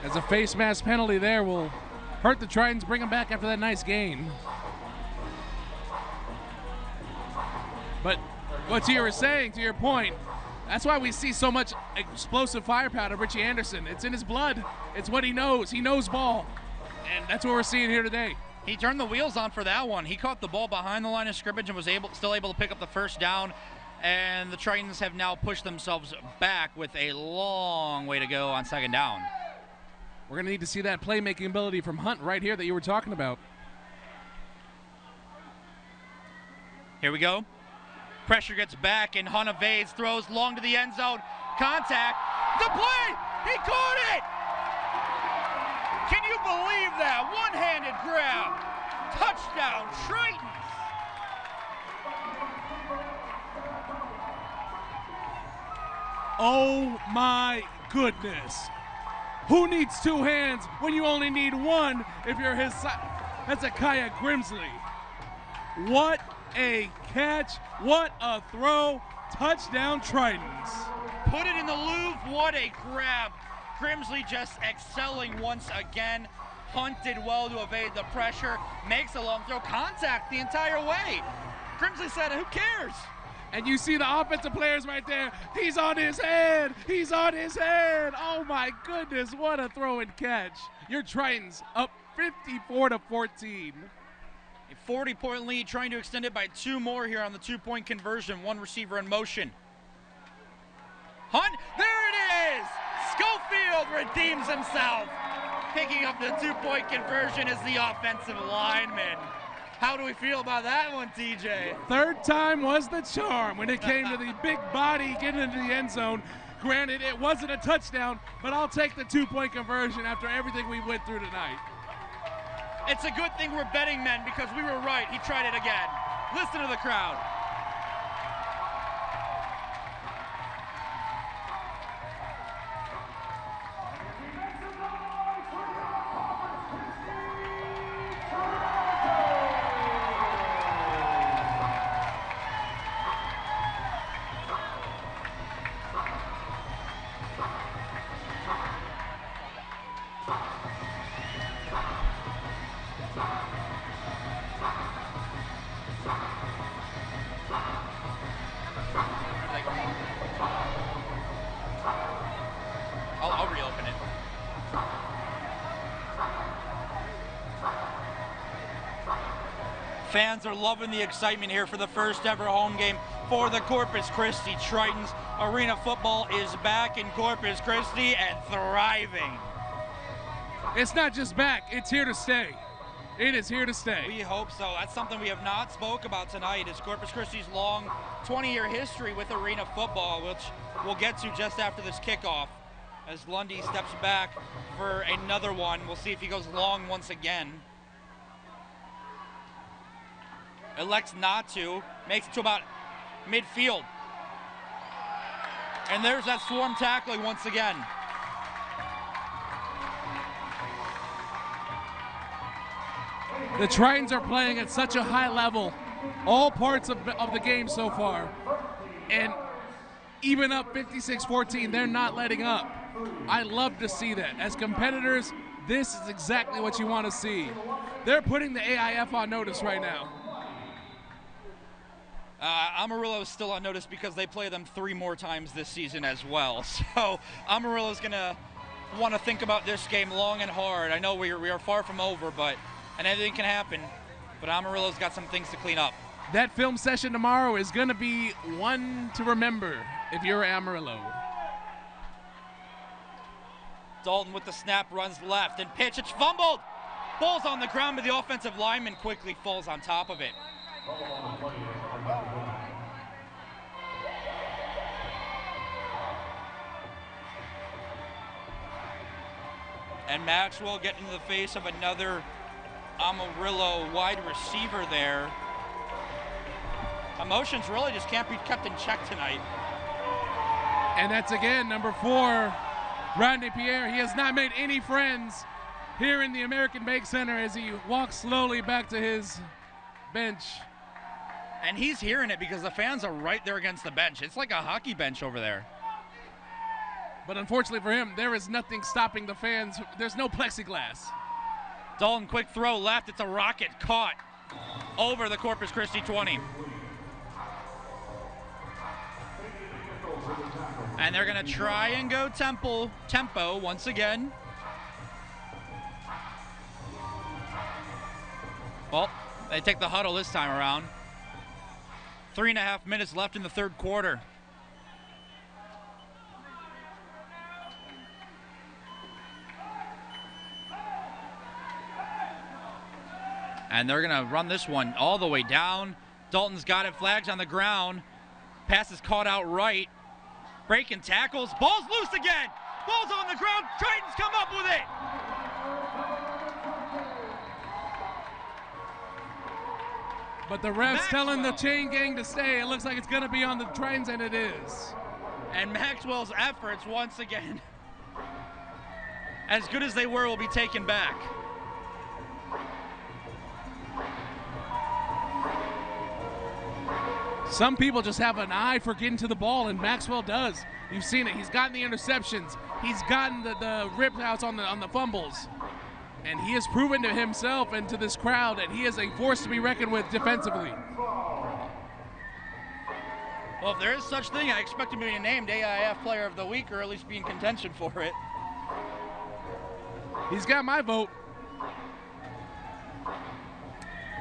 As a face mask penalty there will hurt the Tritons, bring them back after that nice gain. But what you were saying, to your point, that's why we see so much explosive firepower of Richie Anderson. It's in his blood. It's what he knows. He knows ball. And that's what we're seeing here today. He turned the wheels on for that one. He caught the ball behind the line of scrimmage and was still able to pick up the first down. And the Tritons have now pushed themselves back with a long way to go on second down. We're going to need to see that playmaking ability from Hunt right here that you were talking about. Here we go. Pressure gets back, and Hunt evades, throws long to the end zone. Contact. The play! He caught it! Can you believe that? One-handed grab. Touchdown, Tritons! Oh my goodness. Who needs two hands when you only need one if you're his side? That's Kaya Grimsley. What a catch. What a throw. Touchdown, Tritons. Put it in the Louvre. What a grab. Grimsley just excelling once again. Hunt did well to evade the pressure. Makes a long throw. Contact the entire way. Grimsley said, who cares? And you see the offensive players right there. He's on his head. He's on his head. Oh my goodness, what a throw and catch. Your Tritons up 54-14. A 40-point lead, trying to extend it by 2 more here on the 2-point conversion. One receiver in motion. Hunt, there it is! Schofield redeems himself. Picking up the 2-point conversion as the offensive lineman. How do we feel about that one, TJ? Third time was the charm when it came to the big body getting into the end zone. Granted, it wasn't a touchdown, but I'll take the 2-point conversion after everything we went through tonight. It's a good thing we're betting men because we were right. He tried it again. Listen to the crowd. I'll reopen it. Fans are loving the excitement here for the first ever home game for the Corpus Christi Tritons. Arena football is back in Corpus Christi and thriving. It's not just back, it's here to stay. It is here to stay. We hope so. That's something we have not spoke about tonight, is Corpus Christi's long 20-year history with arena football, which we'll get to just after this kickoff. As Lundy steps back for another one. We'll see if he goes long once again. Elects not to. Makes it to about midfield. And there's that swarm tackling once again. The Tritons are playing at such a high level, all parts of the game so far. And even up 56-14, they're not letting up. I love to see that. As competitors, this is exactly what you want to see. They're putting the AIF on notice right now. Amarillo is still on notice because they play them 3 more times this season as well. So Amarillo's going to want to think about this game long and hard. I know we are far from over, and anything can happen, but Amarillo's got some things to clean up. That film session tomorrow is going to be one to remember if you're Amarillo. Dalton with the snap, runs left, and pitch. It's fumbled. Ball's on the ground, but the offensive lineman quickly falls on top of it. And Maxwell getting in the face of another Amarillo wide receiver there. Emotions really just can't be kept in check tonight. And that's again number 4, Rodney Pierre. He has not made any friends here in the American Bank Center as he walks slowly back to his bench. And he's hearing it because the fans are right there against the bench. It's like a hockey bench over there. But unfortunately for him, there is nothing stopping the fans. There's no plexiglass. Dalton, quick throw left. It's a rocket caught over the Corpus Christi 20. And they're going to try and go tempo once again. Well, they take the huddle this time around. 3.5 minutes left in the third quarter. And they're going to run this one all the way down. Dalton's got it. Flags on the ground. Pass is caught out right. Breaking tackles. Ball's loose again. Ball's on the ground. Tritons come up with it. But the ref's telling the chain gang to stay. It looks like it's going to be on the Tritons, and it is. And Maxwell's efforts once again, as good as they were, will be taken back. Some people just have an eye for getting to the ball, and Maxwell does. You've seen it. He's gotten the interceptions. He's gotten the rip outs on the fumbles. And he has proven to himself and to this crowd that he is a force to be reckoned with defensively. Well, if there is such thing, I expect him to be named AIF Player of the Week, or at least be in contention for it. He's got my vote.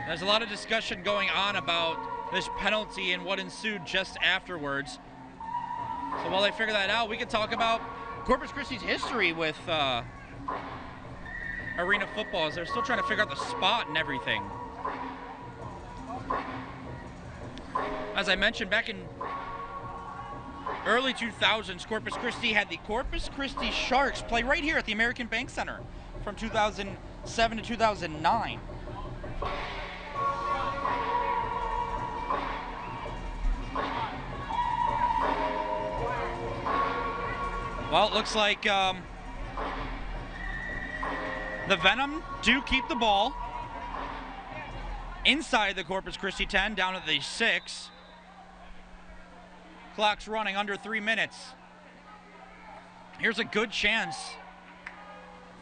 There's a lot of discussion going on about this penalty and what ensued just afterwards. So while they figure that out, we can talk about Corpus Christi's history with arena football, as they're still trying to figure out the spot and everything. As I mentioned, back in early 2000s, Corpus Christi had the Corpus Christi Sharks play right here at the American Bank Center from 2007 to 2009. Well, it looks like the Venom do keep the ball inside the Corpus Christi 10, down at the 6. Clock's running under 3 minutes. Here's a good chance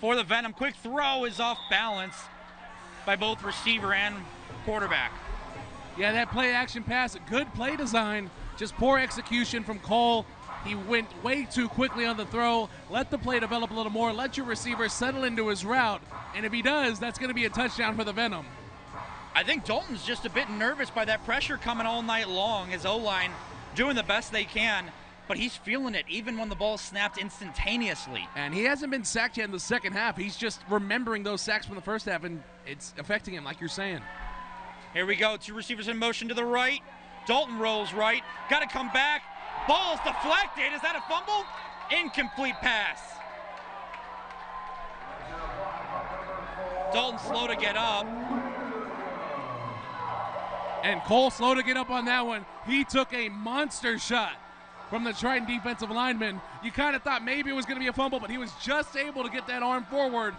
for the Venom. Quick throw is off balance by both receiver and quarterback. Yeah, that play action pass, good play design, just poor execution from Cole. He went way too quickly on the throw. Let the play develop a little more. Let your receiver settle into his route. And if he does, that's going to be a touchdown for the Venom. I think Dalton's just a bit nervous by that pressure coming all night long. His O-line doing the best they can, but he's feeling it even when the ball snapped instantaneously. And he hasn't been sacked yet in the second half. He's just remembering those sacks from the first half, and it's affecting him, like you're saying. Here we go. 2 receivers in motion to the right. Dalton rolls right. Got to come back. Ball's deflected. Is that a fumble? Incomplete pass. Dalton slow to get up. And Cole slow to get up on that one. He took a monster shot from the Triton defensive lineman. You kind of thought maybe it was going to be a fumble, but he was just able to get that arm forward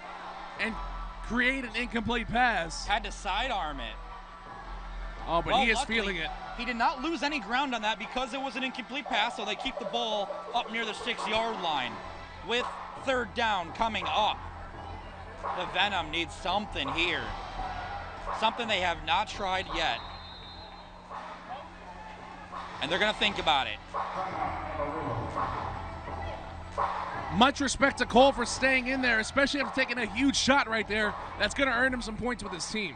and create an incomplete pass. Had to sidearm it. Oh, but he is feeling it. He did not lose any ground on that because it was an incomplete pass, so they keep the ball up near the 6-yard line with 3rd down coming up. The Venom needs something here. Something they have not tried yet. And they're going to think about it. Much respect to Cole for staying in there, especially after taking a huge shot right there. That's going to earn him some points with his team.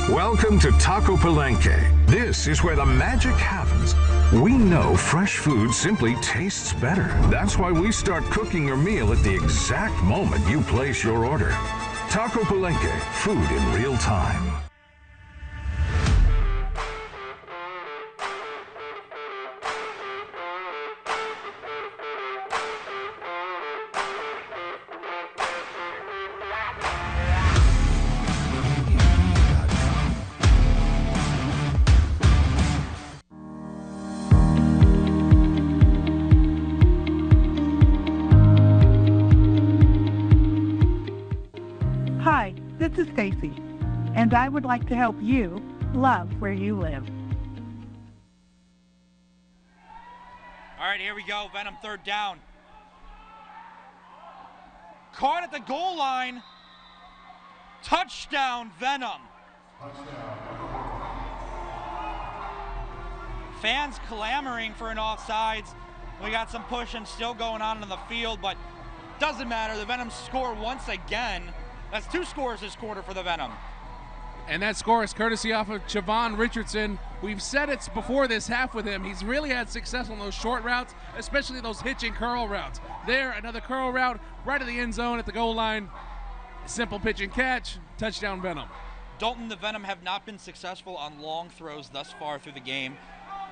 Welcome to Taco Palenque. This is where the magic happens. We know fresh food simply tastes better. That's why we start cooking your meal at the exact moment you place your order. Taco Palenque, food in real time. This is Stacy, and I would like to help you love where you live. All right, here we go. Venom, third down. Caught at the goal line. Touchdown, Venom. Fans clamoring for an offsides. We got some pushing still going on in the field, but doesn't matter. The Venom score once again. That's 2 scores this quarter for the Venom. And that score is courtesy off of Javon Richardson. We've said it before this half with him. He's really had success on those short routes, especially those hitch and curl routes. There, another curl route right to the end zone at the goal line. Simple pitch and catch, touchdown Venom. Dalton, the Venom have not been successful on long throws thus far through the game.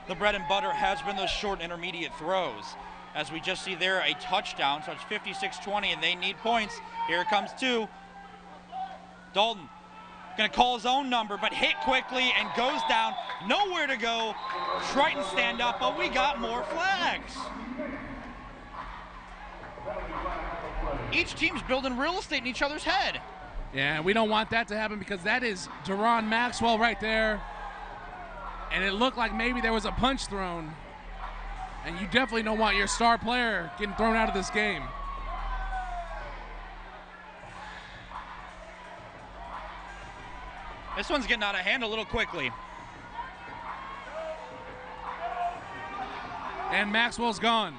The bread and butter has been those short intermediate throws. As we just see there, a touchdown, so it's 56-20, and they need points. Here it comes 2. Dalton gonna call his own number, but hit quickly and goes down. Nowhere to go. Tritons stand up, but we got more flags. Each team's building real estate in each other's head. Yeah, we don't want that to happen because that is Deron Maxwell right there. And it looked like maybe there was a punch thrown. And you definitely don't want your star player getting thrown out of this game. This one's getting out of hand a little quickly. And Maxwell's gone.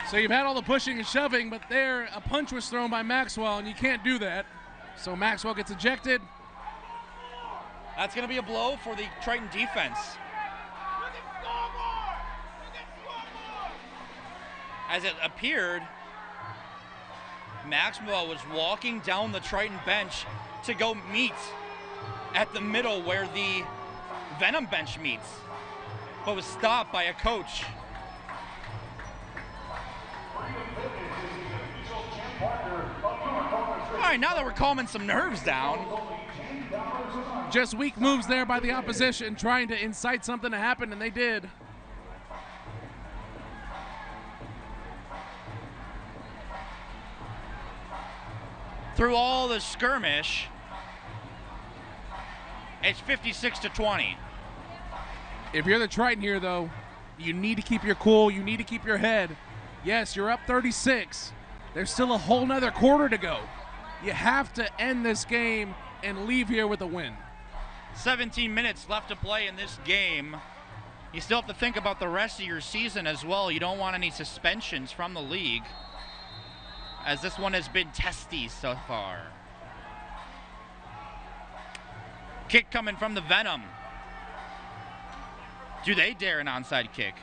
So you've had all the pushing and shoving, but there a punch was thrown by Maxwell, and you can't do that. So Maxwell gets ejected. That's going to be a blow for the Triton defense. As it appeared, Maxwell was walking down the Triton bench to go meet at the middle where the Venom bench meets, but was stopped by a coach. All right, now that we're calming some nerves down. Just weak moves there by the opposition, trying to incite something to happen, and they did. Through all the skirmish, it's 56-20. If you're the Triton here, though, you need to keep your cool. You need to keep your head. Yes, you're up 36. There's still a whole nother quarter to go. You have to end this game and leave here with a win. 17 minutes left to play in this game. You still have to think about the rest of your season as well. You don't want any suspensions from the league, as this one has been testy so far. Kick coming from the Venom. Do they dare an onside kick?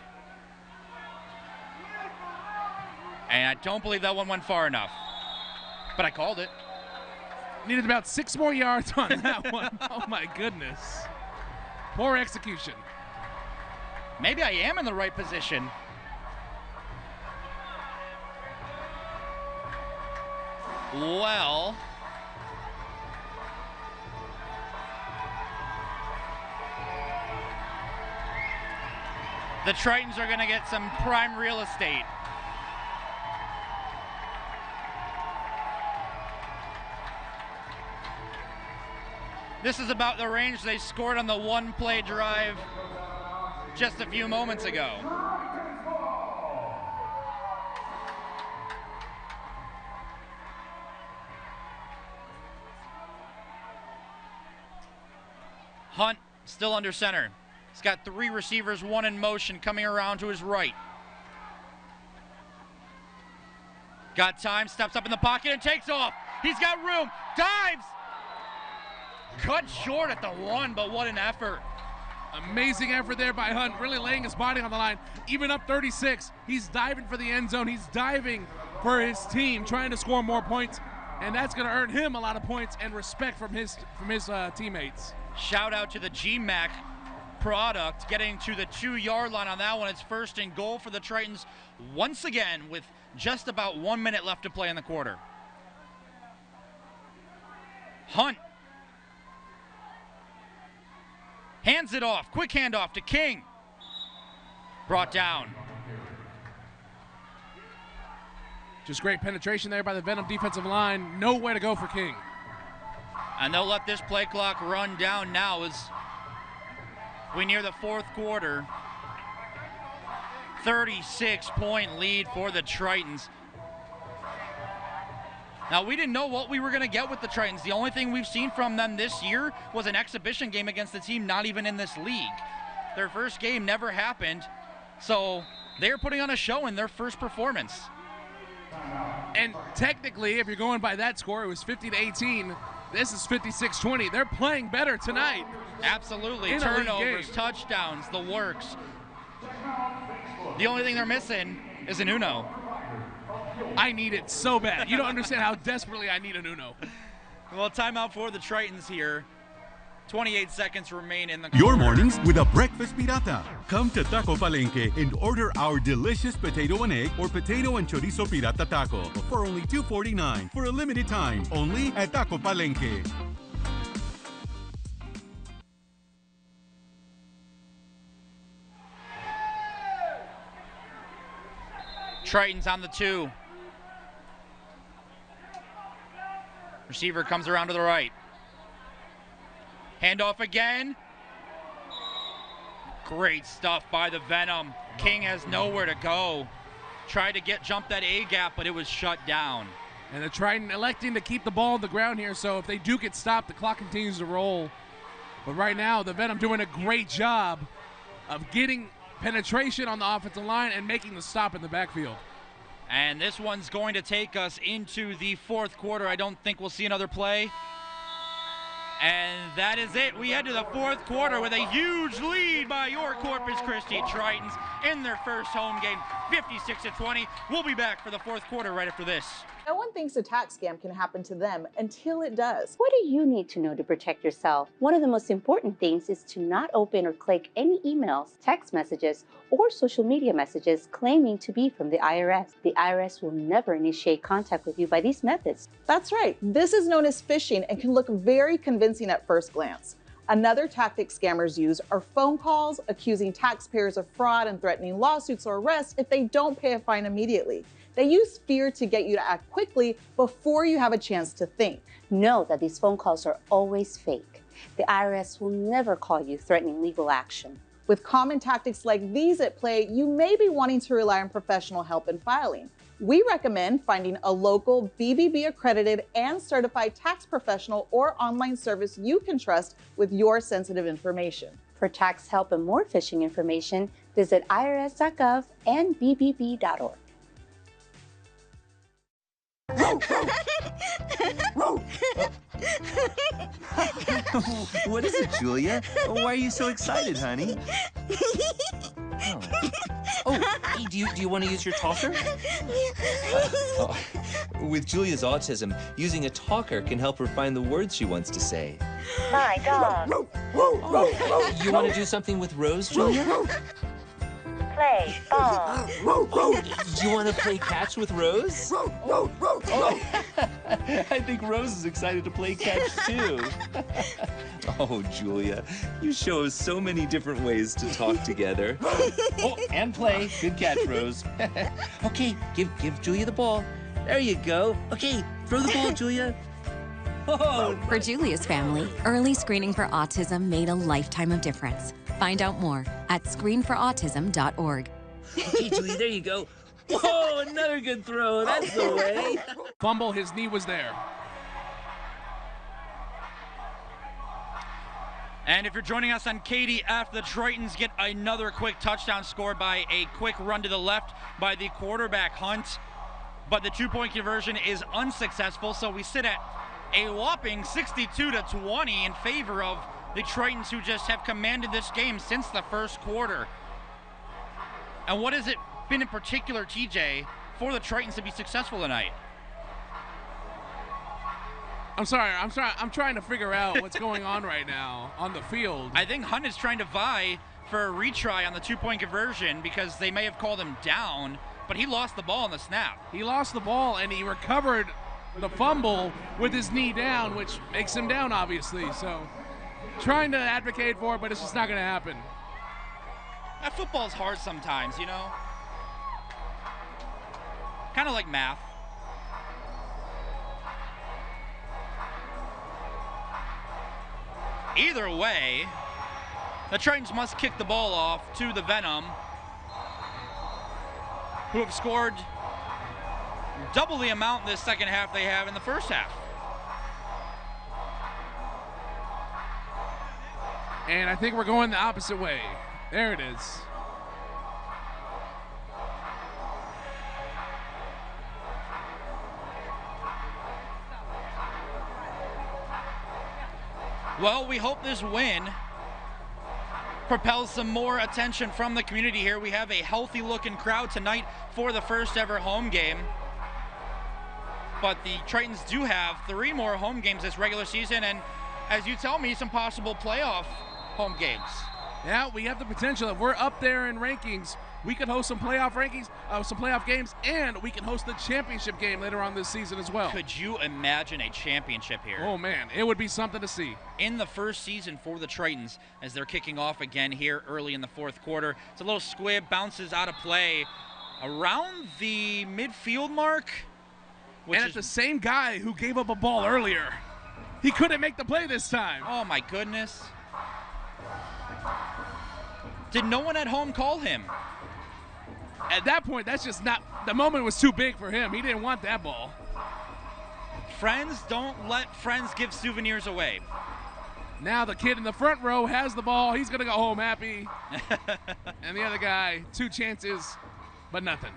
And I don't believe that one went far enough, but I called it. Needed about 6 more yards on that one. Oh my goodness. Poor execution. Maybe I am in the right position. Well, the Tritons are going to get some prime real estate. This is about the range they scored on the one-play drive just a few moments ago. Hunt still under center. He's got 3 receivers, 1 in motion, coming around to his right. Got time, steps up in the pocket and takes off. He's got room, dives. Cut short at the 1, but what an effort. Amazing effort there by Hunt, really laying his body on the line. Even up 36, he's diving for the end zone. He's diving for his team, trying to score more points, and that's going to earn him a lot of points and respect from his teammates. Shout out to the GMAC product, getting to the 2-yard line on that one. It's 1st and goal for the Tritons once again with just about 1 minute left to play in the quarter. Hunt hands it off. Quick handoff to King. Brought down. Just great penetration there by the Venom defensive line. Nowhere to go for King. And they'll let this play clock run down now as we near the 4th quarter. 36-point lead for the Tritons. Now, we didn't know what we were going to get with the Tritons. The only thing we've seen from them this year was an exhibition game against a team not even in this league. Their first game never happened, so they're putting on a show in their first performance. And technically, if you're going by that score, it was 50-18. This is 56-20. They're playing better tonight. Absolutely. Turnovers, touchdowns, the works. The only thing they're missing is an Uno. I need it so bad. You don't understand how desperately I need an Uno. Well, timeout for the Tritons here. 28 seconds remain in the Your quarter. mornings with a breakfast pirata. Come to Taco Palenque and order our delicious potato and egg or potato and chorizo pirata taco for only $2.49 for a limited time, only at Taco Palenque. Tritons on the 2. Receiver comes around to the right. Handoff again. Great stuff by the Venom. King has nowhere to go. Tried to jump that A gap, but it was shut down. And the Triton electing to keep the ball on the ground here, so if they do get stopped, the clock continues to roll. But right now, the Venom doing a great job of getting penetration on the offensive line and making the stop in the backfield. And this one's going to take us into the 4th quarter. I don't think we'll see another play. And that is it. We head to the 4th quarter with a huge lead by your Corpus Christi Tritons in their first home game, 56-20. We'll be back for the 4th quarter right after this. No one thinks a tax scam can happen to them until it does. What do you need to know to protect yourself? One of the most important things is to not open or click any emails, text messages, or social media messages claiming to be from the IRS. The IRS will never initiate contact with you by these methods. That's right. This is known as phishing and can look very convincing at first glance. Another tactic scammers use are phone calls accusing taxpayers of fraud and threatening lawsuits or arrests if they don't pay a fine immediately. They use fear to get you to act quickly before you have a chance to think. Know that these phone calls are always fake. The IRS will never call you threatening legal action. With common tactics like these at play, you may be wanting to rely on professional help in filing. We recommend finding a local BBB accredited and certified tax professional or online service you can trust with your sensitive information. For tax help and more phishing information, visit irs.gov and bbb.org. What is it, Julia? Why are you so excited, honey? Hey, do you want to use your talker? With Julia's autism, using a talker can help her find the words she wants to say. My dog. You want to do something with Rose, Julia? Play ball. Do you want to play catch with Rose? I think Rose is excited to play catch too. Oh, Julia, you show us so many different ways to talk together. Oh, and play. Good catch, Rose. Okay, give Julia the ball. There you go. Okay, throw the ball, Julia. Oh. For Julia's family, early screening for autism made a lifetime of difference. Find out more at screenforautism.org. Okay, Julia, there you go. Whoa, another good throw. That's the way. Fumble, his knee was there. And if you're joining us on KDF, the Tritons get another quick touchdown scored by a quick run to the left by the quarterback, Hunt. But the 2-point conversion is unsuccessful, so we sit at a whopping 62-20 in favor of the Tritons, who just have commanded this game since the first quarter. And what has it been in particular, TJ, for the Tritons to be successful tonight? I'm sorry. I'm trying to figure out what's going on right now on the field. I think Hunt is trying to vie for a retry on the 2-point conversion because they may have called him down, but he lost the ball on the snap. He lost the ball, and he recovered the fumble with his knee down, which makes him down, obviously. So trying to advocate for it, but it's just not going to happen. That football's hard sometimes, you know? Kind of like math. Either way, the Tritons must kick the ball off to the Venom, who have scored double the amount in this second half they have in the first half. And I think we're going the opposite way. There it is. Well, we hope this win propels some more attention from the community here. We have a healthy looking crowd tonight for the first ever home game. But the Tritons do have 3 more home games this regular season, and as you tell me, some possible playoff home games. Yeah, we have the potential. If we're up there in rankings, we could host some playoff some playoff games, and we can host the championship game later on this season as well. Could you imagine a championship here? Oh man, it would be something to see. In the first season for the Tritons, as they're kicking off again here early in the fourth quarter. It's a little squib, bounces out of play around the midfield mark. And it's the same guy who gave up a ball earlier. He couldn't make the play this time. Oh my goodness. Did no one at home call him? At that point, that's just not, the moment was too big for him. He didn't want that ball. Friends, don't let friends give souvenirs away. Now the kid in the front row has the ball. He's going to go home happy. And the other guy, 2 chances, but nothing.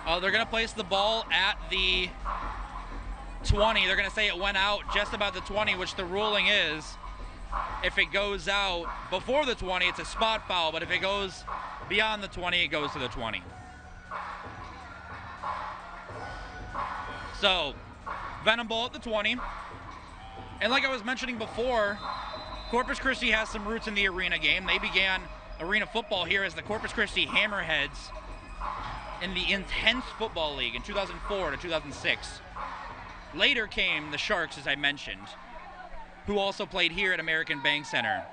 Oh, they're going to place the ball at the 20. They're going to say it went out just about the 20, which the ruling is if it goes out before the 20, it's a spot foul, but if it goes beyond the 20, it goes to the 20. So, Venom ball at the 20. And like I was mentioning before, Corpus Christi has some roots in the arena game. They began arena football here as the Corpus Christi Hammerheads in the Intense Football League in 2004 to 2006. Later came the Sharks, as I mentioned, who also played here at American Bank Center.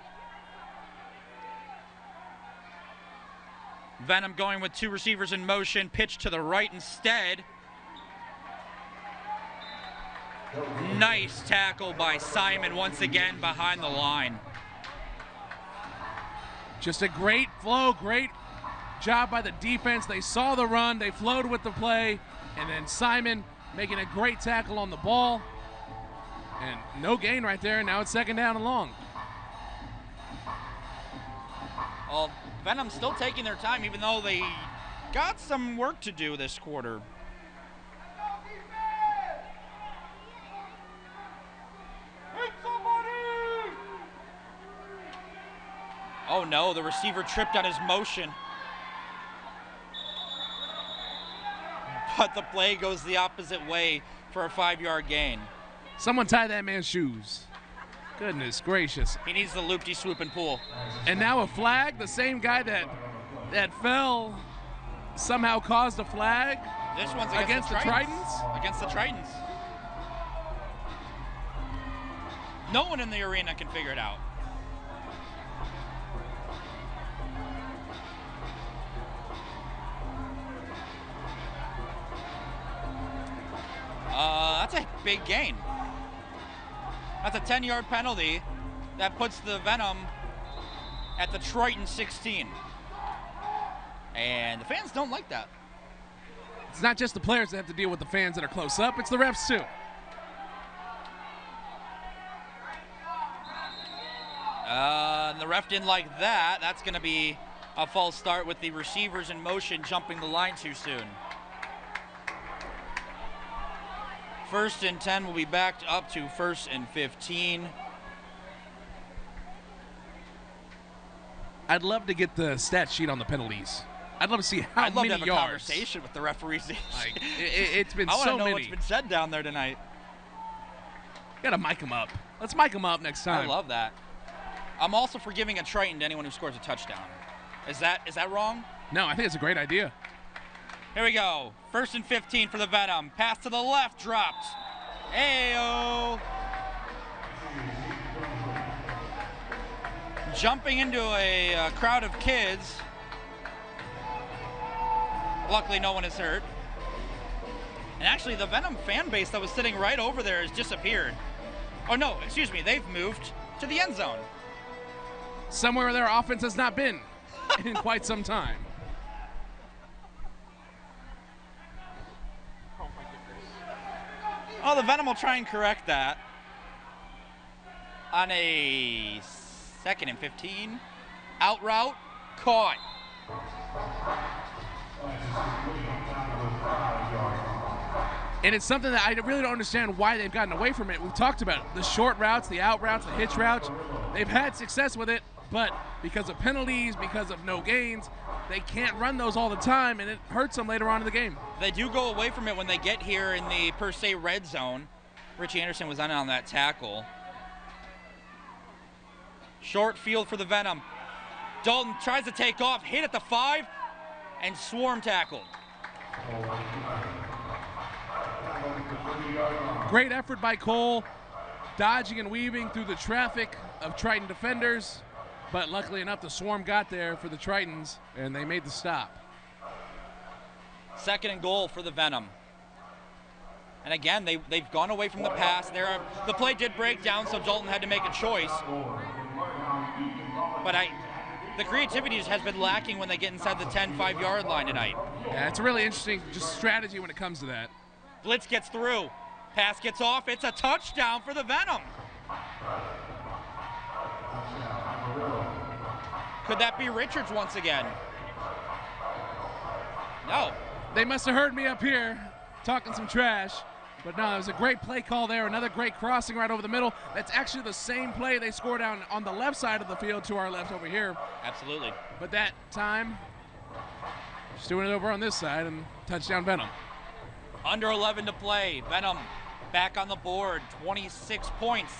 Venom going with 2 receivers in motion, pitch to the right instead. Nice tackle by Simon once again behind the line. Just a great flow, great job by the defense. They saw the run, they flowed with the play, and then Simon making a great tackle on the ball. And no gain right there, now it's 2nd down and long. Well, Venom still taking their time, even though they got some work to do this quarter. Oh no, the receiver tripped on his motion. But the play goes the opposite way for a 5-yard gain. Someone tie that man's shoes. Goodness gracious. He needs the loop-de-swoop and pull. And now a flag, the same guy that fell somehow caused a flag. This one's against the Tritons. Against the Tritons. No one in the arena can figure it out. That's a big gain. That's a 10-yard penalty that puts the Venom at the Triton 16. And the fans don't like that. It's not just the players that have to deal with the fans that are close up, it's the refs too. And the ref didn't like that. That's going to be a false start with the receivers in motion jumping the line too soon. 1st and 10 will be backed up to 1st and 15. I'd love to get the stat sheet on the penalties. I'd love to see how I'd love many to have a yards. conversation with the referees. Like, it's been I want so to know many. what's been said down there tonight. Gotta mic them up. Let's mic them up next time. I love that. I'm also for giving a Triton to anyone who scores a touchdown. Is that wrong? No, I think it's a great idea. Here we go. 1st and 15 for the Venom. Pass to the left, dropped. Ayo. Jumping into a crowd of kids. Luckily, no one is hurt. And actually, the Venom fan base that was sitting right over there has disappeared. Oh, no, excuse me. They've moved to the end zone. Somewhere their offense has not been in quite some time. Oh, the Venom will try and correct that. On a 2nd and 15. Out route. Caught. And it's something that I really don't understand why they've gotten away from it. We've talked about it. The short routes, the out routes, the hitch routes. They've had success with it, but because of penalties, because of no gains, they can't run those all the time, and it hurts them later on in the game. They do go away from it when they get here in the, per se, red zone. Richie Anderson was on that tackle. Short field for the Venom. Dalton tries to take off, hit at the 5, and swarm tackled. Great effort by Cole, dodging and weaving through the traffic of Triton defenders, but luckily enough, the swarm got there for the Tritons, and they made the stop. 2nd and goal for the Venom. And again, they've gone away from the pass. The play did break down, so Dalton had to make a choice. But the creativity has been lacking when they get inside the 10, 5-yard line tonight. Yeah, it's a really interesting just strategy when it comes to that. Blitz gets through. Pass gets off. It's a touchdown for the Venom. Could that be Richards once again? No. They must have heard me up here talking some trash. But no, it was a great play call there. Another great crossing right over the middle. That's actually the same play they scored on the left side of the field to our left over here. Absolutely. But that time, just doing it over on this side, and touchdown Venom. Under 11 to play. Venom back on the board. 26 points.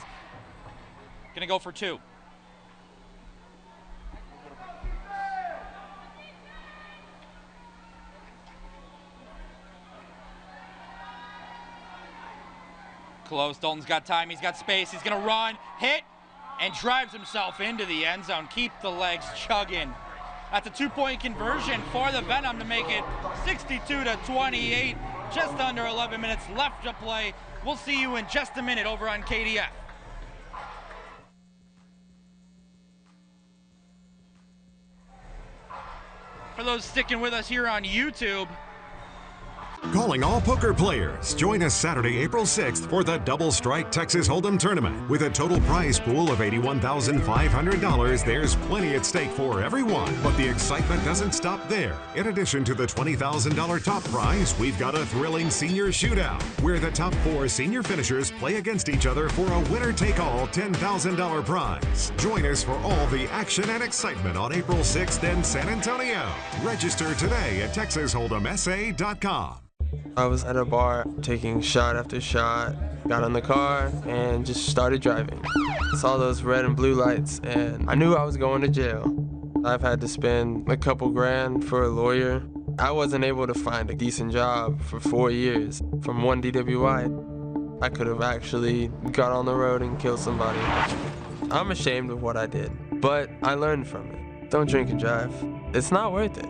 Gonna go for 2. Close. Dalton's got time. He's got space. He's going to run, hit, and drives himself into the end zone. Keep the legs chugging. That's a 2-point conversion for the Venom to make it 62-28. Just under 11 minutes left to play. We'll see you in just a minute over on KDF. For those sticking with us here on YouTube, Calling all poker players. Join us Saturday, April 6th for the Double Strike Texas Hold'em Tournament. With a total prize pool of $81,500, there's plenty at stake for everyone. But the excitement doesn't stop there. In addition to the $20,000 top prize, we've got a thrilling senior shootout, where the top 4 senior finishers play against each other for a winner-take-all $10,000 prize. Join us for all the action and excitement on April 6th in San Antonio. Register today at TexasHold'emSA.com. I was at a bar taking shot after shot, got in the car, and just started driving. Saw those red and blue lights, and I knew I was going to jail. I've had to spend a couple grand for a lawyer. I wasn't able to find a decent job for 4 years. From one DWI, I could have actually got on the road and killed somebody. I'm ashamed of what I did, but I learned from it. Don't drink and drive. It's not worth it.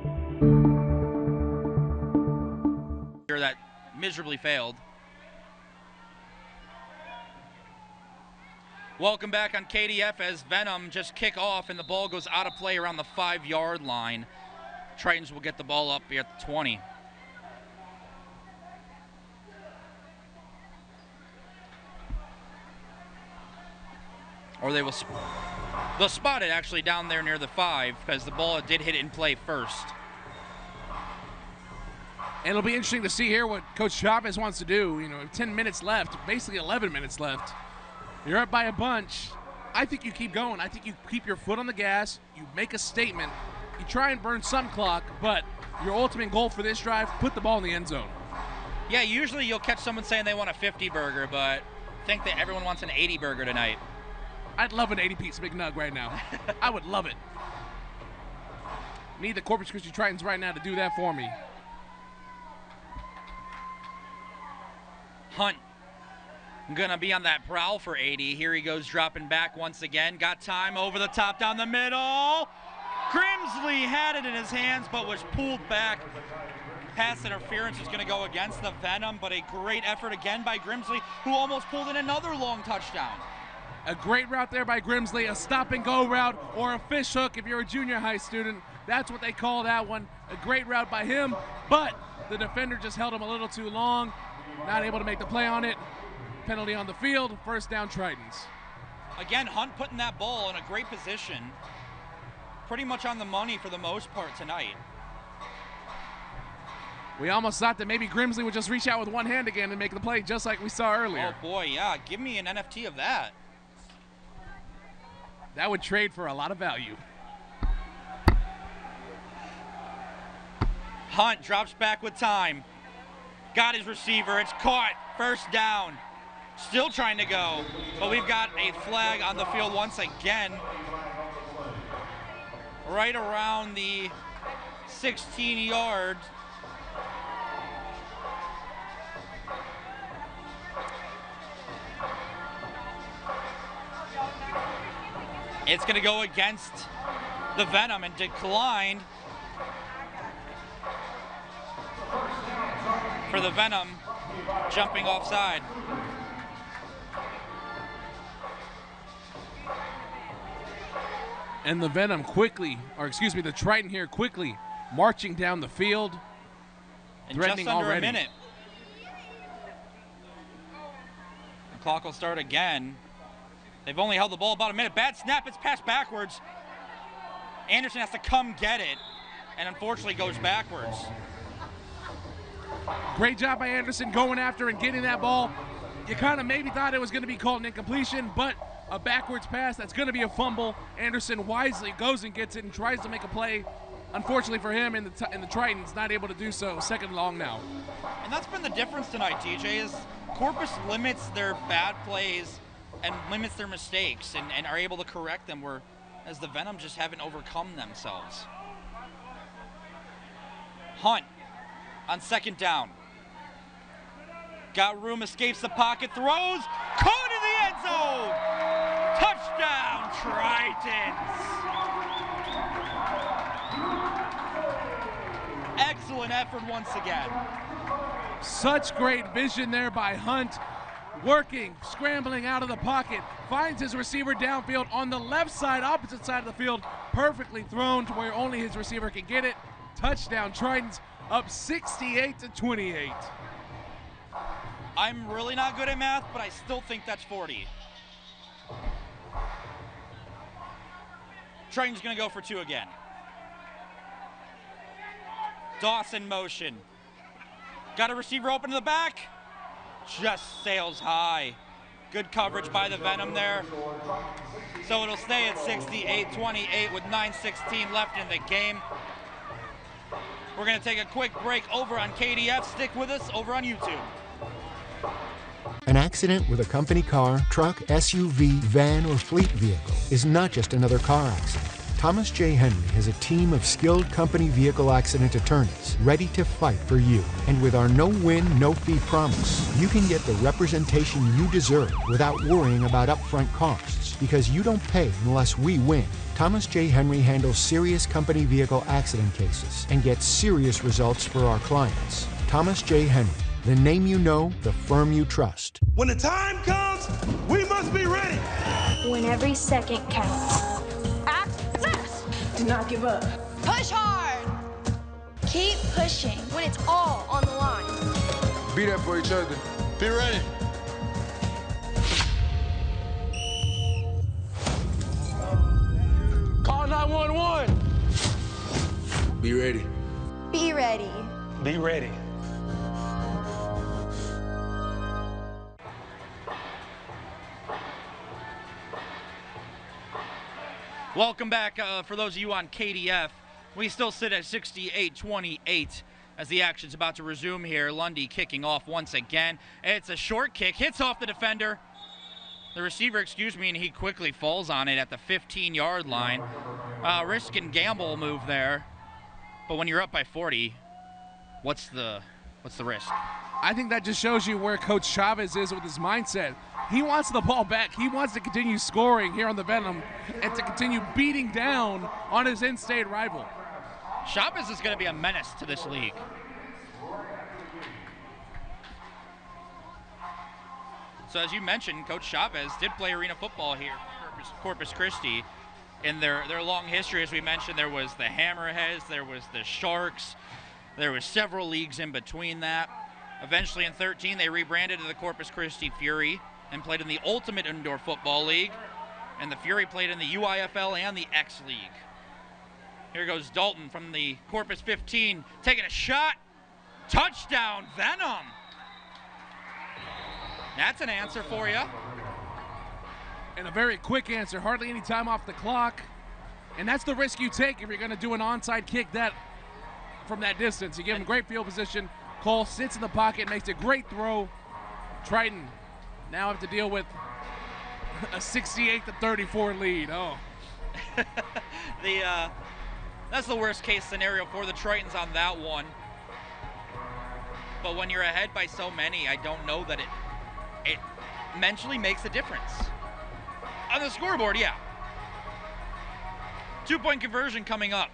That miserably failed. Welcome back on KDF as Venom just kick off and the ball goes out of play around the 5-yard line. Tritons will get the ball up here at the 20. Or they'll spot it actually down there near the 5 because the ball did hit it in play first. And it'll be interesting to see here what Coach Chavez wants to do. 10 minutes left, basically 11 minutes left. You're up by a bunch. I think you keep going. I think you keep your foot on the gas. You make a statement. You try and burn some clock, but your ultimate goal for this drive, put the ball in the end zone. Yeah, usually you'll catch someone saying they want a 50 burger, but I think that everyone wants an 80 burger tonight. I'd love an 80-piece McNug right now. I would love it. Need the Corpus Christi Tritons right now to do that for me. Hunt gonna be on that prowl for 80. Here he goes dropping back once again. Got time over the top down the middle. Grimsley had it in his hands but was pulled back. Pass interference is gonna go against the Venom, but a great effort again by Grimsley, who almost pulled in another long touchdown. A great route there by Grimsley, a stop-and-go route or a fish hook if you're a junior high student. That's what they call that one. A great route by him, but the defender just held him a little too long. Not able to make the play on it. Penalty on the field, first down Tritons. Again, Hunt putting that ball in a great position. Pretty much on the money for the most part tonight. We almost thought that maybe Grimsley would just reach out with one hand again and make the play just like we saw earlier. Oh boy, yeah, give me an NFT of that. That would trade for a lot of value. Hunt drops back with time. Got his receiver, it's caught, first down. Still trying to go, but we've got a flag on the field once again. Right around the 16 yards. It's gonna go against the Venom and declined for the Venom jumping offside. And the Venom quickly, or excuse me, the Triton here quickly marching down the field. In just under already. A minute. The clock will start again. They've only held the ball about a minute. Bad snap, it's passed backwards. Anderson has to come get it, and unfortunately goes backwards. Great job by Anderson going after and getting that ball. You kind of maybe thought it was going to be called an incompletion, but a backwards pass, that's going to be a fumble. Anderson wisely goes and gets it and tries to make a play. Unfortunately for him and the Tritons, not able to do so. Second long now. And that's been the difference tonight, TJ, is Corpus limits their bad plays and limits their mistakes and are able to correct them, whereas the Venom just haven't overcome themselves. Hunt on second down. Got room, escapes the pocket, throws, caught in the end zone! Touchdown, Tritons! Excellent effort once again. Such great vision there by Hunt. Working, scrambling out of the pocket, finds his receiver downfield on the left side, opposite side of the field, perfectly thrown to where only his receiver can get it. Touchdown, Tritons up 68-28. I'm really not good at math, but I still think that's 40. Triton's gonna go for two again. Dawson motion. Got a receiver open to the back. Just sails high. Good coverage by the Venom there. So it'll stay at 68-28 with 9:16 left in the game. We're gonna take a quick break over on KDF. Stick with us over on YouTube. An accident with a company car, truck, SUV, van, or fleet vehicle is not just another car accident. Thomas J. Henry has a team of skilled company vehicle accident attorneys ready to fight for you. And with our no-win, no-fee promise, you can get the representation you deserve without worrying about upfront costs, because you don't pay unless we win. Thomas J. Henry handles serious company vehicle accident cases and gets serious results for our clients. Thomas J. Henry, the name you know, the firm you trust. When the time comes, we must be ready. When every second counts. Act fast. Do not give up. Push hard. Keep pushing when it's all on the line. Be there for each other. Be ready. Call 911. Be ready. Be ready. Be ready. Welcome back for those of you on KDF. We still sit at 68-28 as the action's about to resume here. Lundy kicking off once again. It's a short kick, hits off the defender. The receiver, and he quickly falls on it at the 15-yard line. Risk and gamble move there. But when you're up by 40, what's the risk? I think that just shows you where Coach Chavez is with his mindset. He wants the ball back. He wants to continue scoring here on the Venom and to continue beating down on his in-state rival. Chavez is going to be a menace to this league. So as you mentioned, Coach Chavez did play arena football here for Corpus Christi. In their long history, as we mentioned, there was the Hammerheads, there was the Sharks, there was several leagues in between that. Eventually in 13, they rebranded to the Corpus Christi Fury and played in the Ultimate Indoor Football League. And the Fury played in the UIFL and the X League. Here goes Dalton from the Corpus 15, taking a shot. Touchdown, Venom. That's an answer for you. And a very quick answer, hardly any time off the clock. And that's the risk you take if you're going to do an onside kick that from that distance. You give him great field position. Cole sits in the pocket, makes a great throw. Triton now have to deal with a 68-34 lead. Oh. That's the worst case scenario for the Tritons on that one. But when you're ahead by so many, I don't know that it mentally makes a difference. On the scoreboard, yeah. 2-point conversion coming up.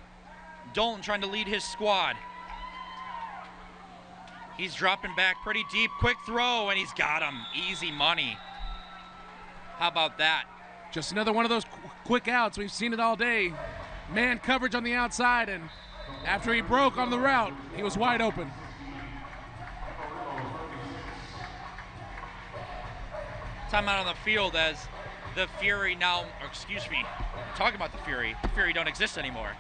Dolan trying to lead his squad. He's dropping back pretty deep. Quick throw, and he's got him. Easy money. How about that? Just another one of those quick outs. We've seen it all day. Man coverage on the outside, and after he broke on the route, he was wide open. Timeout on the field as the Fury now, talking about the Fury don't exist anymore.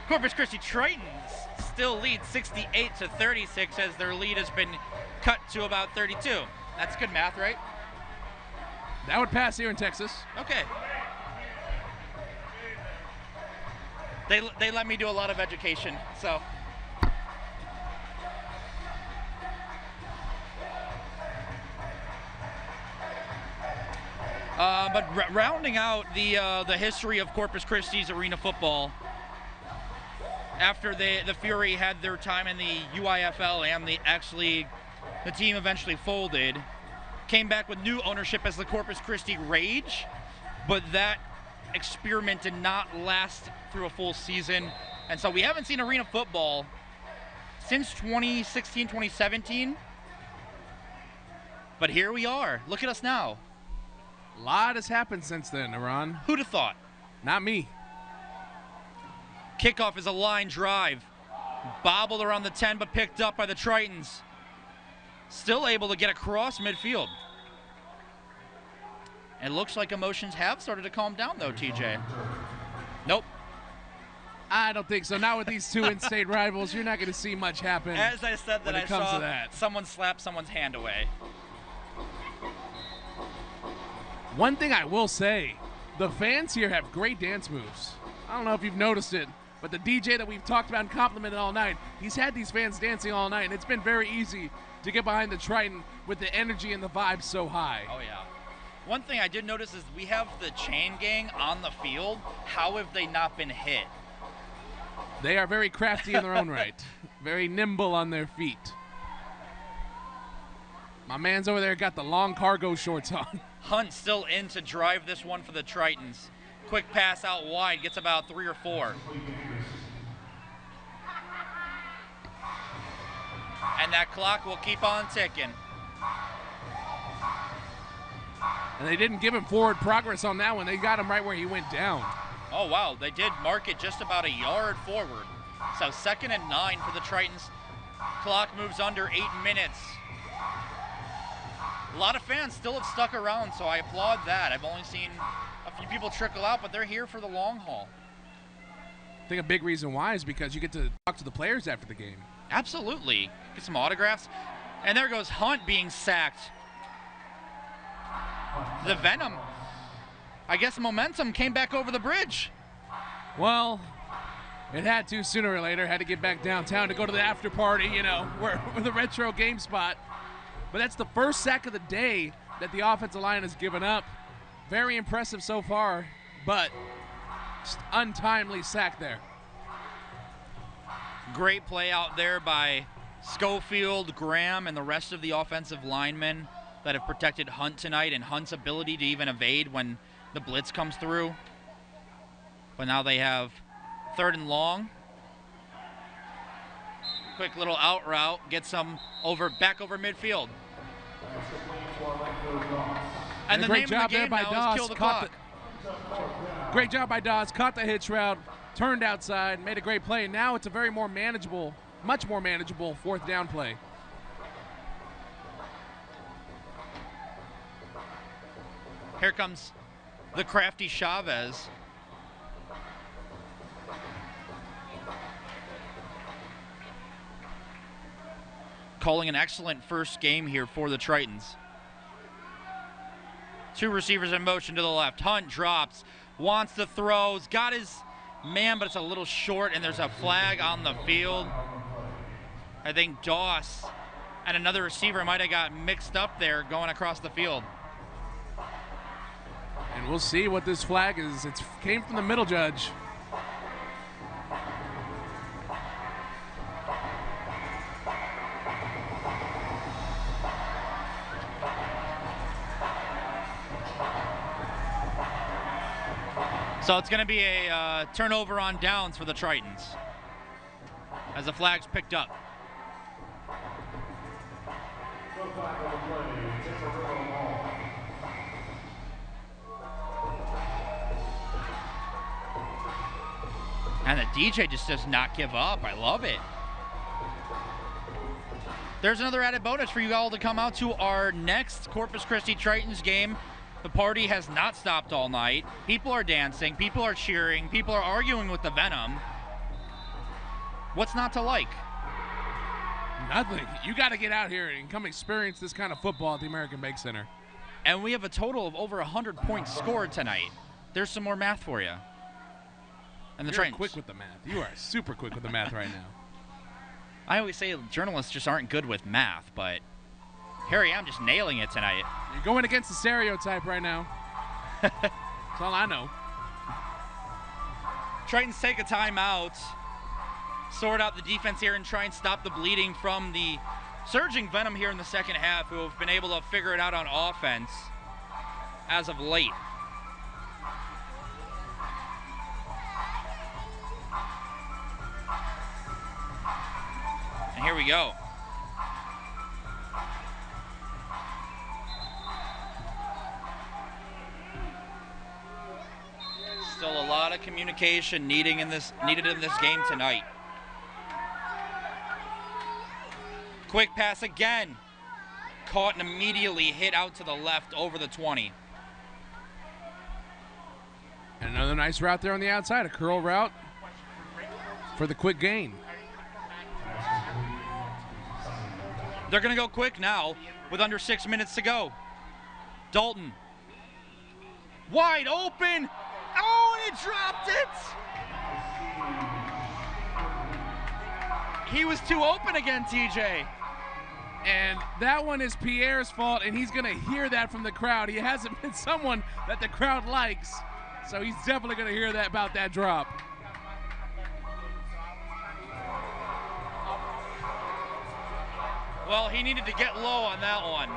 Corpus Christi Tritons still lead 68-36 as their lead has been cut to about 32. That's good math, right? That would pass here in Texas. Okay. They let me do a lot of education, so. But rounding out the history of Corpus Christi's arena football, after the Fury had their time in the UIFL and the X League, the team eventually folded, came back with new ownership as the Corpus Christi Rage, but that experiment did not last through a full season, and so we haven't seen arena football since 2016, 2017. But here we are. Look at us now. A lot has happened since then, Iran. Who'd have thought? Not me. Kickoff is a line drive. Bobbled around the 10, but picked up by the Tritons. Still able to get across midfield. It looks like emotions have started to calm down, though, TJ. Nope. I don't think so. Not with these two in-state rivals. You're not going to see much happen. As I said, that I saw that. Someone slap someone's hand away. One thing I will say, the fans here have great dance moves. I don't know if you've noticed it, but the DJ that we've talked about and complimented all night, he's had these fans dancing all night, and it's been very easy to get behind the Triton with the energy and the vibe so high. Oh, yeah. One thing I did notice is we have the chain gang on the field. How have they not been hit? They are very crafty in their own right. Very nimble on their feet. My man's over there got the long cargo shorts on. Hunt still in to drive this one for the Tritons. Quick pass out wide, gets about 3 or 4. And that clock will keep on ticking. And they didn't give him forward progress on that one. They got him right where he went down. Oh, wow. They did mark it just about a yard forward. So 2nd and 9 for the Tritons. Clock moves under 8 minutes. A lot of fans still have stuck around, so I applaud that. I've only seen a few people trickle out, but they're here for the long haul. I think a big reason why is because you get to talk to the players after the game. Absolutely. Get some autographs. And there goes Hunt being sacked. The Venom, I guess momentum came back over the bridge. Well, It had to sooner or later. Had to get back downtown to go to the after party, you know, where the retro game spot. But that's the first sack of the day that the offensive line has given up. Very impressive so far, but just untimely sack there. Great play out there by Schofield, Graham, and the rest of the offensive linemen that have protected Hunt tonight, and Hunt's ability to even evade when the blitz comes through. But now they have 3rd and long. Quick little out route, gets them back over midfield. And the name of the game now is kill the clock. Great job by Dawes. Caught the hitch route, turned outside, made a great play. Now it's a very much more manageable 4th down play. Here comes the crafty Chavez. Calling an excellent first game here for the Tritons. 2 receivers in motion to the left. Hunt drops, wants to throw, got his man, but it's a little short, and there's a flag on the field. I think Doss and another receiver might have got mixed up there going across the field. And we'll see what this flag is. It came from the middle judge. So it's going to be a turnover on downs for the Tritons as the flag's picked up. And the DJ just does not give up. I love it. There's another added bonus for you all to come out to our next Corpus Christi Tritons game. The party has not stopped all night. People are dancing. People are cheering. People are arguing with the Venom. What's not to like? Nothing. You got to get out here and come experience this kind of football at the American Bank Center. And we have a total of over 100 points scored tonight. There's some more math for you. And the You're Tritons. quick with the math. You are super quick with the math right now. I always say journalists just aren't good with math, but here I am just nailing it tonight. You're going against the stereotype right now. That's all I know. Tritons take a timeout, sort out the defense here, and try and stop the bleeding from the surging Venom here in the second half, who have been able to figure it out on offense as of late. And here we go. Still a lot of communication needed in this game tonight. Quick pass again. Caught and immediately hit out to the left over the 20. And another nice route there on the outside, a curl route for the quick gain. They're going to go quick now with under 6 minutes to go. Dalton. Wide open. Oh, and he dropped it. He was too open again, TJ. And that one is Pierre's fault, and he's going to hear that from the crowd. He hasn't been someone that the crowd likes, so he's definitely going to hear that about that drop. Well, he needed to get low on that one.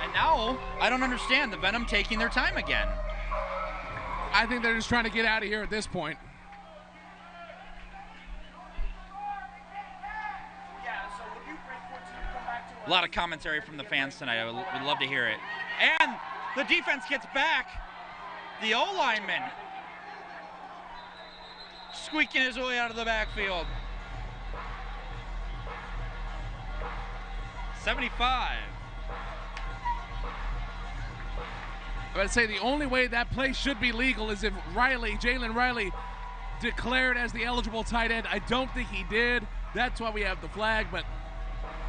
And now, I don't understand the Venom taking their time again. I think they're just trying to get out of here at this point. A lot of commentary from the fans tonight. I would love to hear it. And the defense gets back. The O-lineman squeaking his way out of the backfield. 75. I would say the only way that play should be legal is if Jalen Riley, declared as the eligible tight end. I don't think he did. That's why we have the flag, but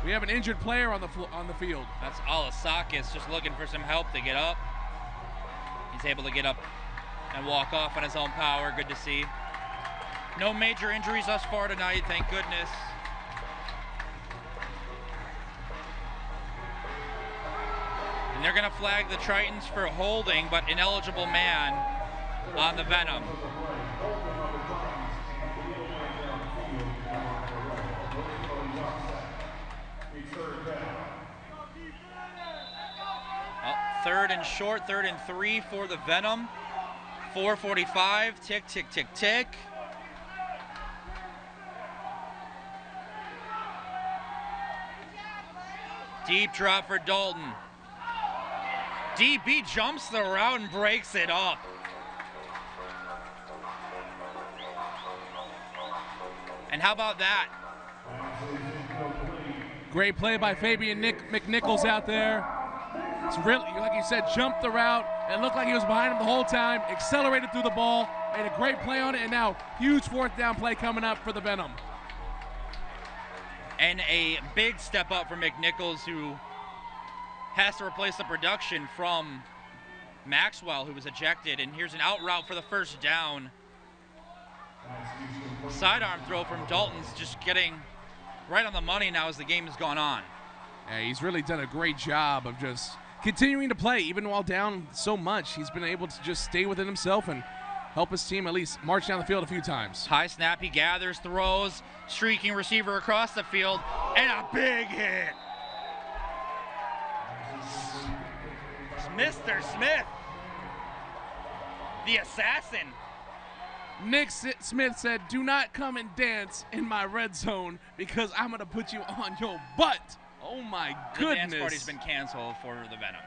We have an injured player on the field. That's Alasakis just looking for some help to get up. He's able to get up and walk off on his own power. Good to see. No major injuries thus far tonight, thank goodness. And they're going to flag the Tritons for holding, but ineligible man on the Venom. Third and short, 3rd and 3 for the Venom. 4:45, tick, tick, tick, tick. Deep drop for Dalton. DB jumps the route and breaks it up. And how about that? Great play by Fabian McNichols out there. It's really, like you said, jumped the route. It looked like he was behind him the whole time. Accelerated through the ball. Made a great play on it. And now, huge 4th down play coming up for the Venom. And a big step up for McNichols, who has to replace the production from Maxwell, who was ejected. And here's an out route for the 1st down. Sidearm throw from Dalton's just getting right on the money now as the game has gone on. Yeah, he's really done a great job of just continuing to play. Even while down so much, he's been able to just stay within himself and help his team at least march down the field a few times. High snap, he gathers, throws, streaking receiver across the field, and a big hit. Mr. Smith, the assassin. Nick Smith said, "Do not come and dance in my red zone because I'm going to put you on your butt." Oh my goodness. The dance party's been canceled for the Venom.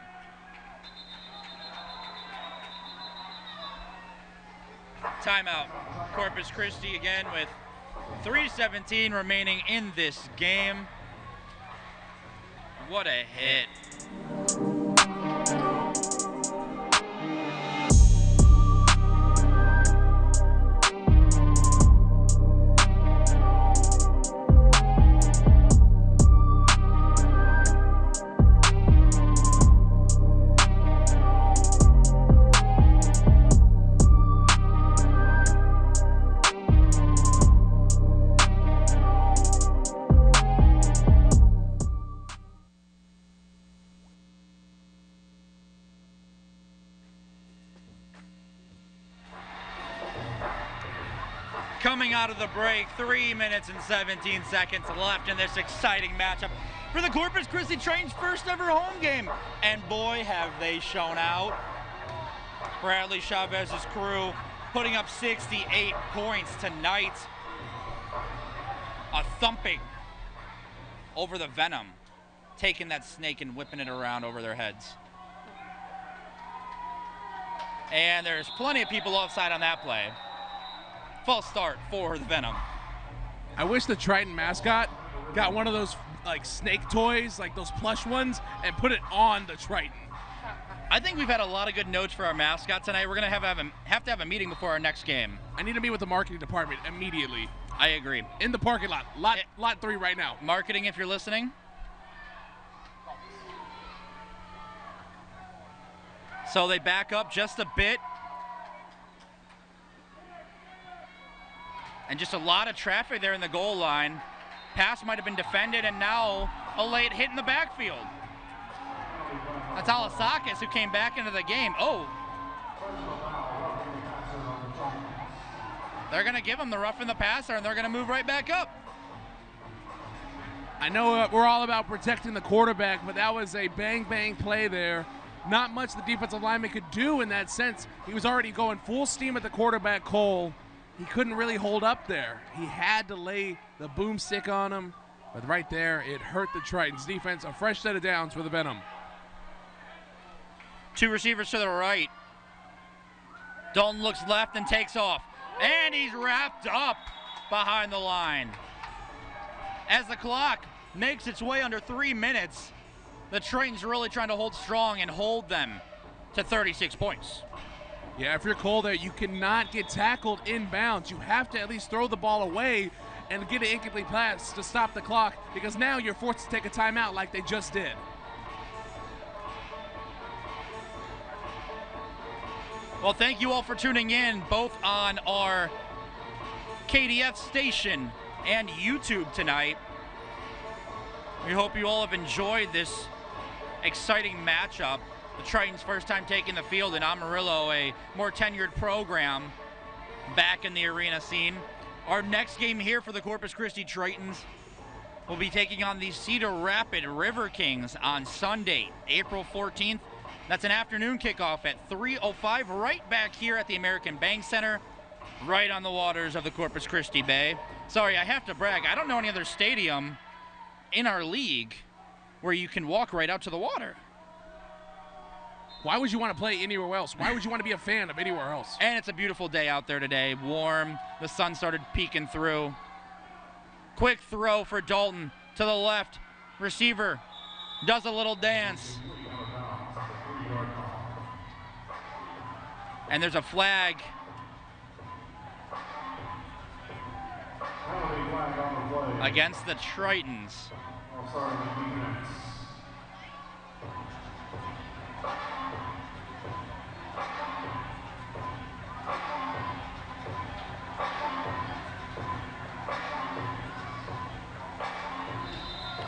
Timeout. Corpus Christi again with 3:17 remaining in this game. What a hit. Coming out of the break, 3 minutes and 17 seconds left in this exciting matchup for the Corpus Christi Tritons' first ever home game. And boy, have they shown out. Bradley Chavez's crew putting up 68 points tonight. A thumping over the Venom, taking that snake and whipping it around over their heads. And there's plenty of people offside on that play. False start for the Venom. I wish the Triton mascot got one of those like snake toys, like those plush ones, and put it on the Triton. I think we've had a lot of good notes for our mascot tonight. We're gonna have to have a meeting before our next game. I need to meet with the marketing department immediately. I agree. In the parking lot, lot 3 right now. Marketing, if you're listening. So they back up just a bit. And just a lot of traffic there in the goal line. Pass might have been defended, and now a late hit in the backfield. That's Alasakis who came back into the game. Oh. They're going to give him the rough in the passer, and they're going to move right back up. I know we're all about protecting the quarterback, but that was a bang-bang play there. Not much the defensive lineman could do in that sense. He was already going full steam at the quarterback, Cole. He couldn't really hold up there. He had to lay the boomstick on him, but right there, it hurt the Tritons defense. A fresh set of downs for the Venom. 2 receivers to the right. Dalton looks left and takes off, and he's wrapped up behind the line. As the clock makes its way under 3 minutes, the Tritons really trying to hold strong and hold them to 36 points. Yeah, if you're Cole there, you cannot get tackled inbounds. You have to at least throw the ball away and get an incomplete pass to stop the clock, because now you're forced to take a timeout like they just did. Well, thank you all for tuning in, both on our KDF station and YouTube tonight. We hope you all have enjoyed this exciting matchup. The Tritons' first time taking the field in Amarillo, a more tenured program back in the arena scene. Our next game here for the Corpus Christi Tritons will be taking on the Cedar Rapid River Kings on Sunday, April 14th. That's an afternoon kickoff at 3:05 right back here at the American Bank Center, right on the waters of the Corpus Christi Bay. Sorry, I have to brag. I don't know any other stadium in our league where you can walk right out to the water. Why would you want to play anywhere else? Why would you want to be a fan of anywhere else? And it's a beautiful day out there today. Warm. The sun started peeking through. Quick throw for Dalton to the left. Receiver does a little dance. And there's a flag. Against the Tritons.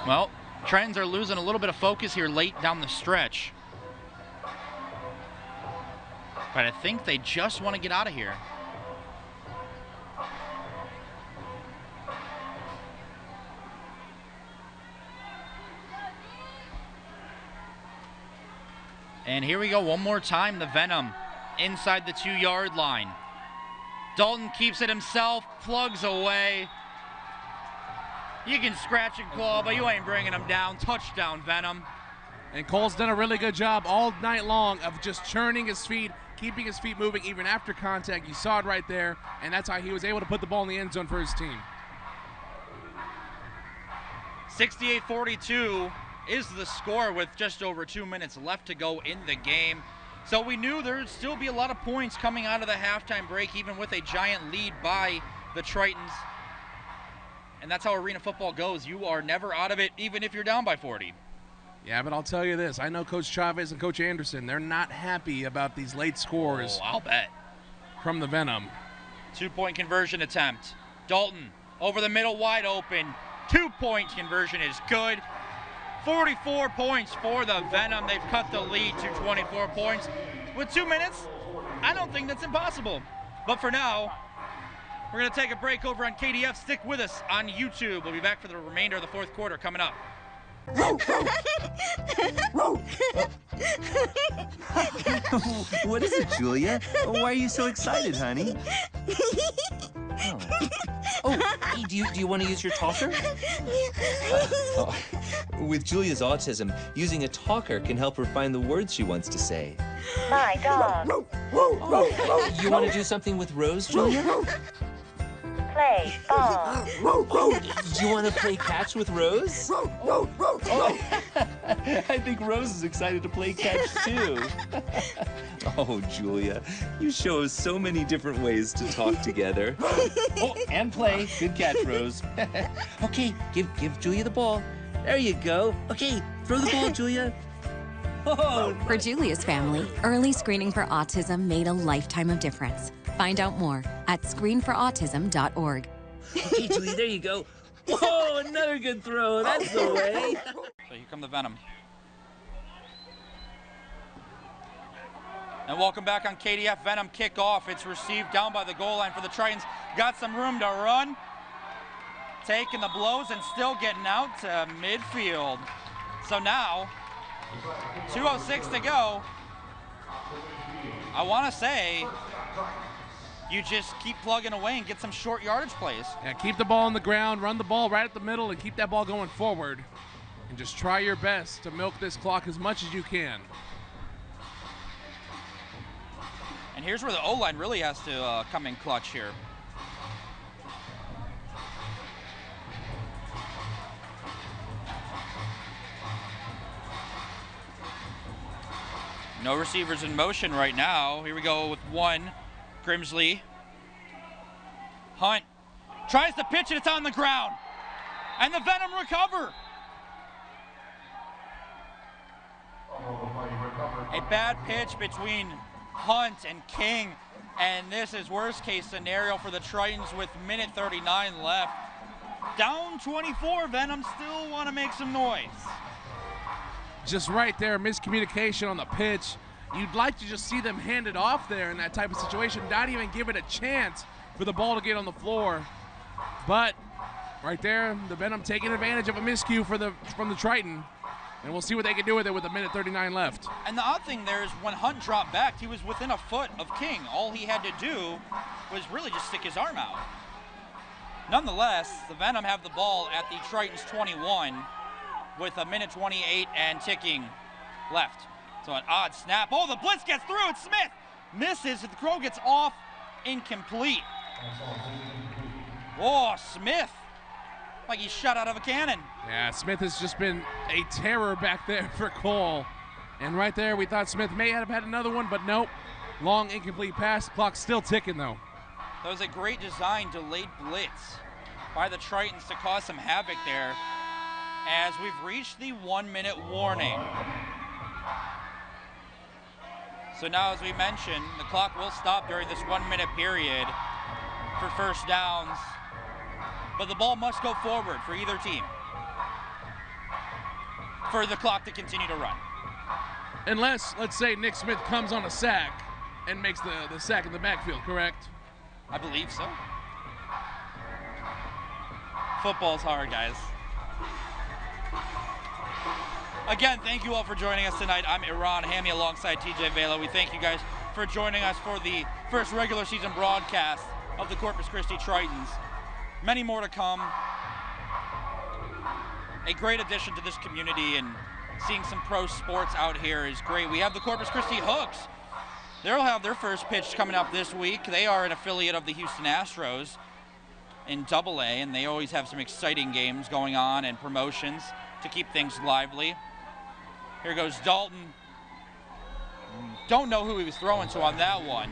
Well, Tritons are losing a little bit of focus here late down the stretch. But I think they just want to get out of here. And here we go one more time, the Venom inside the 2-yard line. Dalton keeps it himself, plugs away. You can scratch and claw, but you ain't bringing him down. Touchdown, Venom. And Cole's done a really good job all night long of just churning his feet, keeping his feet moving even after contact. You saw it right there, and that's how he was able to put the ball in the end zone for his team. 68-42 is the score with just over 2 minutes left to go in the game. So we knew there would still be a lot of points coming out of the halftime break, even with a giant lead by the Tritons. And that's how arena football goes. You are never out of it, even if you're down by 40. Yeah, but I'll tell you this. I know Coach Chavez and Coach Anderson, they're not happy about these late scores. Oh, I'll bet. From the Venom. 2-point conversion attempt. Dalton over the middle, wide open. 2-point conversion is good. 44 points for the Venom. They've cut the lead to 24 points. With 2 minutes, I don't think that's impossible. But for now, we're going to take a break over on KDF. Stick with us on YouTube. We'll be back for the remainder of the fourth quarter coming up. What is it, Julia? Why are you so excited, honey? Hey, do you want to use your talker? With Julia's autism, using a talker can help her find the words she wants to say. My dog. You want to do something with Rose, Julia? Play ball. Do you want to play catch with Rose? I think Rose is excited to play catch too. Oh, Julia, you show us so many different ways to talk together. Oh, and play. Good catch, Rose. Okay, give Julia the ball. There you go. Okay, throw the ball, Julia. Oh. For Julia's family, early screening for autism made a lifetime of difference. Find out more at screenforautism.org. Okay, Julia, there you go. Whoa, another good throw. That's the way. So here come the Venom. And welcome back on KDF. Venom kickoff. It's received down by the goal line for the Tritons. Got some room to run. Taking the blows and still getting out to midfield. So now, 2:06 to go. I want to say, you just keep plugging away and get some short yardage plays. Yeah, keep the ball on the ground, run the ball right at the middle, and keep that ball going forward. And just try your best to milk this clock as much as you can. And here's where the O-line really has to come in clutch here. No receivers in motion right now. Here we go with one. Grimsley. Hunt Tries to pitch it, it's on the ground. And the Venom recover. A bad pitch between Hunt and King, and this is worst case scenario for the Tritons with minute 39 left. Down 24, Venom still want to make some noise. Just right there, miscommunication on the pitch. You'd like to just see them hand it off there in that type of situation, not even give it a chance for the ball to get on the floor. But right there, the Venom taking advantage of a miscue from the Triton. And we'll see what they can do with it with a minute 39 left. And the odd thing there is when Hunt dropped back, he was within a foot of King. All he had to do was really just stick his arm out. Nonetheless, the Venom have the ball at the Tritons 21 with a minute 28 and ticking left. So an odd snap. Oh, the blitz gets through. It's Smith. Misses. The throw gets off. Incomplete. Oh, Smith. Like he's shot out of a cannon. Yeah, Smith has just been a terror back there for Cole. And right there, we thought Smith may have had another one, but nope. Long, incomplete pass. Clock's still ticking, though. That was a great design, delayed blitz by the Tritons to cause some havoc there as we've reached the 1 minute warning. So now, as we mentioned, the clock will stop during this 1 minute period for first downs, but the ball must go forward for either team for the clock to continue to run. Unless, let's say, Nick Smith comes on a sack and makes the sack in the backfield, correct? I believe so. Football's hard, guys. Again, thank you all for joining us tonight. I'm Iran Hammy alongside TJ Vela. We thank you guys for joining us for the first regular season broadcast of the Corpus Christi Tritons. Many more to come. A great addition to this community, and seeing some pro sports out here is great. We have the Corpus Christi Hooks. They'll have their first pitch coming up this week. They are an affiliate of the Houston Astros in AA, and they always have some exciting games going on and promotions to keep things lively. Here goes Dalton. Don't know who he was throwing to on that one.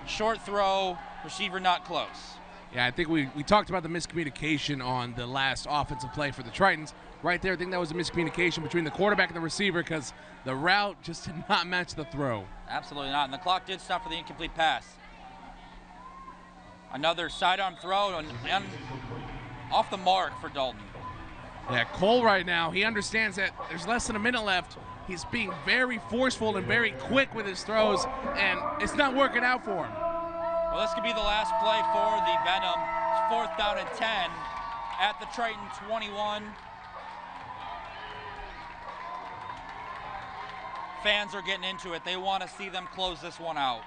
Short throw, receiver not close. Yeah, I think we talked about the miscommunication on the last offensive play for the Tritons. Right there, I think that was a miscommunication between the quarterback and the receiver because the route just did not match the throw. Absolutely not, and the clock did stop for the incomplete pass. Another sidearm throw and off the mark for Dalton. Yeah, Cole right now, he understands that there's less than a minute left. He's being very forceful and very quick with his throws, and it's not working out for him. Well, this could be the last play for the Venom. It's 4th down and 10 at the Triton 21. Fans are getting into it. They want to see them close this one out.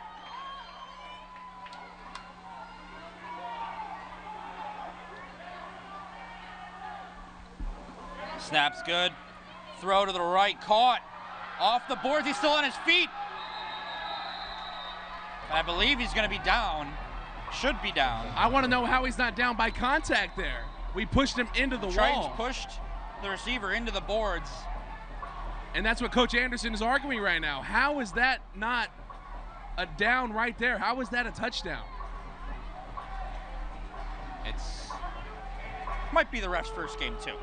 Snap's good. Throw to the right, caught. Off the boards, he's still on his feet. I believe he's going to be down. Should be down. I want to know how he's not down by contact there. We pushed him into the Tritons wall. Pushed the receiver into the boards. And that's what Coach Anderson is arguing right now. How is that not a down right there? How is that a touchdown? It's might be the ref's first game too.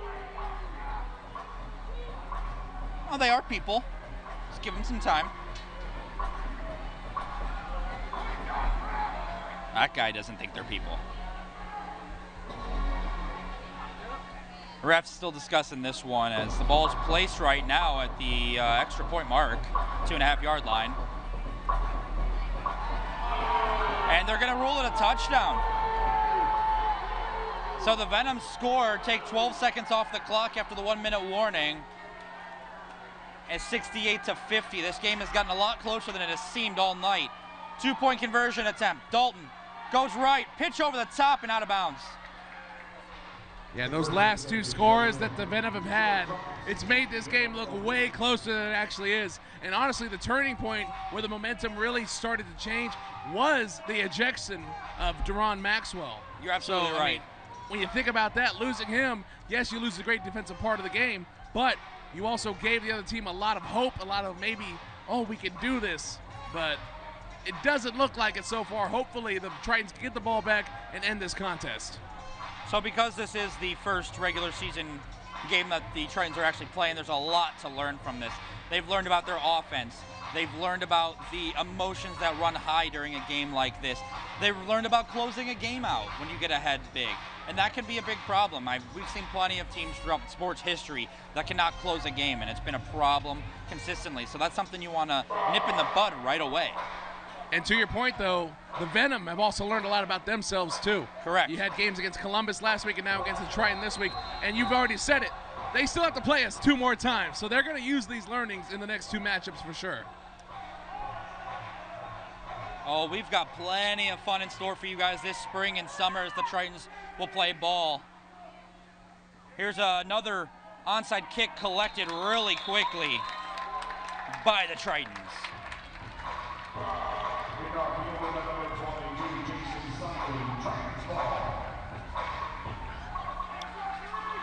Oh, they are people. Just give them some time. That guy doesn't think they're people. Ref's still discussing this one as the ball's placed right now at the extra point mark, 2.5-yard line. And they're going to rule it a touchdown. So the Venom score, take 12 seconds off the clock after the 1 minute warning. It's 68-50. This game has gotten a lot closer than it has seemed all night. 2-point conversion attempt. Dalton goes right, pitch over the top and out of bounds. Yeah, those last two scores that the Venom have had, it's made this game look way closer than it actually is. And honestly, the turning point where the momentum really started to change was the ejection of Deron Maxwell. You're absolutely right. I mean, when you think about that, losing him, yes, you lose a great defensive part of the game, but you also gave the other team a lot of hope, a lot of maybe, oh, we can do this. But it doesn't look like it so far. Hopefully the Tritons can get the ball back and end this contest. So because this is the first regular season game that the Tritons are actually playing, there's a lot to learn from this. They've learned about their offense. They've learned about the emotions that run high during a game like this. They've learned about closing a game out when you get ahead big. And that can be a big problem. We've seen plenty of teams throughout sports history that cannot close a game, and it's been a problem consistently. So that's something you want to nip in the bud right away. And to your point, though, the Venom have also learned a lot about themselves, too. Correct. You had games against Columbus last week and now against the Triton this week, and you've already said it. They still have to play us 2 more times, so they're going to use these learnings in the next 2 matchups for sure. Oh, we've got plenty of fun in store for you guys this spring and summer as the Tritons will play ball. Here's another onside kick collected really quickly by the Tritons.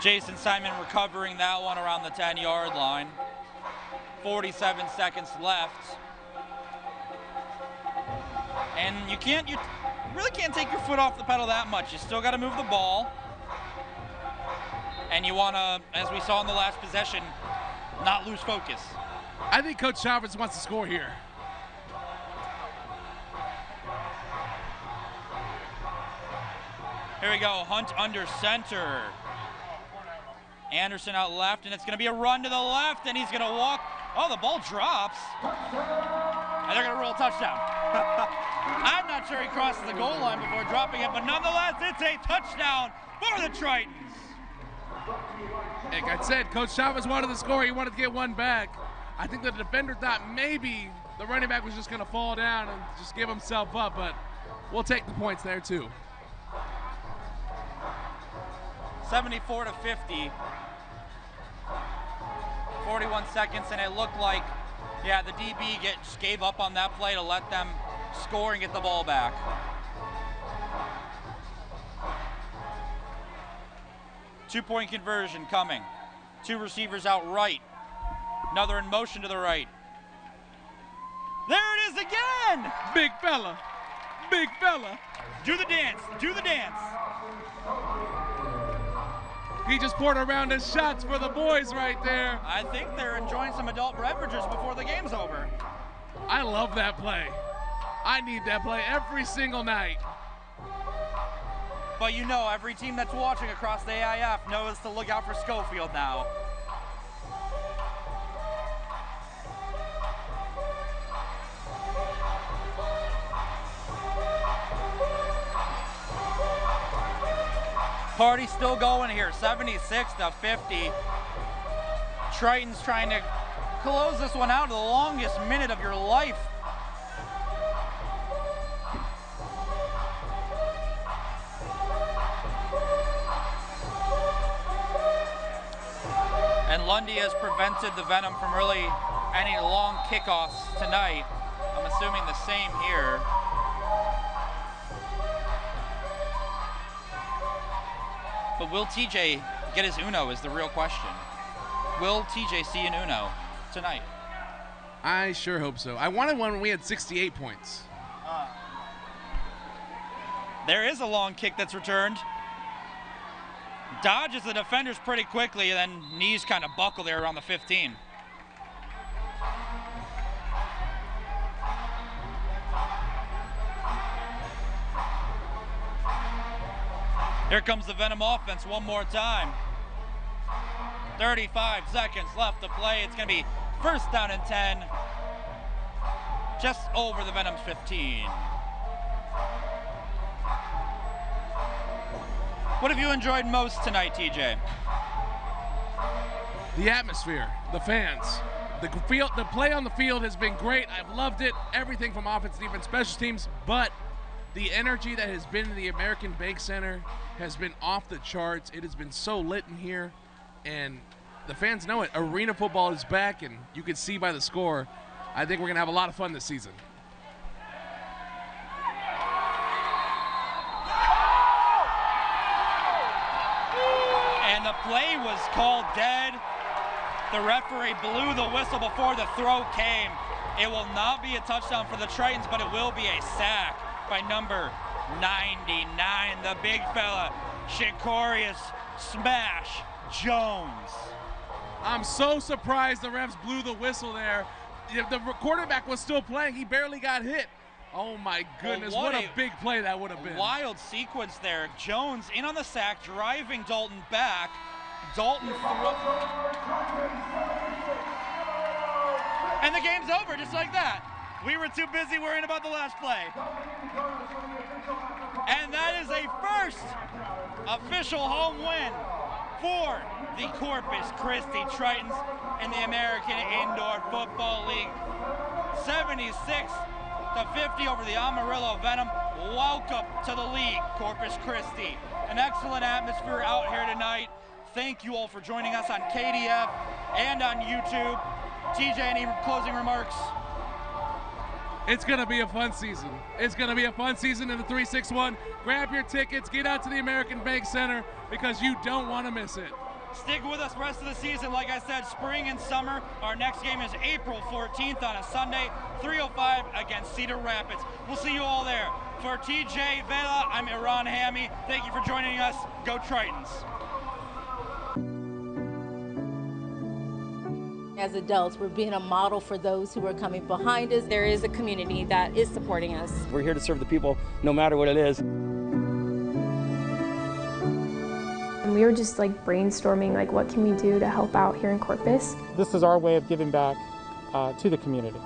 Jason Simon recovering that one around the 10-yard line. 47 seconds left. And you really can't take your foot off the pedal that much. You still got to move the ball. And you want to, as we saw in the last possession, not lose focus. I think Coach Chavez wants to score here. Here we go, Hunt under center. Anderson out left, and it's going to be a run to the left, and he's going to walk. Oh, the ball drops. And they're going to rule a touchdown. I'm not sure he crosses the goal line before dropping it, but nonetheless, it's a touchdown for the Tritons. Like I said, Coach Chavez wanted to score. He wanted to get one back. I think the defender thought maybe the running back was just going to fall down and just give himself up, but we'll take the points there too. 74-50. 41 seconds, and it looked like, yeah, the DB just gave up on that play to let them score and get the ball back. Two-point conversion coming. 2 receivers out right. Another in motion to the right. There it is again! Big fella. Big fella. Do the dance. Do the dance. He just poured a round of shots for the boys right there. I think they're enjoying some adult beverages before the game's over. I love that play. I need that play every single night. But you know, every team that's watching across the AIF knows to look out for Schofield now. Party still going here, 76-50. Tritons trying to close this one out, the longest minute of your life. And Lundy has prevented the Venom from really any long kickoffs tonight. I'm assuming the same here. But will TJ get his Uno is the real question. Will TJ see an Uno tonight? I sure hope so. I wanted one when we had 68 points. There is a long kick that's returned. Dodges the defenders pretty quickly, and then knees kind of buckle there around the 15. Here comes the Venom offense one more time. 35 seconds left to play. It's going to be first down and 10. Just over the Venom's 15. What have you enjoyed most tonight, TJ? The atmosphere, the fans. The play on the field has been great. I've loved it. Everything from offense, defense, special teams, but the energy that has been in the American Bank Center has been off the charts. It has been so lit in here, and the fans know it. Arena football is back, and you can see by the score, I think we're going to have a lot of fun this season. And the play was called dead. The referee blew the whistle before the throw came. It will not be a touchdown for the Tritons, but it will be a sack by number 99, the big fella, Shikorius smash Jones. I'm so surprised the refs blew the whistle there. If the quarterback was still playing, he barely got hit. Oh my goodness, Well, what a big play that would have been. Wild sequence there. Jones in on the sack, driving Dalton back. Dalton and the game's over just like that. We were too busy worrying about the last play. And that is a first official home win for the Corpus Christi Tritons in the American Indoor Football League. 76-50 over the Amarillo Venom. Welcome to the league, Corpus Christi. An excellent atmosphere out here tonight. Thank you all for joining us on KDF and on YouTube. TJ, any closing remarks? It's going to be a fun season. It's going to be a fun season in the 361. Grab your tickets, get out to the American Bank Center because you don't want to miss it. Stick with us the rest of the season. Like I said, spring and summer. Our next game is April 14th on a Sunday, 3:05 against Cedar Rapids. We'll see you all there. For TJ Vela, I'm Iran Hammy. Thank you for joining us. Go Tritons. As adults, we're being a model for those who are coming behind us. There is a community that is supporting us. We're here to serve the people no matter what it is. And we were just like brainstorming, like, what can we do to help out here in Corpus? This is our way of giving back to the community.